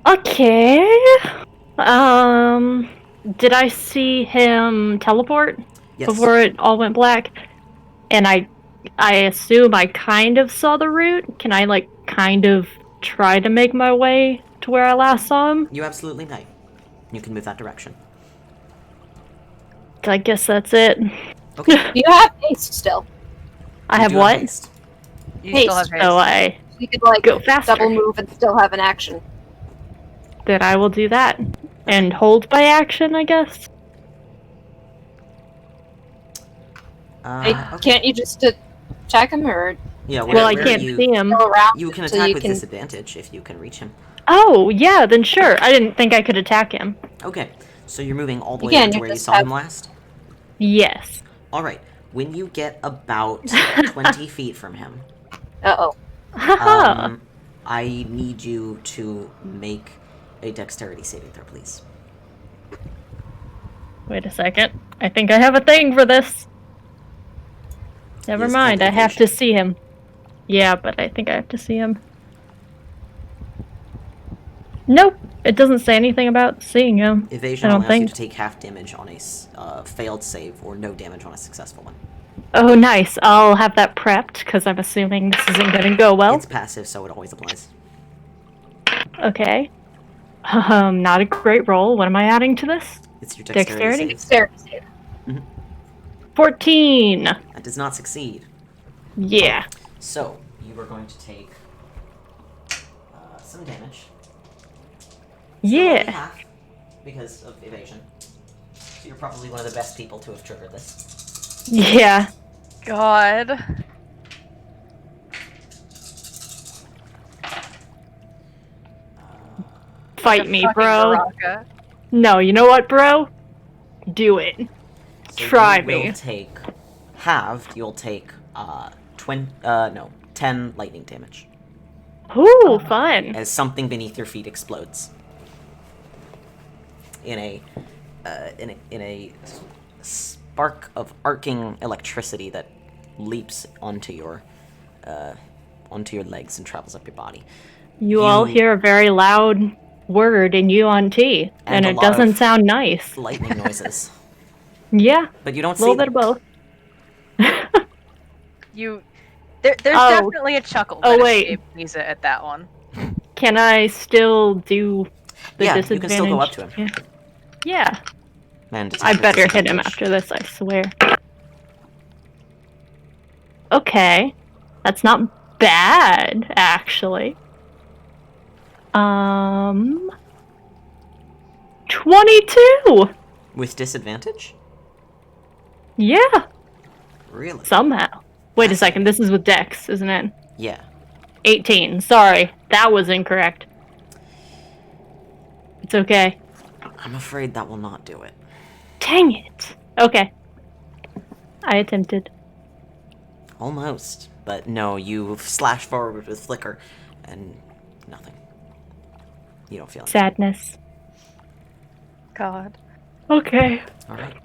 Okay. Did I see him teleport Yes. before it all went black? And I assume I kind of saw the route. Can I, like, kind of try to make my way to where I last saw him? You absolutely may. You can move that direction. I guess that's it. Okay. You have haste still. I You have do what? haste. You Haste. still have haste. So I You could like go faster. double move and still have an action. Then I will do that. And hold by action, I guess? Hey, Okay. Can't you just attack him or Yeah, Well, I where can't you, see him. go around? You can so attack you with can- disadvantage if you can reach him. Oh, yeah, then sure. I didn't think I could attack him. Okay, so you're moving all the You way can, up to you where you just saw have- him last? Yes. Alright, when you get about 20 feet from him, Uh-oh. Haha. I need you to make a dexterity saving throw, please. Wait a second. I think I have a thing for this. Never Yes, mind, I have to complication. see him. Yeah, but I think I have to see him. Nope, it doesn't say anything about seeing him. Evasion I don't allows you think. to take half damage on a failed save, or no damage on a successful one. Oh, nice. I'll have that prepped, because I'm assuming this isn't going to go well. It's passive, so it always applies. Okay. Not a great roll. What am I adding to this? It's your dexterity, Dexterity? saves. There. 14! That does not succeed. Yeah. So, you are going to take some damage. Still only Yeah. half, because of evasion. So you're probably one of the best people to have triggered this. Yeah. God. Fight me, Fucking bro. Baraka. No, you know what, bro? Do it. So Try you will me. take halved. You'll take 10 lightning damage Ooh, fun. as something beneath your feet explodes in a spark of arcing electricity that leaps onto your legs and travels up your body. You all You- hear a very loud word in UNT, and And a it lot doesn't of- sound nice. Lightning noises, Yeah, but you don't a little see bit of them. both. There's Oh. definitely a chuckle Oh, that wait. escaped Misa at that one. Can I still do the Yeah, you disadvantage? can still go up to him. Yeah. And I attack with better hit him disadvantage. after this, I swear. Okay. That's not bad, actually. 22! With disadvantage? Yeah, Really? somehow. Wait a second, this is with Dex, isn't it? Yeah. 18. Sorry, that was incorrect. It's okay. I'm afraid that will not do it. Dang it. Okay. I attempted. Almost. But no, you slash forward with Flicker, and nothing. You don't feel it. Sadness. God. Okay. Alright.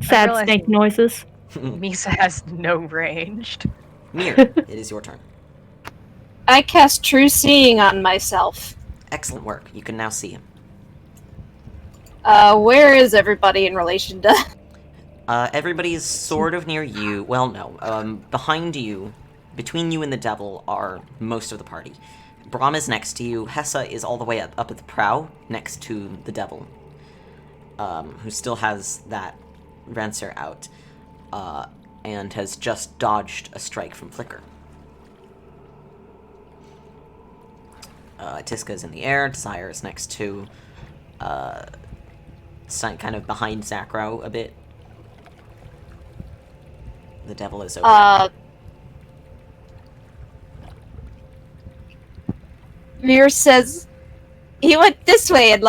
Sad realize- snake noises. Misa has no ranged. Mir, it is your turn. I cast True Seeing on myself. Excellent work. You can now see him. Where is everybody in relation to? Everybody is sort of near you. Well, no. Behind you, between you and the devil, are most of the party. Brahm is next to you. Hessa is all the way up at the prow, next to the devil, who still has that Rancer out. and has just dodged a strike from Flicker. Tiska is in the air. Desire is next to, kind of behind Zakro a bit. The devil is over. Mir says he went this way and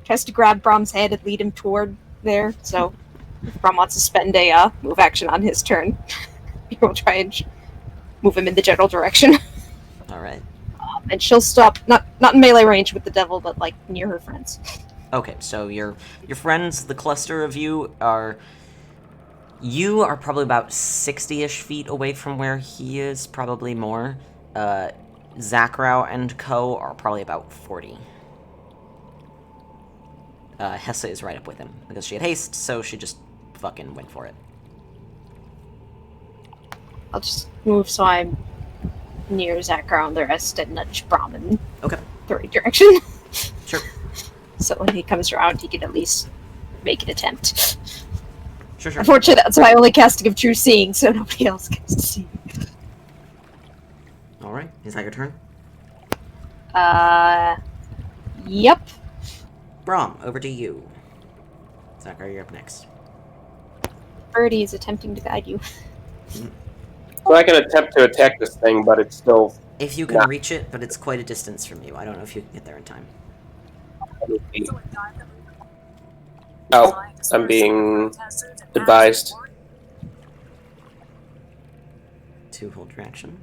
tries to grab Brom's head and lead him toward there. So if Brom wants to spend a move action on his turn, he will try and move him in the general direction. All right. And she'll stop, not in melee range with the devil, but near her friends. Okay, so your friends, the cluster of you are probably about 60-ish feet away from where he is, probably more. Zakrow and Co. are probably about 40. Hessa is right up with him, because she had haste, so she just fucking went for it. I'll just move so I'm near Zakrow and the rest and nudge Brom in Okay. the right direction. Sure. So when he comes around, he can at least make an attempt. Sure. Unfortunately, that's my only casting of True Seeing, so nobody else gets to see. Alright, is that your turn? Yep. Brom, over to you. Zakro, you're up next. Birdie is attempting to guide you. So I can attempt to attack this thing, but it's still... If you can reach it, but it's quite a distance from you. I don't know if you can get there in time. Oh, I'm being advised. To hold your action.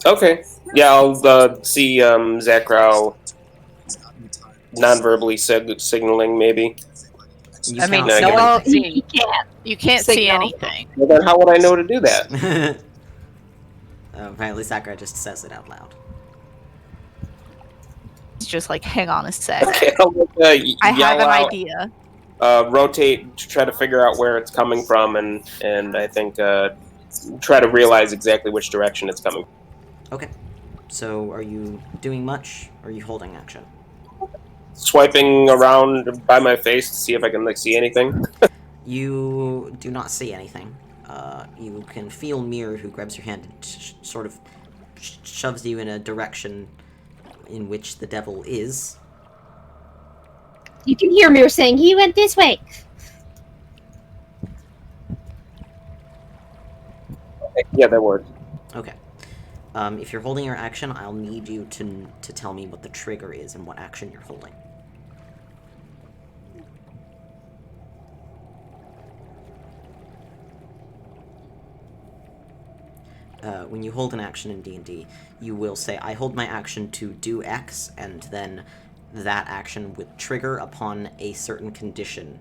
Okay. Yeah, I'll see Zakrow non-verbally signaling, maybe. You I mean, cannot no see one anything. can see. He can't. You can't see Signal. anything. Well, then how would I know to do that? Apparently Zakro just says it out loud. It's just hang on a sec. Okay, I'll I have yell an out, idea. rotate to try to figure out where it's coming from, and I think try to realize exactly which direction it's coming from. Okay. So, are you doing much, or are you holding action? Swiping around by my face to see if I can see anything. You do not see anything. You can feel Mir, who grabs your hand and sort of shoves you in a direction in which the devil is. You can hear Mir saying, he went this way. Yeah, that works. Okay. If you're holding your action, I'll need you to tell me what the trigger is and what action you're holding. When you hold an action in D&D, you will say, I hold my action to do X, and then that action would trigger upon a certain condition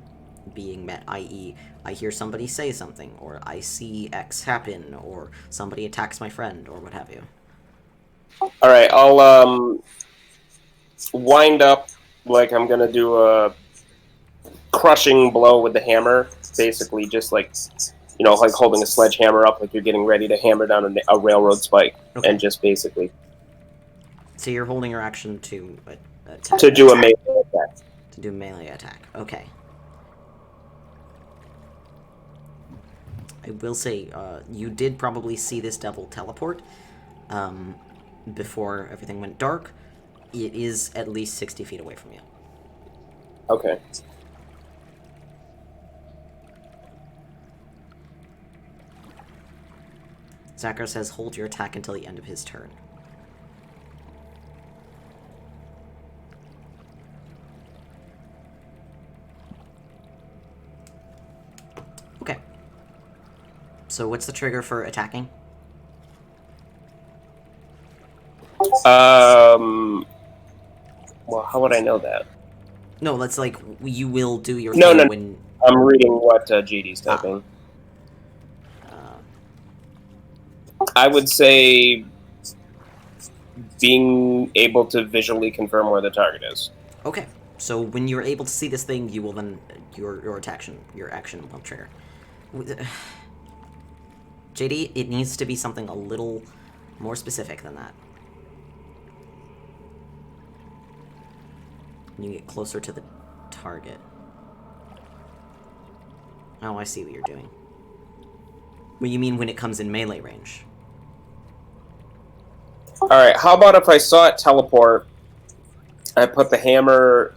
being met, i.e., I hear somebody say something, or I see X happen, or somebody attacks my friend, or what have you. Alright, I'll wind up like I'm gonna do a crushing blow with the hammer, basically just like holding a sledgehammer up like you're getting ready to hammer down a railroad spike. Okay. And just basically... So you're holding your action to attack. To do a melee attack. To do a melee attack, okay. I will say, you did probably see this devil teleport before everything went dark. It is at least 60 feet away from you. Okay. Zakro says, hold your attack until the end of his turn. Okay. So what's the trigger for attacking? Well, how would I know that? No, that's like, you will do your No, thing no, when... I'm reading what GD's typing. I would say being able to visually confirm where the target is. Okay, so when you're able to see this thing, you will then... Your action will trigger. JD, it needs to be something a little more specific than that. When you get closer to the target. Oh, I see what you're doing. What you mean when it comes in melee range? Alright, how about if I saw it teleport, I put the hammer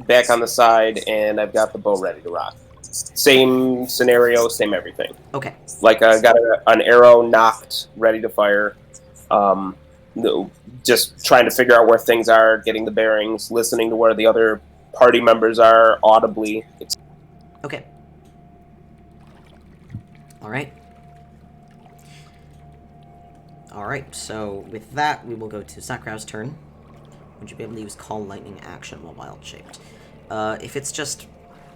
back on the side, and I've got the bow ready to rock. Same scenario, same everything. Okay. Like I got an arrow knocked, ready to fire. Just trying to figure out where things are, getting the bearings, listening to where the other party members are audibly. Okay. Alright. Alright, so with that, we will go to Sakrau's turn. Would you be able to use Call Lightning action while wild-shaped? If it's just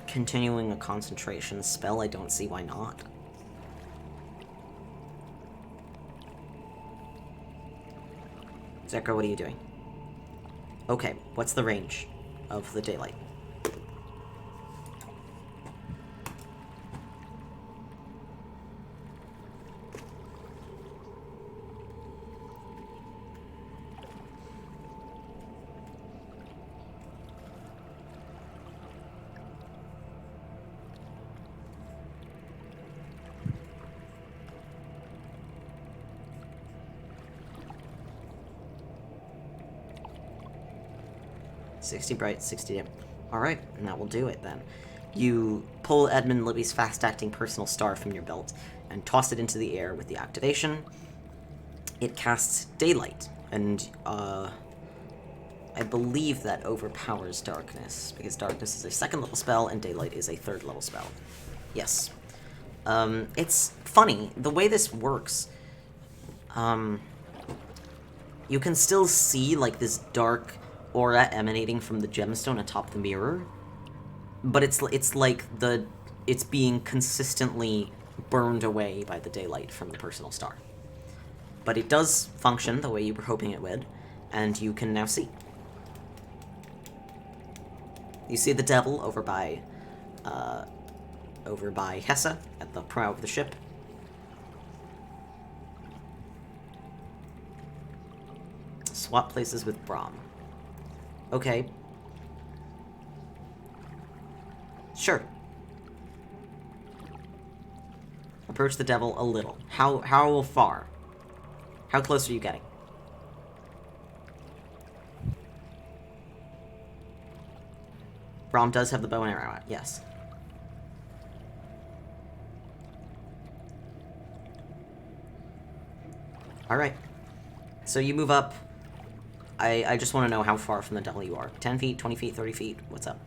continuing a concentration spell, I don't see why not. Zekro, what are you doing? Okay, what's the range of the daylight? $60 bright, 60 dim. Alright, and that will do it then. You pull Edmund Libby's fast-acting personal star from your belt and toss it into the air with the activation. It casts Daylight, and I believe that overpowers Darkness, because Darkness is a 2nd level spell and Daylight is a 3rd level spell. Yes. It's funny, the way this works, you can still see, like, this dark aura emanating from the gemstone atop the mirror, but it's like it's being consistently burned away by the daylight from the personal star. But it does function the way you were hoping it would, and you can now see. You see the devil over by Hessa at the prow of the ship. Swap places with Brahm. Okay. Sure. Approach the devil a little. How far? How close are you getting? Brahm does have the bow and arrow out, yes. Alright. So you move up. I just want to know how far from the devil you are. 10 feet, 20 feet, 30 feet? What's up?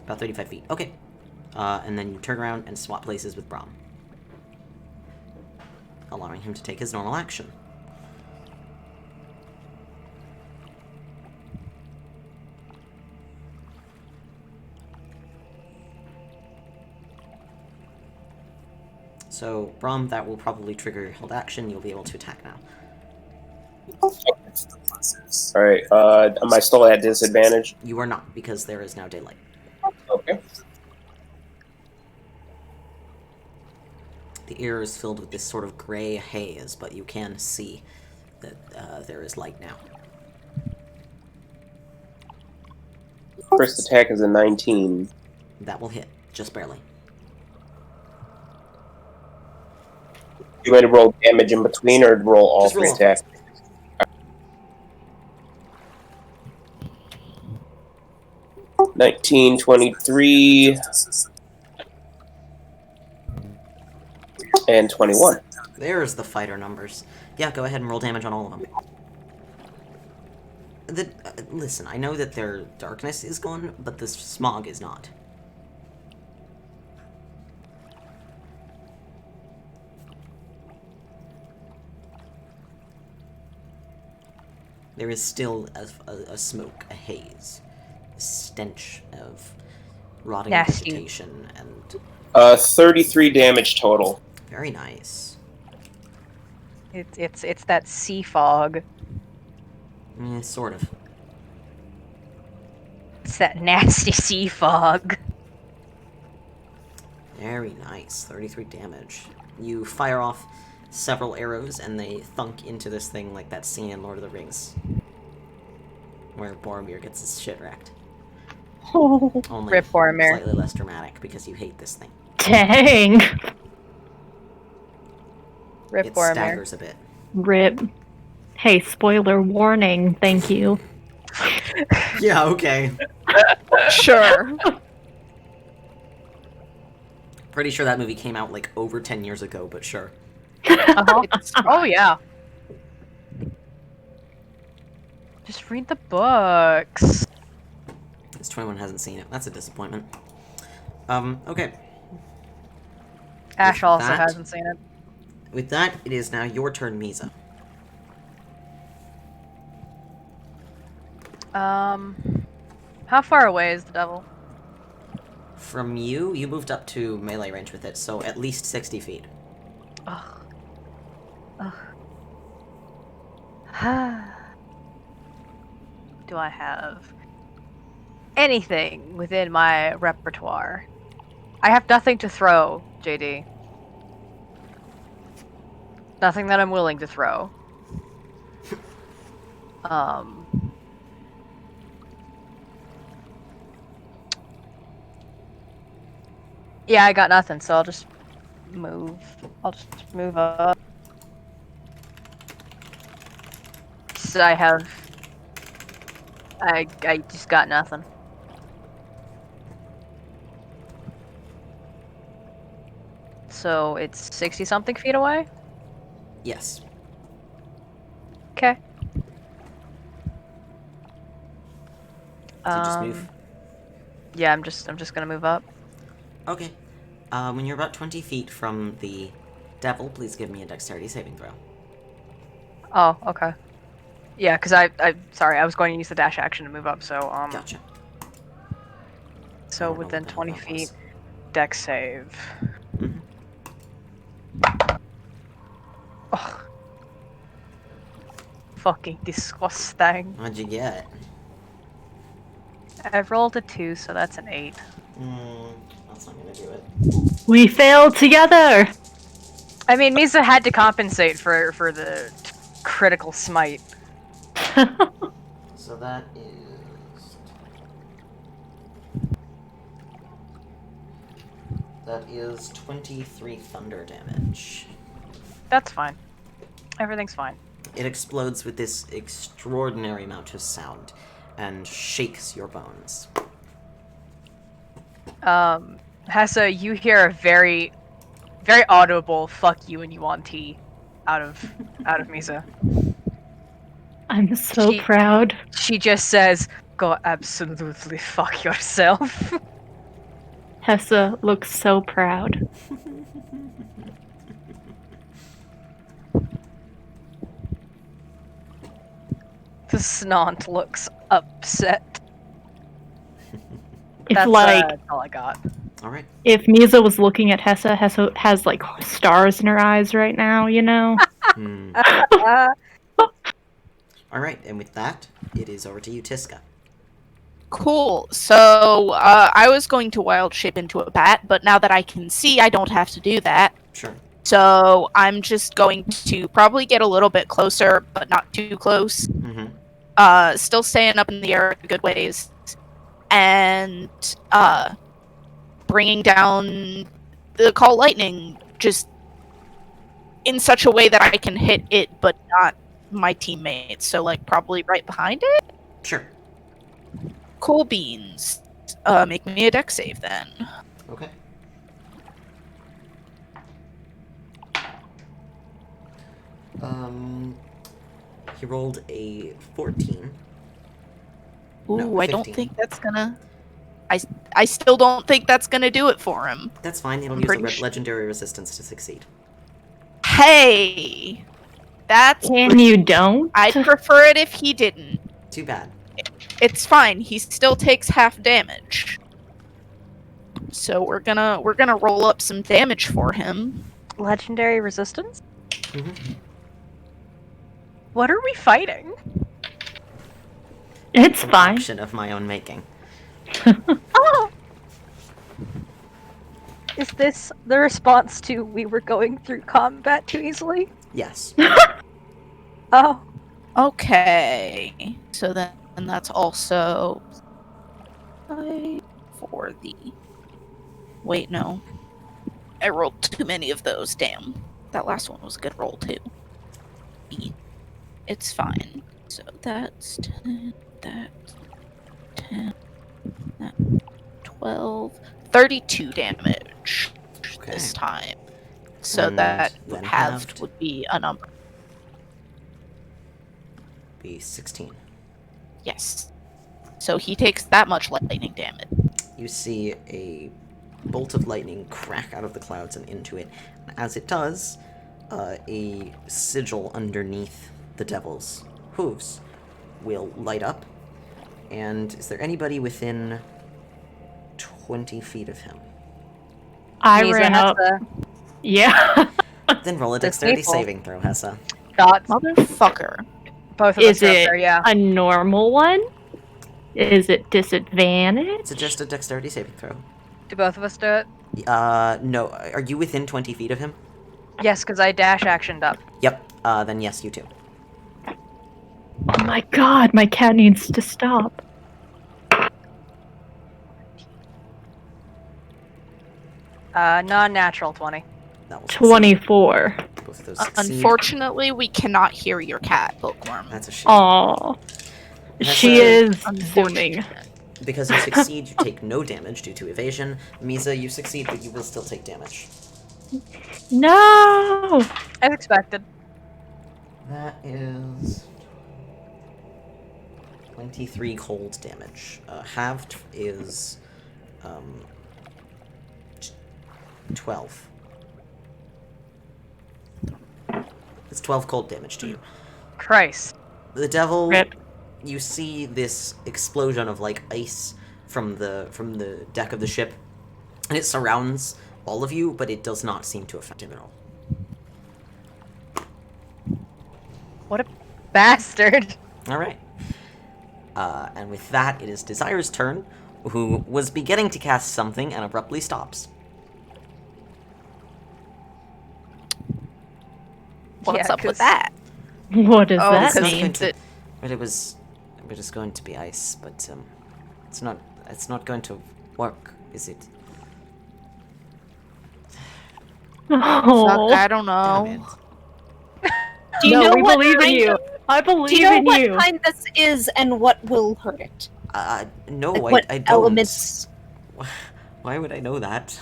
About 35 feet. Okay. And then you turn around and swap places with Brahm, allowing him to take his normal action. So, Brahm, that will probably trigger your held action. You'll be able to attack now. Alright, am I still at disadvantage? You are not, because there is now daylight. Okay. The air is filled with this sort of gray haze, but you can see that there is light now. First attack is a 19. That will hit, just barely. You want to roll damage in between, or roll all Just three roll. attacks? 19, 23, and 21. There's the fighter numbers. Yeah, go ahead and roll damage on all of them. Listen, I know that their darkness is gone, but the smog is not. There is still a smoke, a haze, a stench of rotting Nasty. vegetation, and 33 damage total. very nice. It's that sea fog. Sort of. It's that nasty sea fog. Very nice. 33 damage. You fire off several arrows, and they thunk into this thing like that scene in Lord of the Rings, where Boromir gets his shit wrecked. Oh, Only Rip Boromir. slightly less dramatic because you hate this thing. dang. Rip It Boromir. staggers a bit. Rip. Hey, spoiler warning, thank you. Yeah, okay. Sure. Pretty sure that movie came out like over 10 years ago, but sure. Uh-huh. It's Oh yeah. Just read the books. This 21 hasn't seen it. That's a disappointment. Okay. Ash With also that- hasn't seen it. With that, it is now your turn, Misa. How far away is the devil? From you, you moved up to melee range with it, so at least 60 feet. Ugh. Do I have anything within my repertoire? I have nothing to throw, JD. Nothing that I'm willing to throw. Yeah, I got nothing, so I'll just move. I'll just move up. So I just got nothing. So it's 60 something feet away? Yes. Okay. So just move. Yeah, I'm just gonna move up. Okay. When you're about 20 feet from the devil, please give me a dexterity saving throw. Oh, okay. Yeah, because sorry, I was going to use the dash action to move up, so Gotcha. so I don't know within what the hell 20 that feet, was. dex save. Mhm. Ugh. Fucking disgusting. What'd you get? I've rolled a 2, so that's an 8. That's not gonna do it. We failed together! I mean, Misa had to compensate for the critical smite. So that is... That is 23 thunder damage. That's fine. Everything's fine. It explodes with this extraordinary amount of sound and shakes your bones. Hessa, you hear a very, very audible "fuck you" and you want tea out of Misa. I'm so She- proud. She just says, "Go absolutely fuck yourself." Hessa looks so proud. The snot looks upset. If That's like all I got. Alright. if Misa was looking at Hessa, Hessa has like stars in her eyes right now, you know? Alright, and with that, it is over to you, Tiska. Cool. So, I was going to wild shape into a bat, but now that I can see, I don't have to do that. Sure. So, I'm just going to probably get a little bit closer, but not too close. Mm-hmm. Still staying up in the air a good ways. And, bringing down the call lightning just in such a way that I can hit it, but not my teammates. So, like, probably right behind it? Sure. Cool beans. Make me a dex save then. Okay. He rolled a 14. Ooh, No, I don't 15. think that's gonna... I still don't think that's gonna do it for him. That's fine, it'll I'm use a pretty sh- legendary resistance to succeed. Hey! That's... And you don't? I'd prefer it if he didn't. Too bad. It's fine, he still takes half damage. So we're gonna roll up some damage for him. Legendary resistance? Mm-hmm. What are we fighting? It's An fine. option of my own making. Oh! Is this the response to "we were going through combat too easily"? Yes. Oh. Okay. So then that's also... 5 for the... Wait, no. I rolled too many of those, damn. That last one was a good roll, too. It's fine. So that's 10, that's 10, that's 12, 32 damage this time. So And that then halved would be a number. Be 16. Yes. So he takes that much lightning damage. You see a bolt of lightning crack out of the clouds and into it. As it does, a sigil underneath the devil's hooves will light up. And is there anybody within 20 feet of him? I Misa ran has up. to Yeah. Then roll a There's dexterity people. saving throw, Hessa. Dots. Motherfucker. Both of Is us are up it there, yeah. a normal one? Is it disadvantage? It's just a dexterity saving throw. Do both of us do it? No. Are you within 20 feet of him? Yes, because I dash actioned up. Yep. Then yes, you too. Oh my god, my cat needs to stop. Non-natural 20. That will succeed. 24. Both of those succeed. Unfortunately, we cannot hear your cat, Falcolmreynolds. That's a shame. Aw. That's She a- is zooming. Because you succeed, you take no damage due to evasion. Misa, you succeed, but you will still take damage. No! As expected. That is 23 cold damage. Halved is 12. It's 12 cold damage to you. Christ. The devil, Rip. you see this explosion of like ice from the deck of the ship, and it surrounds all of you, but it does not seem to affect him at all. What a bastard. All right. And with that, it is Desire's turn, who was beginning to cast something and abruptly stops. What's Yeah, up with 'cause- that? What does Oh, that It's not mean? going to, but it was going to be ice, but it's not going to work, is it? Oh, I don't know. Damn it. Do you no, know we what believe in kind you. of- I Do believe you know in what you. kind this is and what will hurt it? No, Like what I don't. elements? Why would I know that?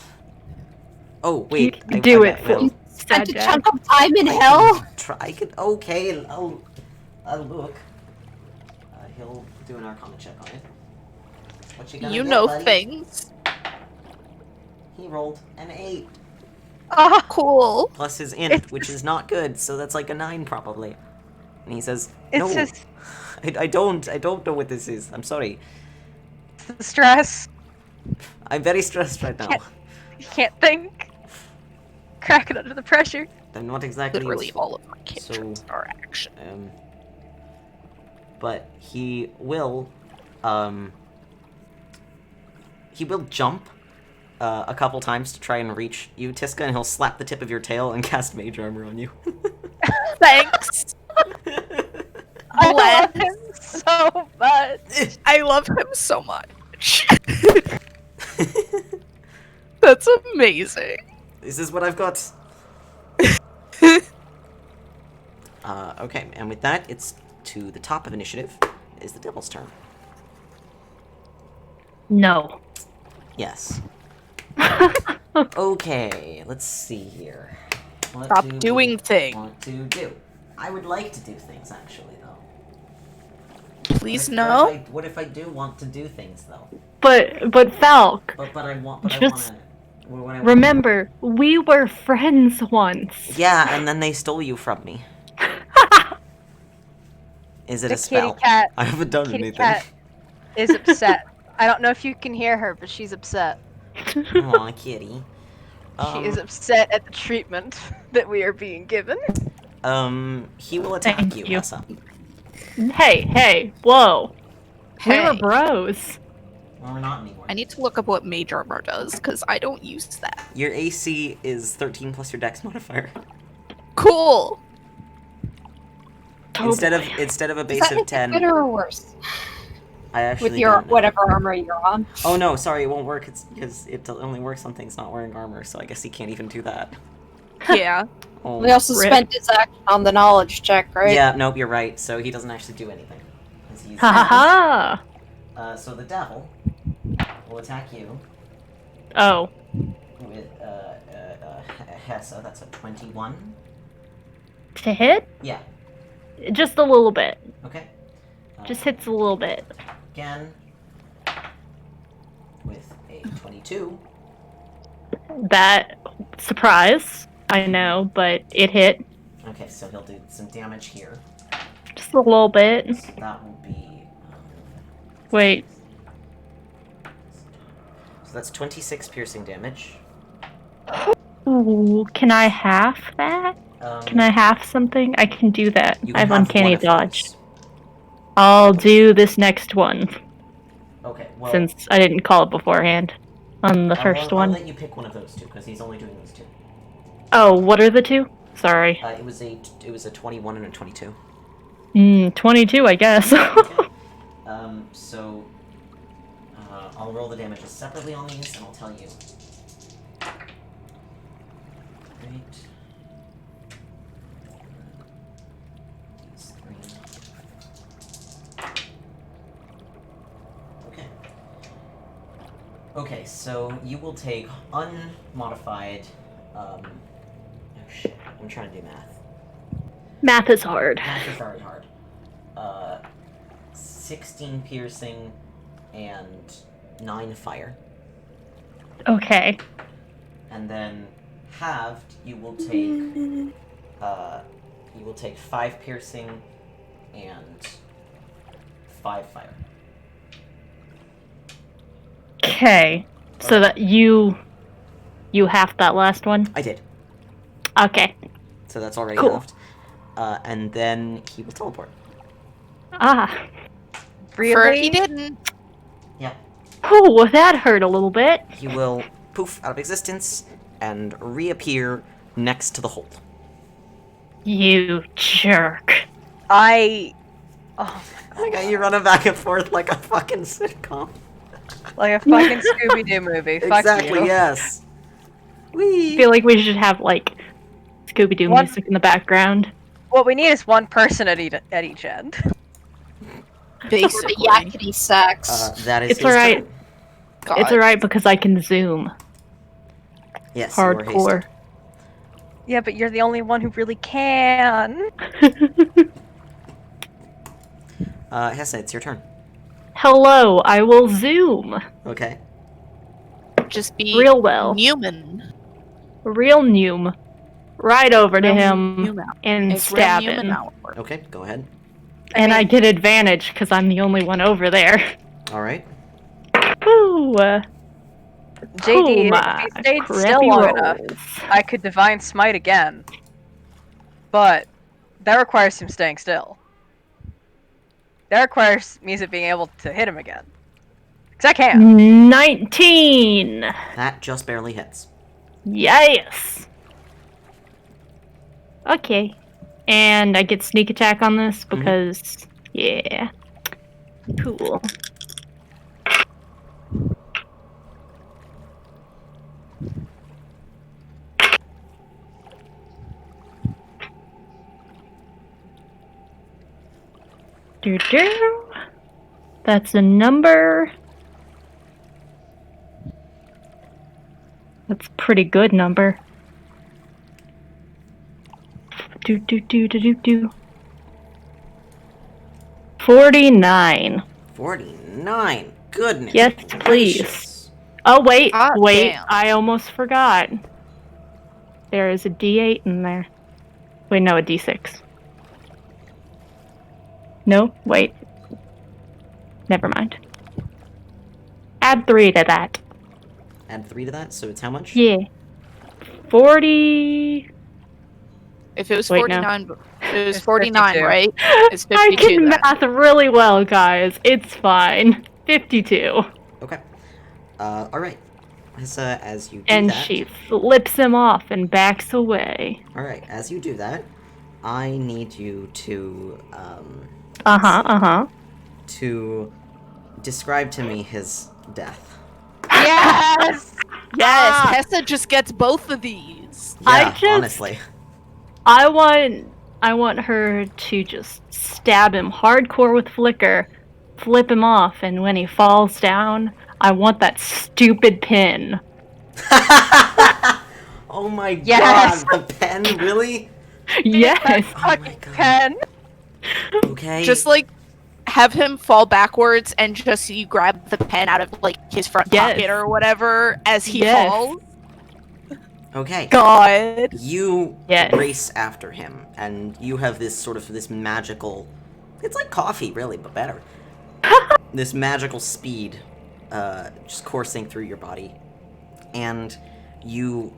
Oh, wait. You do it, will. Phil. Spent a Sad chunk of time in I hell? can try. I can. Okay, I'll look. He'll do an Arcana check on it. What you gonna You get, know buddy? things. He rolled an 8 Ah, Cool. plus his int, which is not good. So that's like a 9 probably. And he says, "No, it's just I don't know what this is. I'm sorry. the stress. I'm very stressed right now. You can't think. Cracking under the pressure. I'm not exactly Literally all of my cantrips so- are action. But he will jump a couple times to try and reach you, Tiska, and he'll slap the tip of your tail and cast Mage Armor on you. Thanks. I love Bless. him so much. I love him so much. That's amazing. This is what I've got. Okay, and with that, it's to the top of initiative. It is the devil's turn. No. Yes. Okay, let's see here. What Stop do doing we things. want to do? I would like to do things, actually, though. Please What no. if what if I do want to do things, though? But Falk, But I want. Just What I want. remember, we were friends once. Yeah, and then they stole you from me. Is it The a spell? kitty cat. I haven't done Kitty anything. cat is upset. I don't know if you can hear her, but she's upset. Aw, kitty. She is upset at the treatment that we are being given. He will attack Thank you, you. Hessa. Hey, whoa. We were Hey. bros. Well, we're not anymore. I need to look up what Mage Armor does, because I don't use that. Your AC is 13 plus your Dex modifier. Cool. Instead of Totally. a Does base that of make it 10. better or worse? I actually with your don't know. whatever armor you're on. Oh no, sorry, it won't work. It's because it only works on things not wearing armor, so I guess he can't even do that. Yeah. Oh, We also Rip. spent his action on the knowledge check, right? Yeah, nope, you're right. So he doesn't actually do anything. 'Cause he's Ha ha ha! So the devil will attack you Oh, with Hessa. That's a 21. to hit? Yeah. Just a little bit. Okay. Just hits a little bit. Again with a 22. That surprise, I know, but it hit Okay, so he'll do some damage here. just a little bit. So that will be. Wait, So that's 26 piercing damage. ooh, can I half that? Can I half something? I can do that. You I have can have uncanny one of dodge. those. I'll do this next one Okay, well. since I didn't call it beforehand on the first I'll one. let you pick one of those two because he's only doing these two. Oh, what are the two? Sorry. It was a 21 and a 22. 22, I guess. Okay. So I'll roll the damages separately on these, and I'll tell you. Right. These three. Okay. Okay, so you will take unmodified. Oh shit! I'm trying to do math. Math is hard. Math is very hard. 16 piercing and 9 fire. Okay. And then halved, you will take 5 piercing and 5 fire. Okay. So that you half that last one? I did. Okay. So that's already Cool. halved. And then he will teleport. Ah. Really? He didn't. Yeah. Oh, that hurt a little bit. He will poof out of existence and reappear next to the hold. You jerk. Oh I got you running back and forth like a fucking sitcom. like a fucking Scooby-Doo movie. Fuck Exactly, you. yes. I Whee! feel like we should have, like, Scooby-Doo What? music in the background. What we need is one person at each end. Basically. The yakety sax. That is It's his alright. turn. God. It's alright because I can zoom. Yes, you are Hardcore. hasted. Yeah, but you're the only one who really can. Hessa, it's your turn. Hello, I will zoom. Okay. Just be Real well. human. Real Noom. Right over to Real him human. and It's stab real human him. hour. Okay, go ahead. And I get advantage because I'm the only one over there. Alright. Ooh. JD, my if you stayed crappy still long enough, rolls. I could Divine Smite again. But that requires him staying still. That requires me being able to hit him again. Because I can. 19! That just barely hits. Yes! Okay. And I get sneak attack on this because, yeah. Cool. Do-do. That's a number. That's a pretty good number. Do. 49. 49. Goodness. Yes, please. gracious. Oh, wait. Hot Wait. damn. I almost forgot. There is a D8 in there. Wait, no, a D6. No, wait. Never mind. Add 3 to that. Add 3 to that, so it's how much? Yeah. 40. If it was Wait, no. 49, it was It's 49, 52. right? It's I 52 can then. math really well, guys. It's fine. 52. Okay. Alright. As you do And that... she flips him off and backs away. Alright, as you do that, I need you to, Uh-huh. to describe to me his death. Yes! Yes, Tessa just gets both of these. Yeah, honestly. I want her to just stab him hardcore with flicker, flip him off, and when he falls down, I want that stupid pin. Oh my Yes. god, the pen, really? Yes. Oh my Fucking god. pen. Okay. Just like have him fall backwards and just you grab the pen out of like his front Yes. pocket or whatever as he Yes. falls. Okay. God. You Yes. race after him, and you have this magical... It's like coffee, really, but better. This magical speed, just coursing through your body. And you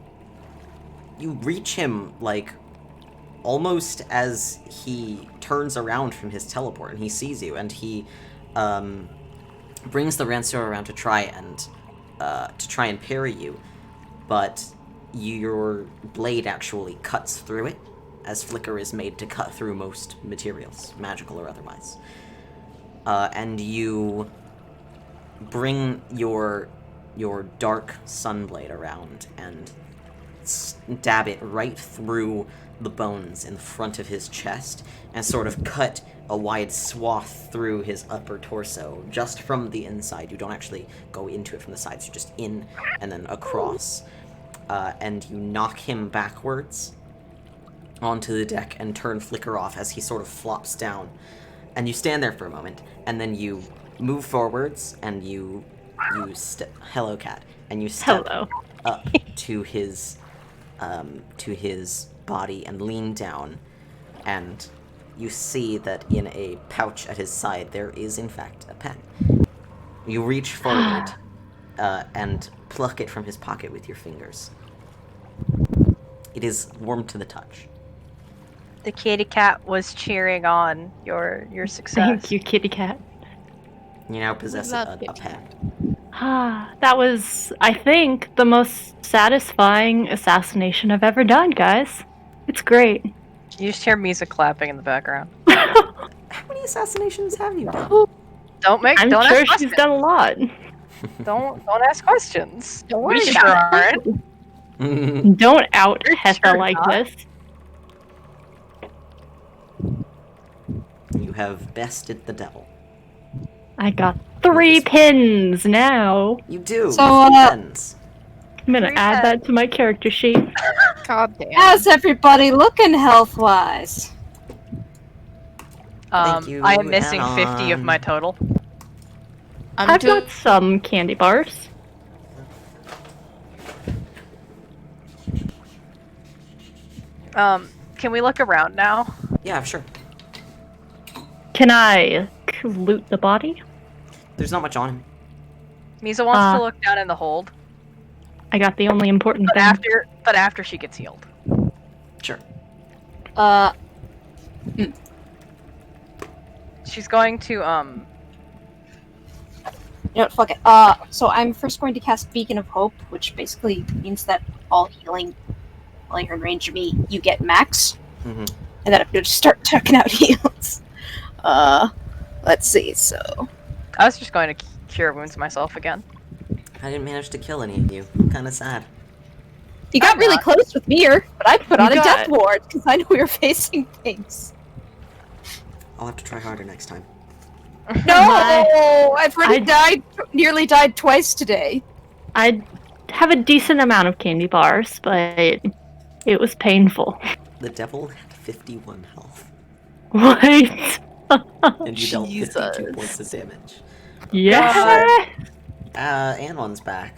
reach him, like, almost as he turns around from his teleport, and he sees you, and he, brings the Ransor around to try and parry you, but your blade actually cuts through it, as flicker is made to cut through most materials, magical or otherwise. And you bring your dark sunblade around and stab it right through the bones in the front of his chest, and sort of cut a wide swath through his upper torso, just from the inside. You don't actually go into it from the sides, you're just in and then across. And you knock him backwards onto the deck and turn flicker off as he sort of flops down. And you stand there for a moment, and then you move forwards, and you hello, cat, and you step Hello. up to his body and lean down, and you see that in a pouch at his side there is in fact a pen. You reach forward and pluck it from his pocket with your fingers. It is warm to the touch. The kitty cat was cheering on your success. Thank you, kitty cat. You now possess love a kitty pen. That was, I think, the most satisfying assassination I've ever done, guys. It's great. You just hear music clapping in the background. How many assassinations have you done? Don't I'm don't sure ask she's questions. done a lot. Don't ask questions. Don't We worry sure about aren't. Don't out You're Tessa sure like not. this. You have bested the devil. I got 3 pins now. You do. So, 3 pens. I'm gonna 3 add that to my character sheet. God damn. How's everybody looking health-wise? Thank you, I am missing 50 of Anon. my total. I've got some candy bars. Can we look around now? Yeah, sure. Can I loot the body? There's not much on him. Misa wants to look down in the hold, I got the only important but thing. after she gets healed. Sure. She's going to You know what, fuck it. So I'm first going to cast Beacon of Hope, which basically means that all healing, while you're in range of me, you get max. Mm-hmm. And then I'm going to start checking out heals. Let's see, so... I was just going to cure wounds myself again. I didn't manage to kill any of you. I'm kind of sad. You got I'm really not. close with Mir, but I put You on a got death it. ward, because I knew we were facing things. I'll have to try harder next time. No! I've already nearly died twice today. I have a decent amount of candy bars, but it was painful. The devil had 51 health, What? and you dealt 52 Jesus. points of damage. Yeah. Anon's back.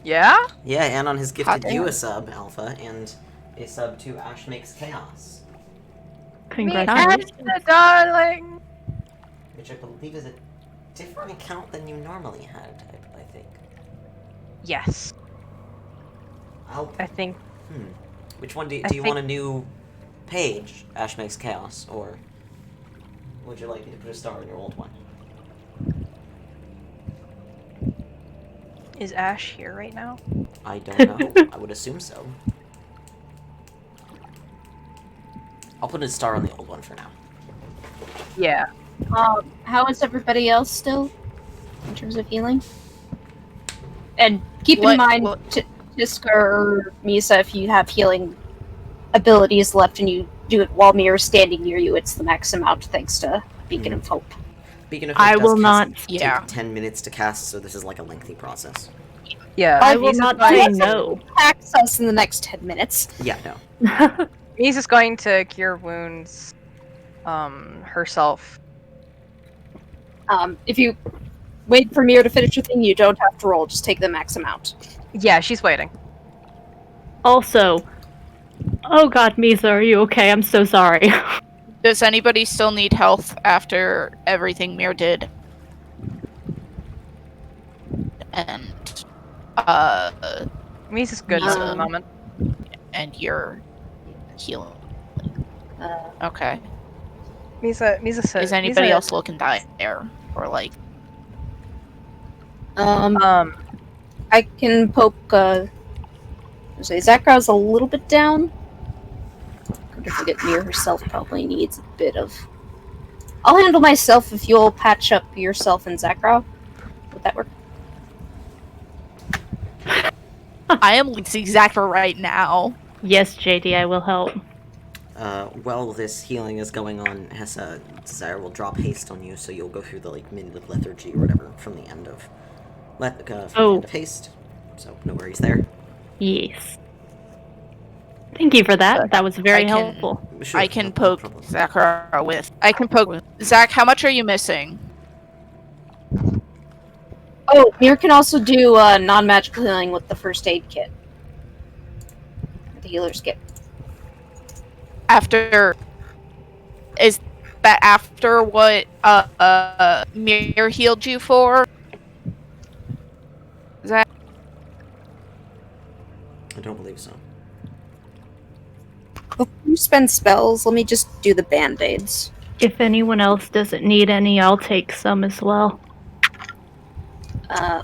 Yeah? Yeah, Anon has gifted Hot you damn. a sub, Alpha, and a sub to Ash Makes Chaos, Congratulations. Darling. which I believe is a different account than you normally had, I think. Yes. I'll... I think Which one do you, I do you think- want a new page, Ash Makes Chaos, or would you like me to put a star in your old one? is Ash here right now? I don't know. I would assume so. I'll put a star on the old one for now. Yeah. How is everybody else still in terms of healing? And keep in mind, Tiska or Misa, if you have healing abilities left and you do it while Mira's standing near you, it's the max amount thanks to Beacon of Hope. Beacon of Hope I does will not. take 10 minutes to cast, so this is like a lengthy process. Yeah, I will not say no. Attacks us in the next 10 minutes. Yeah, no. Misa's going to cure wounds herself. If you wait for Mira to finish your thing, you don't have to roll, just take the max amount. Yeah, she's waiting. Also, oh god, Misa, are you okay? I'm so sorry. Does anybody still need health after everything Mir did? And Misa's good at the moment. And you're healing. Okay. Misa says. Is anybody else looking dire? Or like I can poke Zakrow's a little bit down. Don't forget Mir herself probably needs a bit of... I'll handle myself if you'll patch up yourself and Zakrow. Would that work? I am with Zakra right now. Yes, JD, I will help. While this healing is going on, Hessa Desire will drop haste on you, so you'll go through the minute of lethargy or whatever from the end of the end of haste. So no worries there. Yes. Thank you for that. That was very helpful. Sure, I can no poke problem. Zakra with. I can poke with Zach. How much are you missing? Oh, Mir can also do non-magical healing with the first aid kit. The healer's kit. Is that after what Mir healed you for? Zach? I don't believe so. Before you spend spells, let me just do the band-aids. If anyone else doesn't need any, I'll take some as well.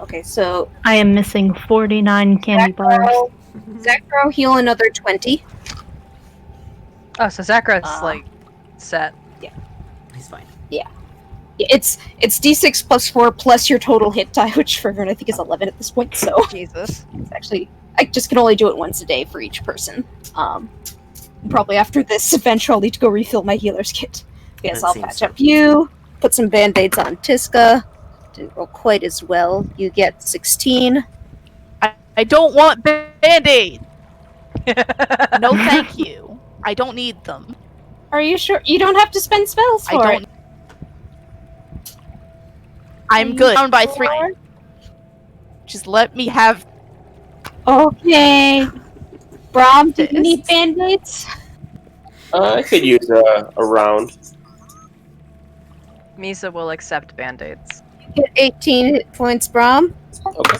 Okay, so... I am missing 49 candy bars. Zakrow, heal another 20. Oh, so Zakra's like set. Yeah. He's fine. Yeah. It's d6 plus 4 plus your total hit die, which for everyone I think is 11 at this point, so... Jesus. It's actually... I just can only do it once a day for each person. Probably after this adventure I'll need to go refill my healer's kit. Yes, I'll patch up you, put some band-aids on Tiska. Didn't roll quite as well. You get 16. I don't want band-aid! No thank you. I don't need them. Are you sure? You don't have to spend spells for it. I'm good. Down by 3. Just let me have... Okay. Brom, do you need band-aids? I could use a round. Misa will accept band-aids. You get 18 hit points, Brom. Okay.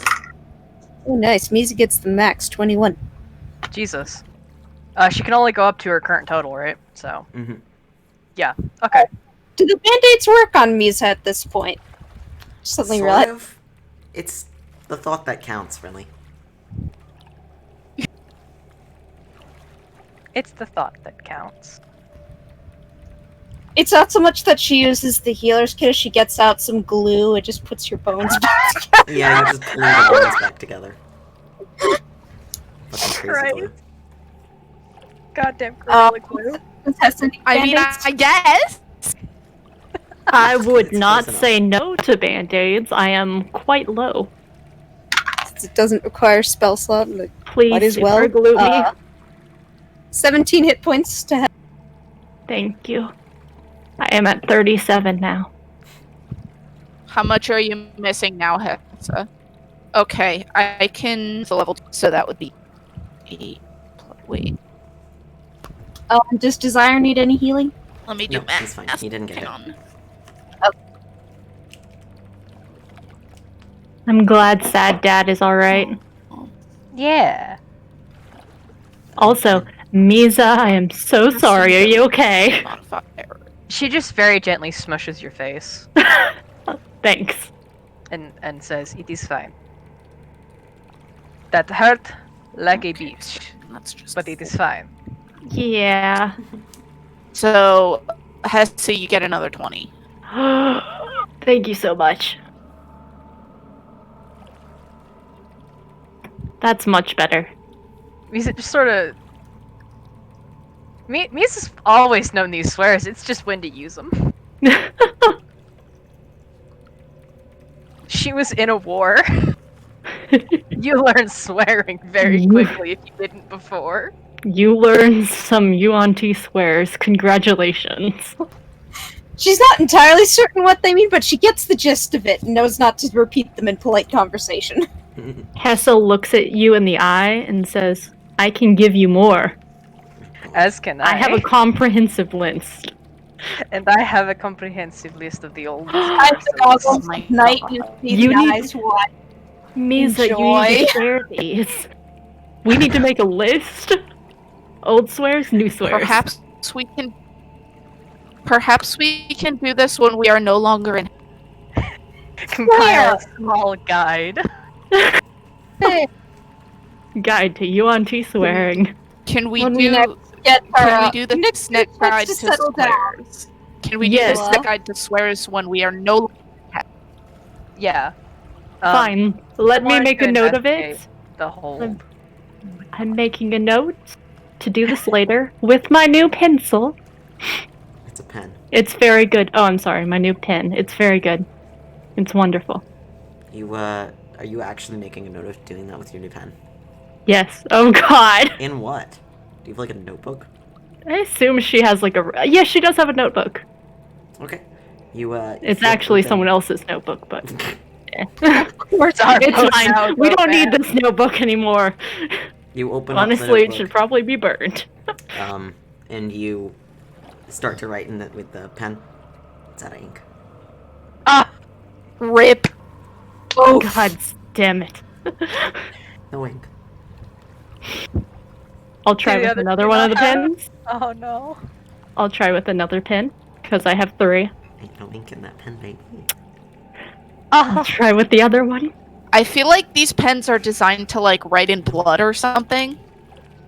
Oh, nice. Misa gets the max, 21. Jesus. She can only go up to her current total, right? So. Mm-hmm. Yeah. Okay. Do the band-aids work on Misa at this point? Suddenly Sort realize. of. It's the thought that counts, really. It's the thought that counts. It's not so much that she uses the healer's kit as she gets out some glue, it just puts your bones back together. Yeah, you just glue the bones back together. Fucking crazy glue. Goddamn gorilla glue. I mean, I guess. I would It's not close enough. say no to band-aids. I am quite low. Since it doesn't require spell slot, Please might as well. glue me. 17 hit points to health. Thank you. I am at 37 now. How much are you missing now, Hessa? Okay, I can... The level 2, so that would be... 8... Wait. Does Desire need any healing? Let me do No, math. he's fine. He didn't get Hang it. on. I'm glad Sad Dad is alright. Yeah. Also, Misa, I am so sorry. Are you okay? Modifier. She just very gently smushes your face Thanks. and says, "It is fine. That hurt like a beach, That's just... but it is fine." Yeah. So, Hessa, you get another 20. Thank you so much. That's much better. Misa just sort of. Misa's always known these swears. It's just when to use them. She was in a war. You learn swearing very quickly if you didn't before. You learned some Yuan-Ti swears. Congratulations. She's not entirely certain what they mean, but she gets the gist of it and knows not to repeat them in polite conversation. Hessel looks at you in the eye and says, I can give you more. As can I. I have a comprehensive list. And I have a comprehensive list of the old. I Oh my night God. you see You the need- eyes wide. Misa, you Enjoy. need to share these. We need to make a list. Old swears, new swears. Perhaps we can do this when we are no longer in. Compile a small guide. Guide to Yuan-Ti swearing. Can we When we do? next get Can we do the next let's guide to just settle down. swears? Can we Yes. do the next guide to swears when we are no? Yeah. Fine. Let me wanted make to a note of it. investigate The whole. I'm making a note to do this later with my new pencil. It's a pen. It's very good. Oh, I'm sorry, my new pen. It's very good. It's wonderful. You, are you actually making a note of doing that with your new pen? Yes. Oh God. In what? Do you have, like, a notebook? I assume she has like a. Yes, she does have a notebook. Okay. You, It's flip actually open- someone else's notebook, but It's our it's boat fine. now, We go don't need back. this notebook anymore. You open up Honestly, the it should notebook, probably be burned. and you start to write in it with the pen. It's out of ink. Ah! Rip. Oh God damn it! No ink. I'll try Do the with other another two one of not the have? pens. Oh no. I'll try with another pen because I have 3. Ain't no ink in that pen, baby. I'll Oh. try with the other one. I feel like these pens are designed to like write in blood or something.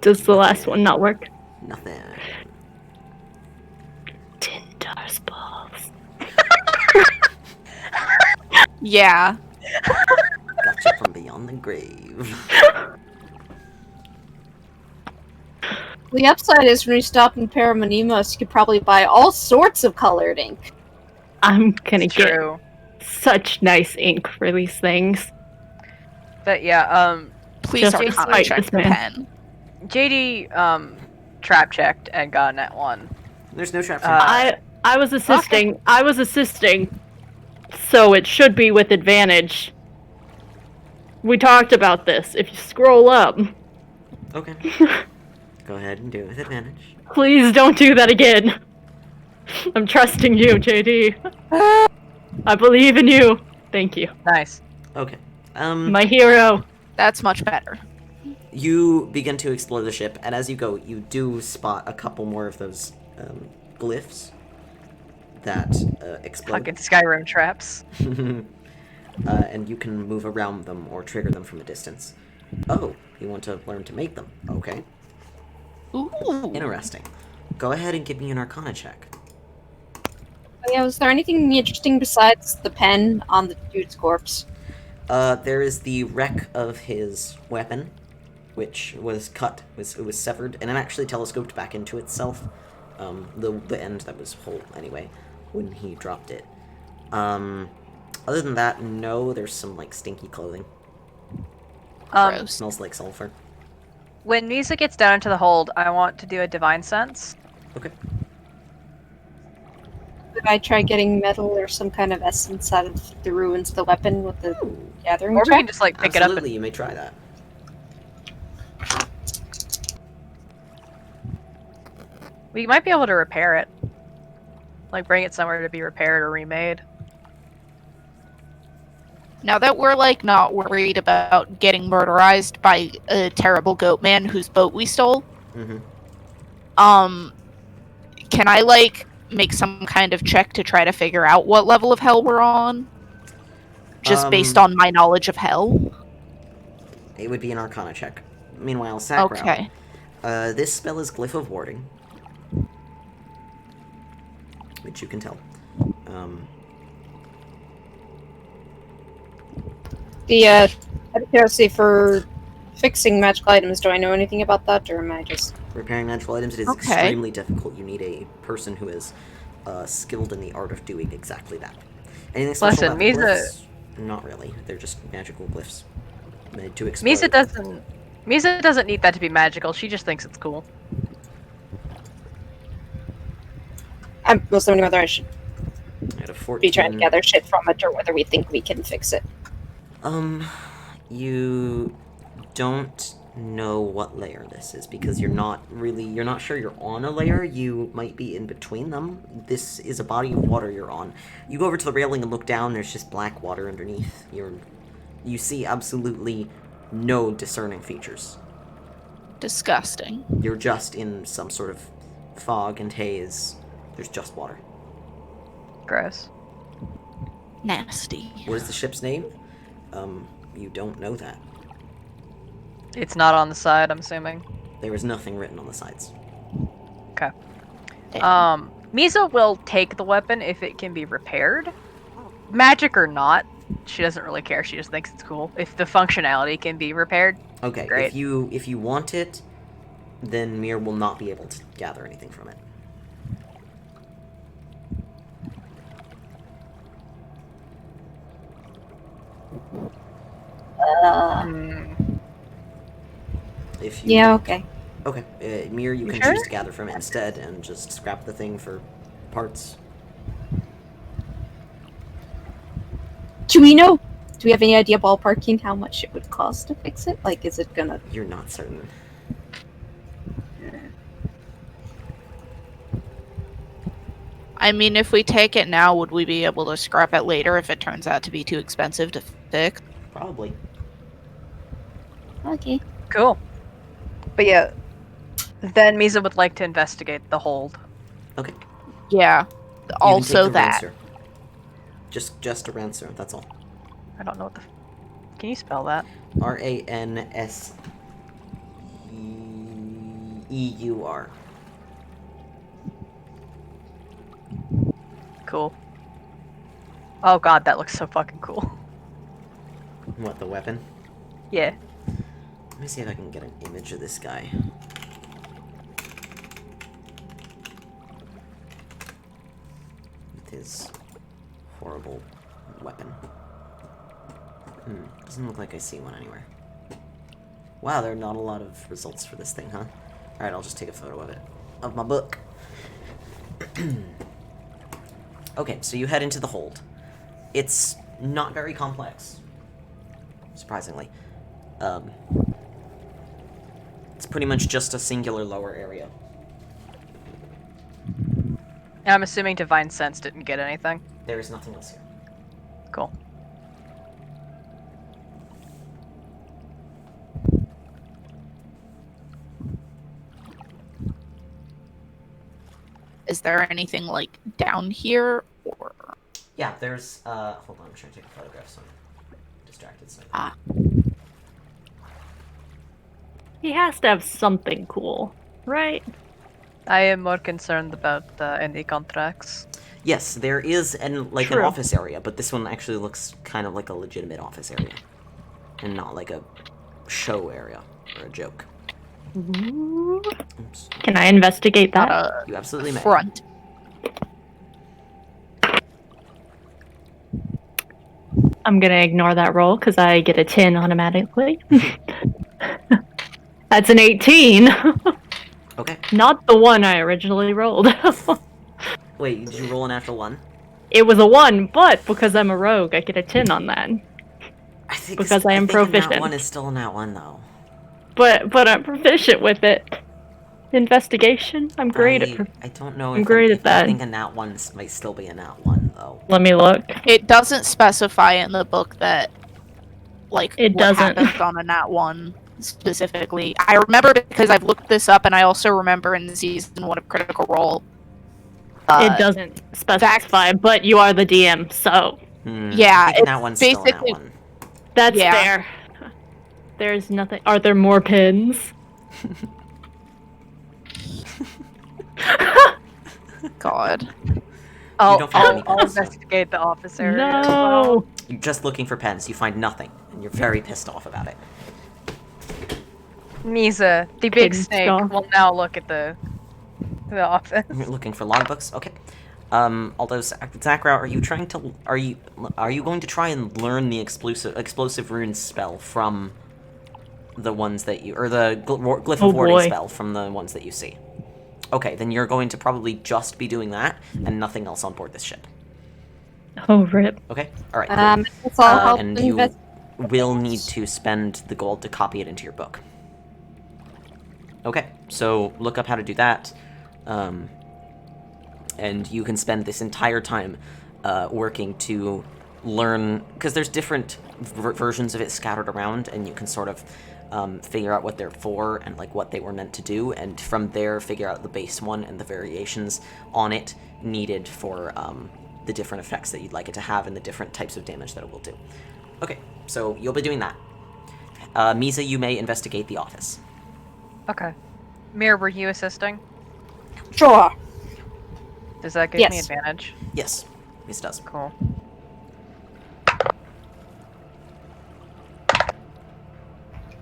Does the last one not work? Nothing. $10 balls. Yeah. Gotcha from beyond the grave. The upside is when you stop in Paramonimos, you could probably buy all sorts of colored ink. I'm gonna It's get true. such nice ink for these things. But yeah, Please Just Arcana despite check this the man. pen. JD trap checked and got a net 1. There's no traps. I was assisting. I was assisting. So it should be with advantage. We talked about this. If you scroll up, Okay. Go ahead and do it with advantage. please don't do that again. I'm trusting you, JD. I believe in you. Thank you. Nice. Okay. My hero. That's much better. You begin to explore the ship, and as you go, you do spot a couple more of those glyphs that explode. Fucking Skyrim traps. And you can move around them or trigger them from a distance. Oh, you want to learn to make them? Okay. Ooh. Interesting. Go ahead and give me an Arcana check. Oh, yeah, was there anything interesting besides the pen on the dude's corpse? There is the wreck of his weapon, which was cut. It was severed, and it actually telescoped back into itself. The end that was whole, anyway, when he dropped it. Other than that, no, there's some, like, stinky clothing. Gross. Smells like sulfur. When Misa gets down into the hold, I want to do a divine sense. Okay. Did I try getting metal or some kind of essence out of the ruins of the weapon with the gathering Or we check? can just like pick it up Absolutely, and you may try that. we might be able to repair it. Like bring it somewhere to be repaired or remade. Now that we're like not worried about getting murderized by a terrible goat man whose boat we stole, Mm-hmm. can I like make some kind of check to try to figure out what level of hell we're on? Just based on my knowledge of hell? It would be an Arcana check. Meanwhile, Sakura. Okay. This spell is Glyph of Warding. Which you can tell. Out of curiosity, for fixing magical items, do I know anything about that, or am I just... Repairing magical items, it is Okay. extremely difficult. You need a person who is skilled in the art of doing exactly that. Anything special Listen, about the Misa- glyphs? Not really. They're just magical glyphs made to explode. Misa doesn't need that to be magical. She just thinks it's cool. I'm mostly wondering whether I should I had a 14. be trying to gather shit from it, or whether we think we can fix it. You don't know what layer this is because you're not sure you're on a layer. You might be in between them. This is a body of water you're on. You go over to the railing and look down, there's just black water underneath. You see absolutely no discerning features. Disgusting. You're just in some sort of fog and haze. There's just water. Gross. Nasty. What is the ship's name? You don't know that. It's not on the side, I'm assuming. There is nothing written on the sides. Okay. Damn. Misa will take the weapon if it can be repaired. Magic or not, she doesn't really care. She just thinks it's cool. If the functionality can be repaired, Okay, great. if you want it, then Mir will not be able to gather anything from it. If you Yeah, okay. Okay, Mir, you You can sure? choose to gather from it instead and just scrap the thing for parts. Do we know? Do we have any idea ballparking how much it would cost to fix it? Like, is it gonna... You're not certain. I mean, if we take it now, would we be able to scrap it later if it turns out to be too expensive to fix? Probably. Okay. Cool. But yeah, then Misa would like to investigate the hold. Okay. Yeah. You Also can take the that. Rancer. Just a Rancer, that's all. I don't know what the... Can you spell that? R-A-N-S-E-U-R. Cool. Oh god, that looks so fucking cool. What, the weapon? Yeah. Let me see if I can get an image of this guy. With his horrible weapon. Doesn't look like I see one anywhere. Wow, there are not a lot of results for this thing, huh? Alright, I'll just take a photo of it. Of my book. Okay, so you head into the hold. It's not very complex. Surprisingly. It's pretty much just a singular lower area. And I'm assuming Divine Sense didn't get anything. There is nothing else here. Cool. Is there anything, like, down here? Or... Yeah, there's, hold on, I'm trying to take a photograph, so I'm distracted. So Ah. He has to have something cool, right? I am more concerned about any contracts. yes, there is an True. office area, but this one actually looks kind of like a legitimate office area. And not like a show area, or a joke. Ooh. Oops. Can I investigate Not that? a You absolutely may. front. I'm gonna ignore that roll because I get a 10 automatically. That's an 18. Okay. Not the one I originally rolled. Wait, did you roll an natural one? It was a 1, but because I'm a rogue, I get a 10 on that. I think Because I am a nat proficient. one is still a nat one, though. But I'm proficient with it. Investigation? I'm great at. I don't know I'm if great at that. I think a nat one might still be a nat one, though. Let me look. It doesn't specify in the book that, like, It what doesn't. happens on a nat 1 specifically. I remember because I've looked this up, and I also remember in season 1 of Critical Role. It doesn't specify, but you are the DM, so Yeah, I think a nat one's still a nat basically- one. that's Yeah. fair. There's nothing. Are there more pins? God. You don't find any I'll pens. So investigate the office area. as well. No. you're just looking for pens. You find nothing, and you're very pissed off about it. Misa, the big Hidden snake, skull. will now look at the office. You're looking for logbooks. Okay. Although Zakrau, are you going to try and learn the explosive rune spell from the ones that you, or the glyph of warding spell from the ones that you see? Okay, then you're going to probably just be doing that and nothing else on board this ship. Oh, rip. Okay. All right. Cool. That's all help And you will need to spend the gold to copy it into your book. Okay, so look up how to do that. And you can spend this entire time working to learn, because there's different versions of it scattered around, and you can sort of figure out what they're for and like what they were meant to do, and from there figure out the base one and the variations on it needed for the different effects that you'd like it to have and the different types of damage that it will do. Okay, so you'll be doing that. Misa, you may investigate the office. Okay. Mir, were you assisting? Sure. Does that give me Yes. advantage? Yes, this does. Cool.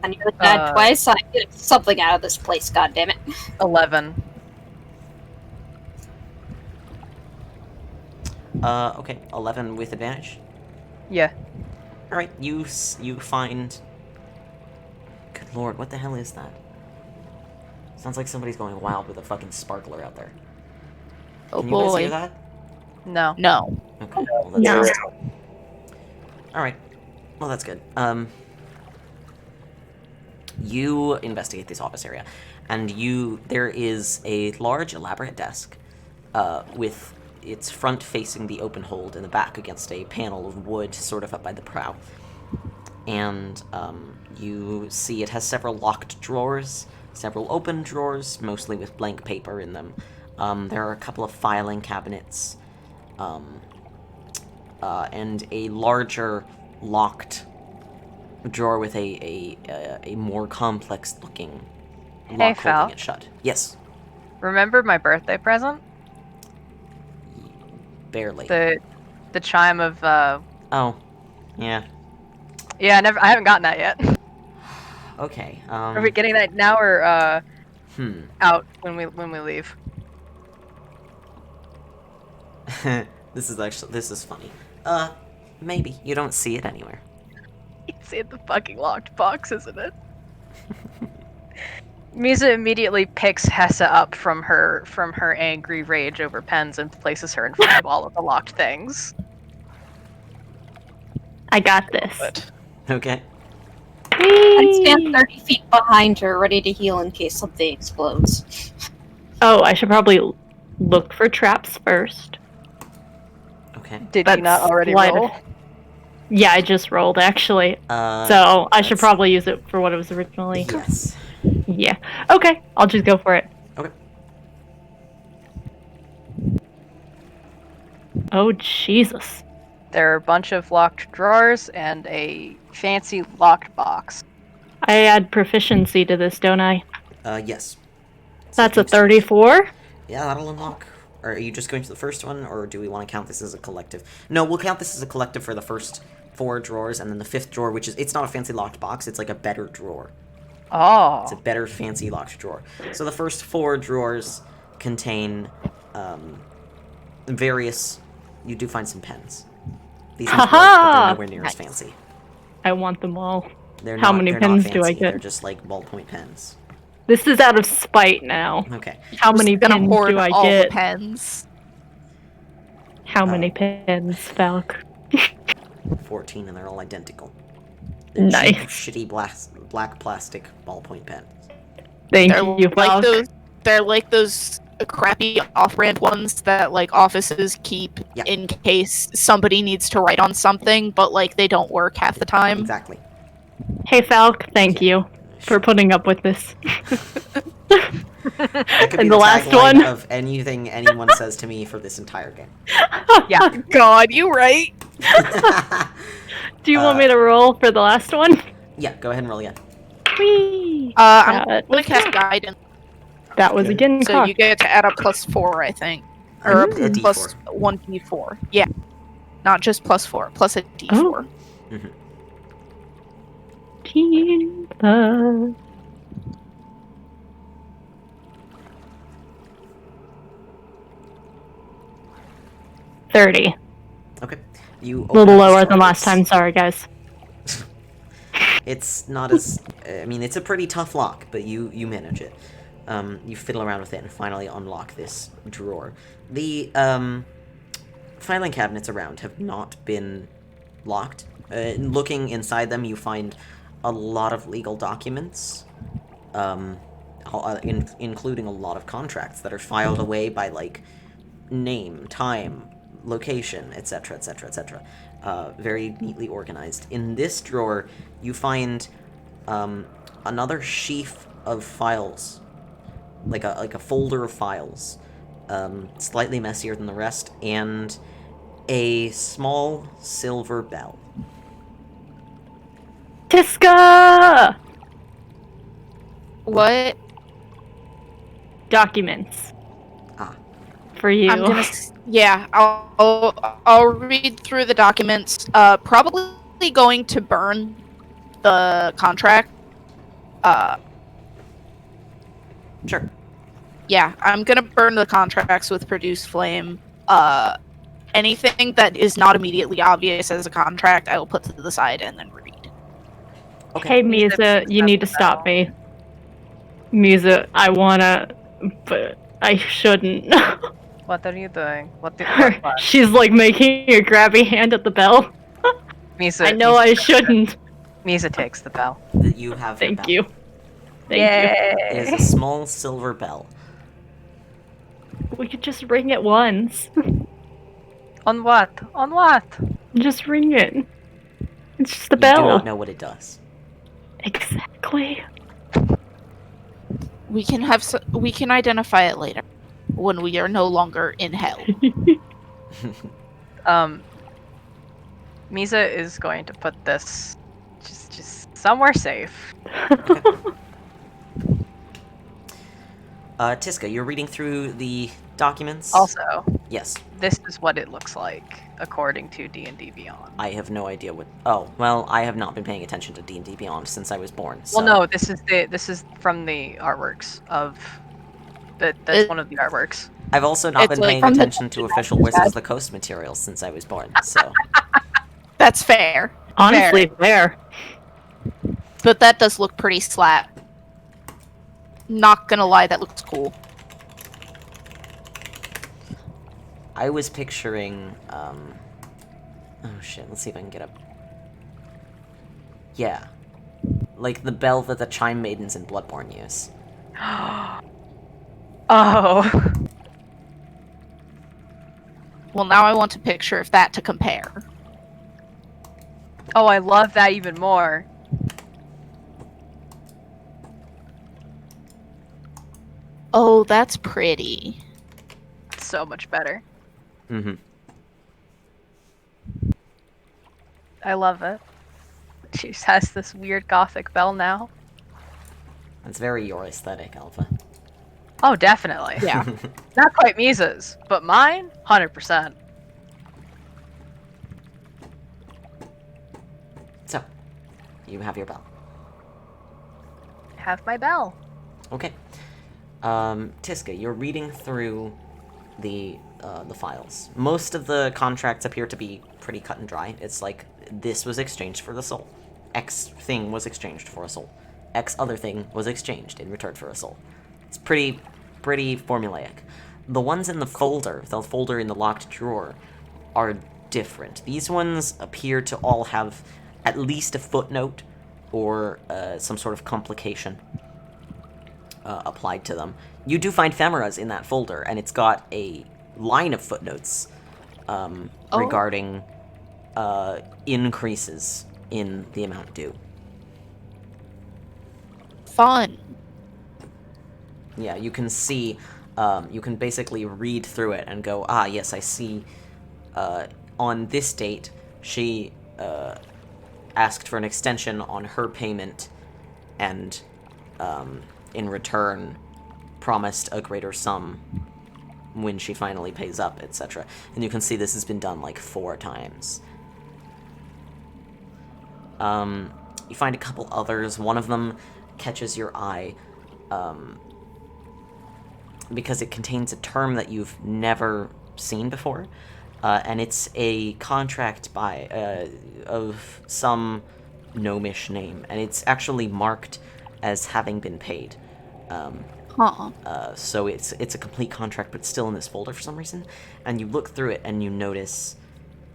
And you're dead twice. I get something out of this place. God damn it. 11. Okay, 11 with advantage. Yeah. All right, you find. Good lord, what the hell is that? Sounds like somebody's going wild with a fucking sparkler out there. Oh Can you guys hear boy. that? No. No. Okay, well, that's No. good. All right, well that's good. You investigate this office area, and there is a large, elaborate desk, with its front facing the open hold and the back against a panel of wood, sort of up by the prow. And you see it has several locked drawers, several open drawers, mostly with blank paper in them. There are a couple of filing cabinets, and a larger locked drawer with a more complex looking lock Fal. holding it shut. Yes, Remember my birthday present? barely. The chime of Oh, yeah. Yeah, I haven't gotten that yet. Okay. Are we getting that now or out when we leave? This is funny. Maybe you don't see it anywhere. It's in the fucking locked box, isn't it? Misa immediately picks Hessa up from her angry rage over pens and places her in front of all of the locked things. I got this. But Okay. I stand 30 feet behind her, ready to heal in case something explodes. Oh, I should probably look for traps first. Okay. Did That's you not already sleight of- roll? Yeah, I just rolled actually. So So I should probably use it for what it was originally. Yes. Yeah. Okay, I'll just go for it. Okay. Oh, Jesus. There are a bunch of locked drawers and a fancy locked box. I add proficiency to this, don't I? Yes. That's a Systems. 34? Yeah, that'll unlock. Or are you just going to the first one, or do we want to count this as a collective? No, we'll count this as a collective for the first 4 drawers, and then the 5th drawer, which is, it's not a fancy locked box, it's like a better drawer. Oh. It's a better fancy locked drawer. So the first 4 drawers contain various. You do find some pens. These ones work, but they're nowhere near as fancy. I want them all. They're How not, many they're pens not do I fancy, get? They're just like ballpoint pens. This is out of spite now. Okay. How many gonna pens hoard do I all get? the pens. How many pens, Falc? 14, and they're all identical. Nice. Cheap, shitty black plastic ballpoint pens. Thank They're you, like Falc. those. They're like those crappy off-brand ones that like offices keep Yeah. in case somebody needs to write on something, but like they don't work half the time. Exactly. Hey, Falc, thank you for putting up with this. That could be And the, the last tagline one? of anything anyone says to me for this entire game. Yeah. God, you right. Do you want me to roll for the last one? Yeah, go ahead and roll again. Whee! I'm gonna cast guidance, That was again so cocked. you get to add up +4, I think. Or A D4. plus 1d4. Yeah. Not just +4, plus a d4. Mhm. Jesus. 30. Okay. You A open little up the lower store. than last time, sorry guys. It's not as... I mean, it's a pretty tough lock, but you manage it. You fiddle around with it and finally unlock this drawer. The filing cabinets around have not been locked. Looking inside them, you find a lot of legal documents, including a lot of contracts that are filed away by, like, name, time, location, etc., etc., etc. Very neatly organized. In this drawer, you find another sheaf of files, like a folder of files, slightly messier than the rest, and a small silver bell. Tiska! What? Documents. Ah. For you. I'm gonna. Yeah, I'll read through the documents. Probably going to burn the contract. Sure. Yeah, I'm gonna burn the contracts with Produce Flame. Anything that is not immediately obvious as a contract, I will put to the side and then read. Okay. Hey, Misa, you need to stop me. Misa, I wanna, but I shouldn't. What are you doing? What? She's like making a grabby hand at the bell. Misa, I know I shouldn't. Misa takes the bell. That you have your Thank bell. you. Thank It is a small silver bell. you. We could just ring it once. On what? On what? Just ring it. It's just a You bell. do not know what it does. Exactly. We can identify it later when we are no longer in hell. Misa is going to put this just somewhere safe. Tiska, you're reading through the documents? Also, Yes. this is what it looks like according to D&D Beyond. I have no idea what... Oh, well, I have not been paying attention to D&D Beyond since I was born, so... Well, no, this is from the artworks of... That's one of the artworks. I've also not It's been like paying from the attention to official Wizards of the Coast materials since I was born, so... That's fair. Honestly, fair. But that does look pretty slap. Not gonna lie, that looks cool. I was picturing, Oh shit, let's see if I can get up. Yeah. Like the bell that the Chime Maidens in Bloodborne use. Oh. Well, now I want to picture if that to compare. Oh, I love that even more. Oh, that's pretty. So much better. Mm-hmm. I love it. She just has this weird gothic bell now. That's very your aesthetic, Alpha. Oh, definitely. Yeah. Not quite Misa's, but mine, 100%. So, you have your bell. Have my bell. Okay. Tiska, you're reading through the files. Most of the contracts appear to be pretty cut and dry. It's like, this was exchanged for the soul. X thing was exchanged for a soul. X other thing was exchanged in return for a soul. It's pretty formulaic. The ones in the folder in the locked drawer, are different. These ones appear to all have at least a footnote or some sort of complication applied to them. You do find ephemeras in that folder, and it's got a line of footnotes regarding increases in the amount due. Fun. Yeah, you can see, you can basically read through it and go, ah, yes, I see, on this date, she asked for an extension on her payment, and in return, promised a greater sum when she finally pays up, etc. And you can see this has been done like 4 times. You find a couple others. One of them catches your eye because it contains a term that you've never seen before, and it's a contract of some gnomish name, and it's actually marked as having been paid. So it's a complete contract, but it's still in this folder for some reason. And you look through it, and you notice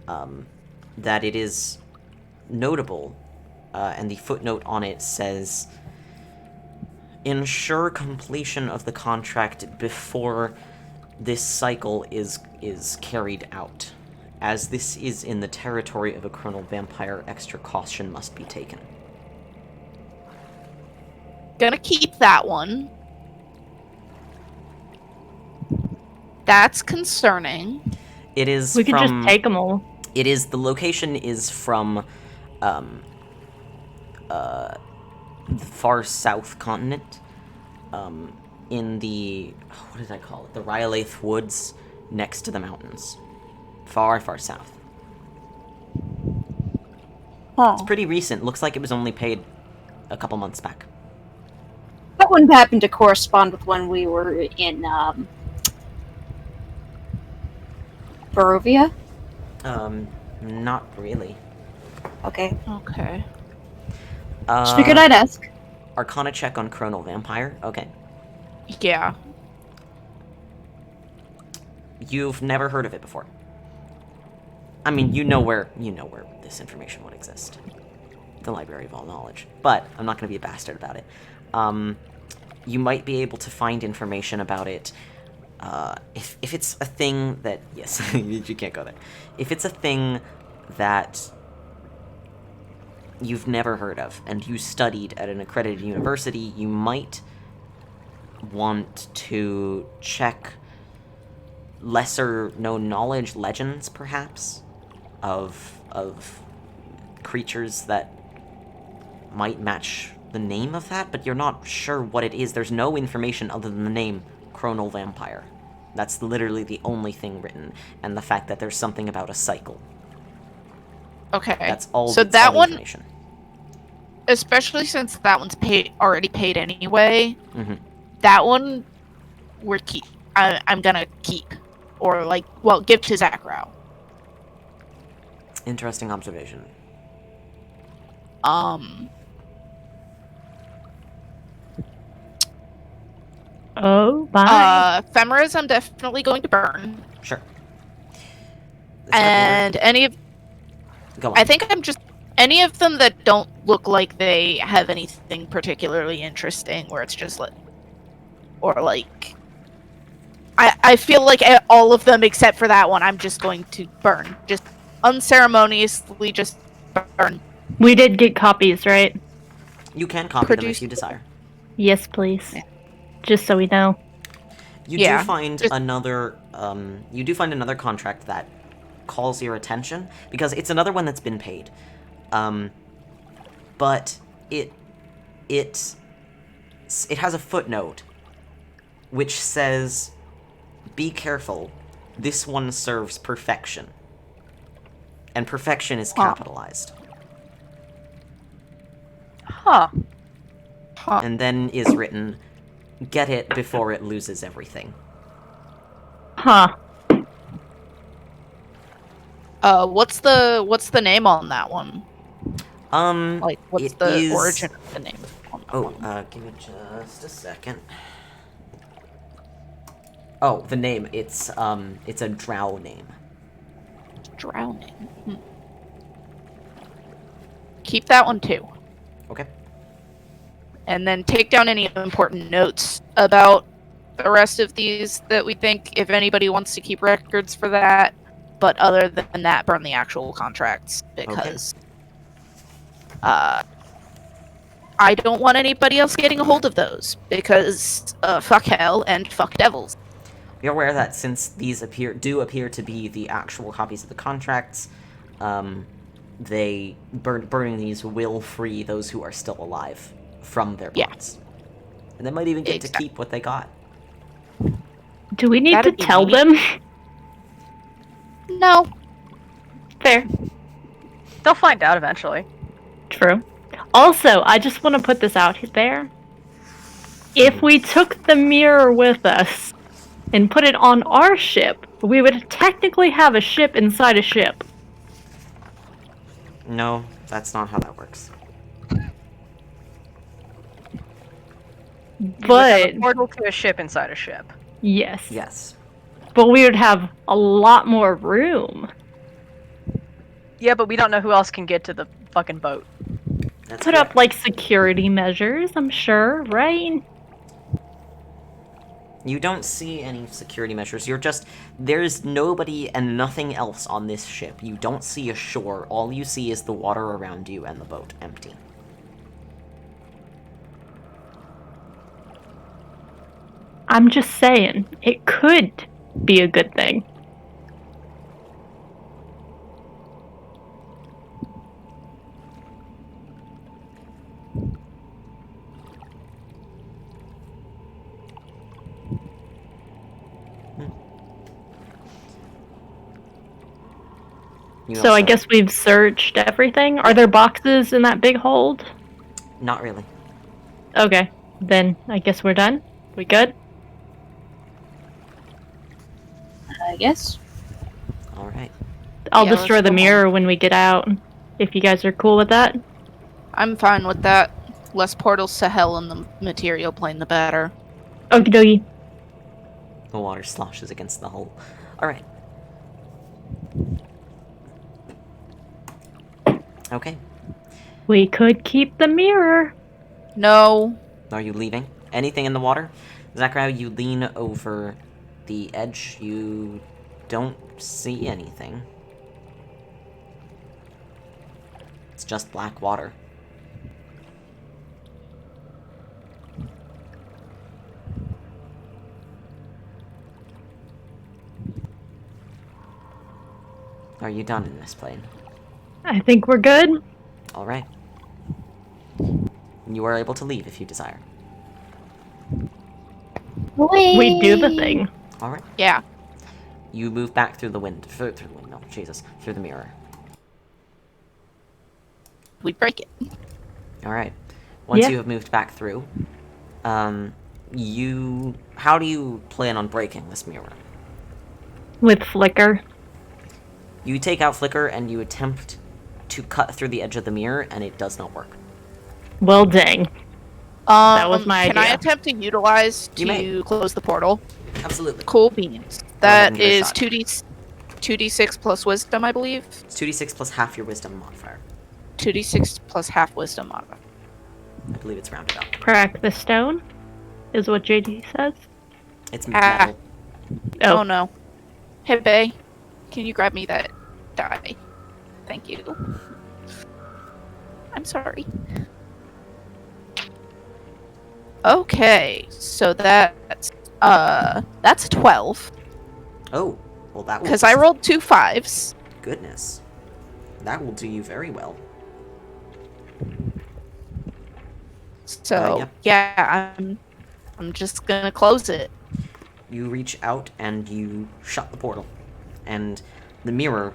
that it is notable, and the footnote on it says, "Ensure completion of the contract before this cycle is carried out. As this is in the territory of a chronal vampire, extra caution must be taken." Gonna keep that one. That's concerning. It is We could from... just take them all. It is... The location is from, the far south continent, in the... What did I call it? The Rhyolaith Woods, next to the mountains. Far, far south. It's pretty recent. Looks like it was only paid a couple months back. That wouldn't happen to correspond with when we were in, Barovia? Not really. Okay. Okay. Just figured I'd ask. Arcana check on Chronal Vampire. Okay. Yeah. You've never heard of it before. I mean, you know where this information would exist. The Library of All Knowledge. But I'm not going to be a bastard about it. You might be able to find information about it. If it's a thing that... Yes, you can't go there. If it's a thing that you've never heard of, and you studied at an accredited university, you might want to check lesser-known knowledge, legends, perhaps, of creatures that might match the name of that, but you're not sure what it is. There's no information other than the name Chronal Vampire. That's literally the only thing written, and the fact that there's something about a cycle. Okay. That's all. So that's that all the one, information. especially since that one's already paid anyway. Mm-hmm. That one, I'm gonna keep, or give to Zakrau. Interesting observation. Oh, bye. Ephemeras I'm definitely going to burn. Sure. And any of... Go on. I think I'm just... Any of them that don't look like they have anything particularly interesting, where it's just I feel like all of them except for that one I'm just going to burn. Just unceremoniously just burn. We did get copies, right? You can copy them if you desire. Yes, please. Yeah. Just so we know. You do find another contract that calls your attention, because it's another one that's been paid. But it has a footnote which says, "Be careful, this one serves perfection." And perfection is capitalized. Huh. And then is written, "Get it before it loses everything." Huh. What's the name on that one? What's the origin of the name? Give it just a second. Oh, the name. It's a drow name. Drowning. Keep that one too. Okay. And then take down any important notes about the rest of these that we think, if anybody wants to keep records for that. But other than that, burn the actual contracts, because I don't want anybody else getting a hold of those, because fuck hell and fuck devils. You're aware that since these do appear to be the actual copies of the contracts, burning these will free those who are still alive from their bonds. And they might even get to keep what they got. Do we need to That'd be tell neat. them? No. Fair. They'll find out eventually. True. Also, I just want to put this out there. If we took the mirror with us and put it on our ship, we would technically have a ship inside a ship. No, that's not how that works. You would have But a portal to a ship inside a ship. yes. Yes. But we would have a lot more room. Yeah, but we don't know who else can get to the fucking boat. That's Put up correct. like security measures, I'm sure, right? You don't see any security measures. There's nobody and nothing else on this ship. You don't see a shore. All you see is the water around you and the boat empty. I'm just saying, it could be a good thing. You So I also- guess we've searched everything. Are there boxes in that big hold? Not really. Okay, then I guess we're done. We good? I guess. Alright. I'll Yeah, let's destroy the go home. mirror when we get out. If you guys are cool with that. I'm fine with that. Less portals to hell in the material plane, the better. Okie dokie. The water sloshes against the hull. Alright. Okay. We could keep the mirror. No. Are you leaving? Anything in the water? Zachariah, you lean over the edge. You don't see anything. It's just black water. Are you done in this plane? I think we're good. Alright. You are able to leave if you desire. We do the thing. Alright. Yeah. You move back through the through the window, Jesus, through the mirror. We break it. Alright. Once Yeah. you have moved back through, how do you plan on breaking this mirror? With flicker. You take out Flicker and you attempt to cut through the edge of the mirror, and it does not work. Well, dang. That was my Can I idea. attempt to utilize You may. to close the portal? Absolutely. Cool beans. ahead That and give it a is shot. 2d6 plus wisdom, I believe. It's 2d6 plus half your wisdom modifier. 2d6 plus half wisdom modifier. I believe it's rounded up. Crack the stone, is what JD says. It's Ah. metal. Oh Oh, no. Hey, Bay. Can you grab me that die? Thank you. I'm sorry. Okay, so that's 12 Oh, well that will because I rolled 2 5s. Goodness. That will do you very well. So Yep. yeah, I'm just gonna close it. You reach out and you shut the portal, and the mirror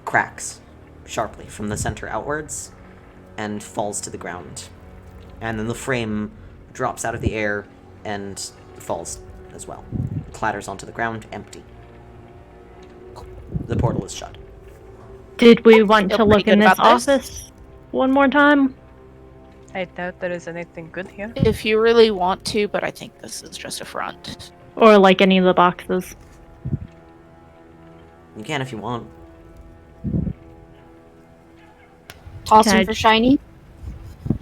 cracks sharply from the center outwards and falls to the ground. And then the frame drops out of the air and falls as well. Clatters onto the ground, empty. The portal is shut. did we want Feel to look pretty in good this about this. office one more time? I doubt there is anything good here. If you really want to, but I think this is just a front. Or like any of the boxes? You can if you want. Toss Can I- him for shiny.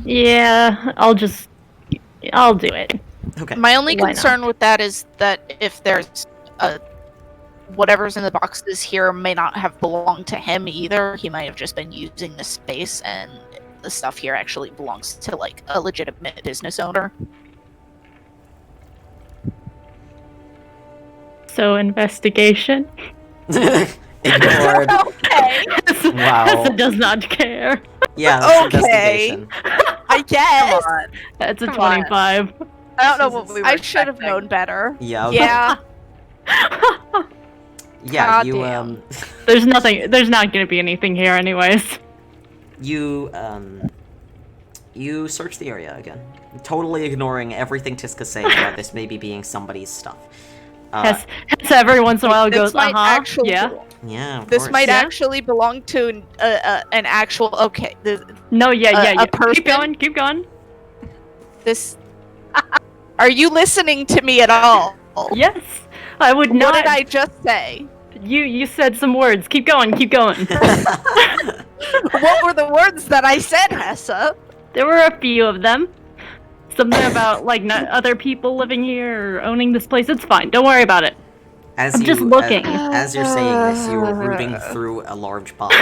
Yeah, I'll do it. Okay. My only Why concern with that is that if there's whatever's in the boxes here may not have belonged to him either. He might have just been using the space, and the stuff here actually belongs to like a legitimate business owner. So investigation. Ignored. Okay, Wow. Tessa does not care. Yeah, that's Okay. investigation. I guess Come on. That's a Come on. 25. I don't know what we were I should have expecting. known better. Yeah. Yeah, Yeah, God you damn. There's nothing. There's not gonna be anything here, anyways. you search the area again, totally ignoring everything Tiska's saying about this maybe being somebody's stuff. Hess every once in a while This goes, might actually yeah. Yeah, of This course. might Yeah. actually belong to an actual. Okay, No, yeah. a person? Keep going. this. Are you listening to me at all? Yes, I would What not. did I just say? You said some words. Keep going. What were the words that I said, Hessa? There were a few of them. Something about like not other people living here or owning this place. It's fine. Don't worry about it. I'm just looking. As you're saying this, you are rooting through a large box.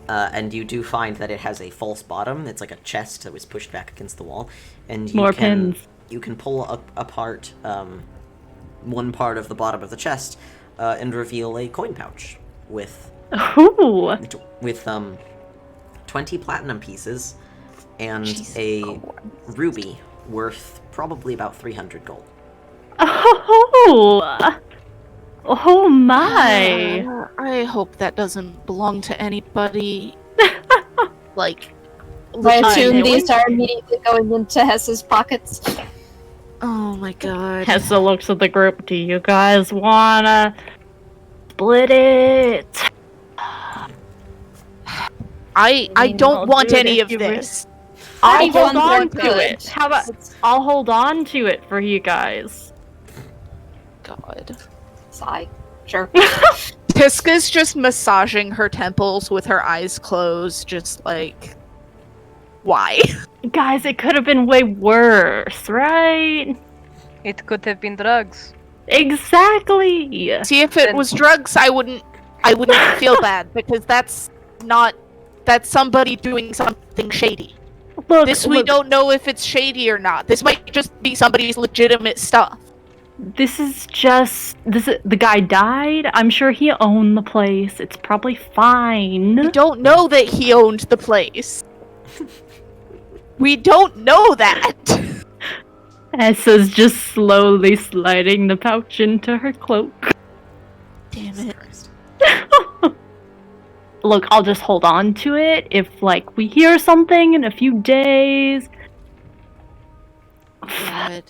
And you do find that it has a false bottom. It's like a chest that was pushed back against the wall. And you More can, pins. You can pull apart one part of the bottom of the chest and reveal a coin pouch with Ooh. 20 platinum pieces and Jesus a Christ. ruby worth probably about 300 gold. Oh. Oh my. I hope that doesn't belong to anybody. Like, I assume I- these are immediately going into Hess's pockets. oh my god. Hessa looks at the group. Do you guys wanna split it? I I'll don't want do it any if of you wish. this. I'll I hold don't on want to it. it. How about I'll hold on to it for you guys? God. Sigh. Sure. Tiska's just massaging her temples with her eyes closed, just like, why? Guys, it could have been way worse, right? It could have been drugs. Exactly. See, if it was drugs, I wouldn't feel bad because that's somebody doing something shady. Look, We look, don't know if it's shady or not. This might just be somebody's legitimate stuff. the guy died. I'm sure he owned the place. It's probably fine. We don't know that he owned the place. We don't know that. Essa's just slowly sliding the pouch into her cloak. Damn it. Christ. Look, I'll just hold on to it if, like, we hear something in a few days. God.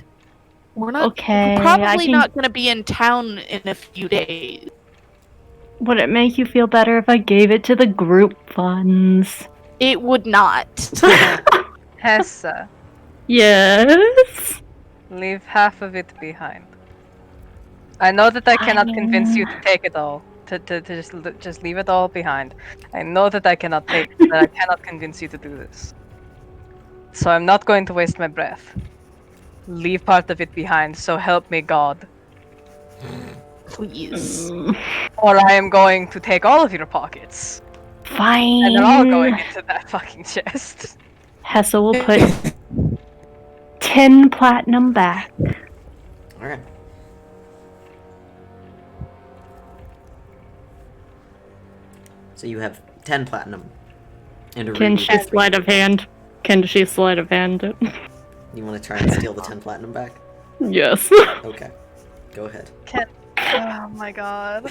We're not. Okay, We're I probably can- not going to be in town in a few days. Would it make you feel better if I gave it to the group funds? It would not. Hessa, Yes? leave half of it behind. I know that I cannot convince you to take it all. To just leave it all behind. I know that I cannot convince you to do this. So I'm not going to waste my breath. Leave part of it behind, so help me God. Please. Or I am going to take all of your pockets. Fine. And they're all going into that fucking chest. Hessa will put 10 platinum back. Alright. So you have 10 platinum and a Can ruby. she sleight of hand? Can she sleight of hand it? You want to try and steal the 10 platinum back? Yes. Okay. Go ahead. Oh my god.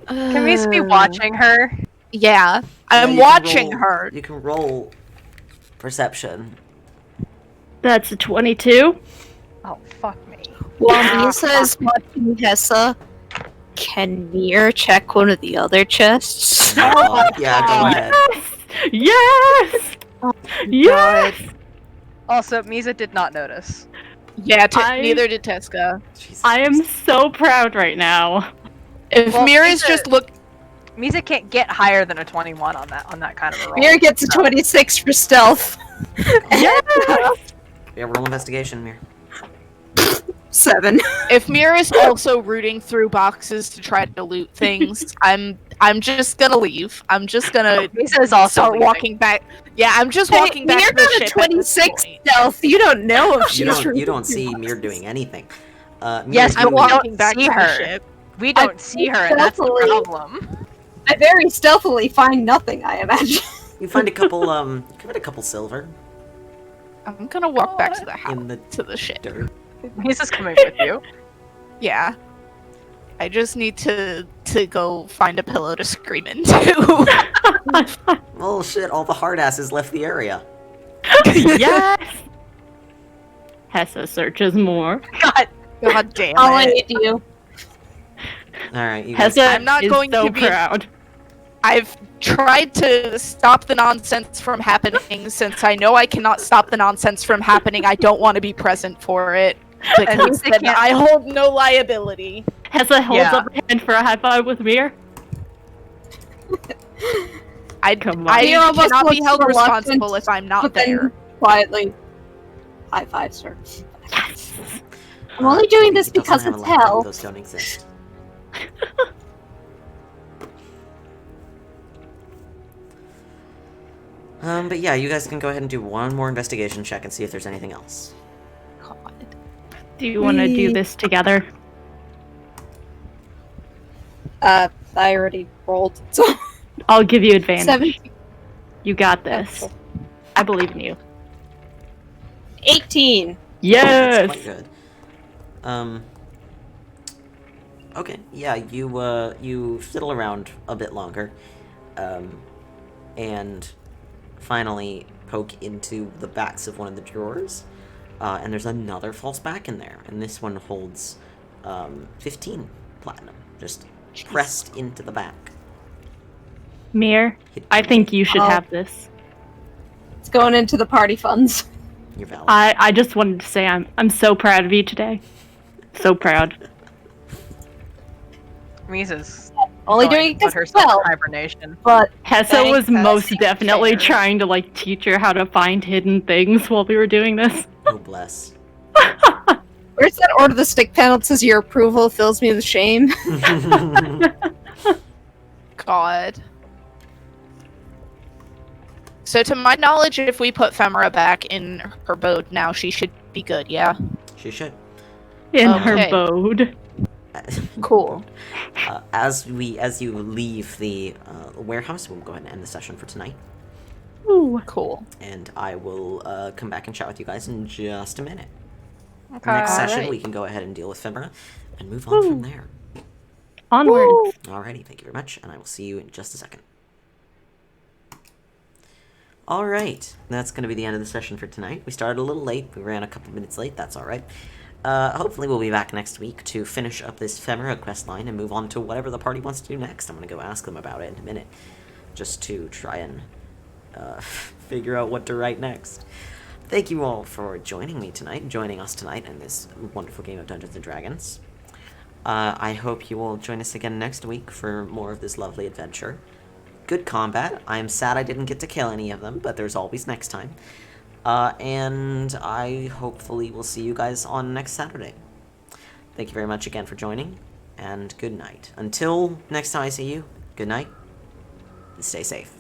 Can we just be watching her? Yeah, Yeah, I'm you can watching roll- her. You can roll perception. That's a 22. Oh, fuck me. While Misa is watching Hessa, can Mir check one of the other chests? Yeah, go ahead. Yes! Yes! Also, Misa did not notice. Yeah, I- neither did Teska. Jesus I am Christ. so proud right now. If Well, Mira's Misa- just look, Misa can't get higher than a 21 on that kind of a roll. Mir gets a 26 for stealth. Yes! Yeah, roll investigation, Mir. 7. if Mira's also rooting through boxes to try to loot things, I'm just gonna leave. I'm just gonna Misa is also start leaving. walking back. Yeah, I'm just walking back Mir to the got a ship. 26 At this point. stealth. You don't know if You she's don't see Mir doing anything. Mir, Yes, you- I'm walking don't back see to her. the ship. We don't see her, and that's the definitely- problem. I very stealthily find nothing, I imagine. You find a couple silver I'm gonna walk back to the house, in the to the ship. dirt. Misa's coming with you. Yeah. I just need to go find a pillow to scream into. Oh shit, all the hard asses left the area. Yes! Hessa searches more. God damn I'll it. aid you. Alright, you guys... Hessa I'm not is going so to be- proud. I've tried to stop the nonsense from happening. Since I know I cannot stop the nonsense from happening, I don't want to be present for it. Because then I hold no liability. Hessa holds Yeah. up a hand for a high five with Mir. Come on. I Mir almost cannot be looks held reluctant, responsible if I'm not But then there. quietly high fives her. Yes! I'm only doing this He doesn't because have a it's laptop, hell. Those don't exist. But yeah, you guys can go ahead and do one more investigation check and see if there's anything else. God. Do you want to do this together? I already rolled. So I'll give you advantage. 17. You got this. I believe in you. 18. That's Yes! quite good. Okay, yeah, you fiddle around a bit longer, and finally poke into the backs of one of the drawers, and there's another false back in there, and this one holds 15 platinum, just pressed into the back. Mir, I think you should Oh. have this. It's going into the party funds. You're valid. I just wanted to say I'm so proud of you today. So proud. Misa's Only going doing to it put because herself well, in hibernation. but Hessa thanks, was most seems definitely fair. trying to like teach her how to find hidden things while we were doing this. Oh, bless. Where's that order the stick panel that says your approval fills me with shame? God. So to my knowledge, if we put Femora back in her boat now, she should be good, yeah? She should. In her Okay. abode. Cool. As you leave the warehouse, we'll go ahead and end the session for tonight. Ooh. Cool. And I will come back and chat with you guys in just a minute. Okay. Next session, Alright. we can go ahead and deal with Femora and move on from there. Onwards. Alrighty, thank you very much, and I will see you in just a second. Alright, that's going to be the end of the session for tonight. We started a little late, we ran a couple minutes late, that's alright. Hopefully we'll be back next week to finish up this Femora quest line and move on to whatever the party wants to do next. I'm going to go ask them about it in a minute, just to try and figure out what to write next. Thank you all for joining us tonight in this wonderful game of Dungeons & Dragons. I hope you will join us again next week for more of this lovely adventure. Good combat. I am sad I didn't get to kill any of them, but there's always next time. And I hopefully will see you guys on next Saturday. Thank you very much again for joining, and good night. Until next time I see you, good night, and stay safe.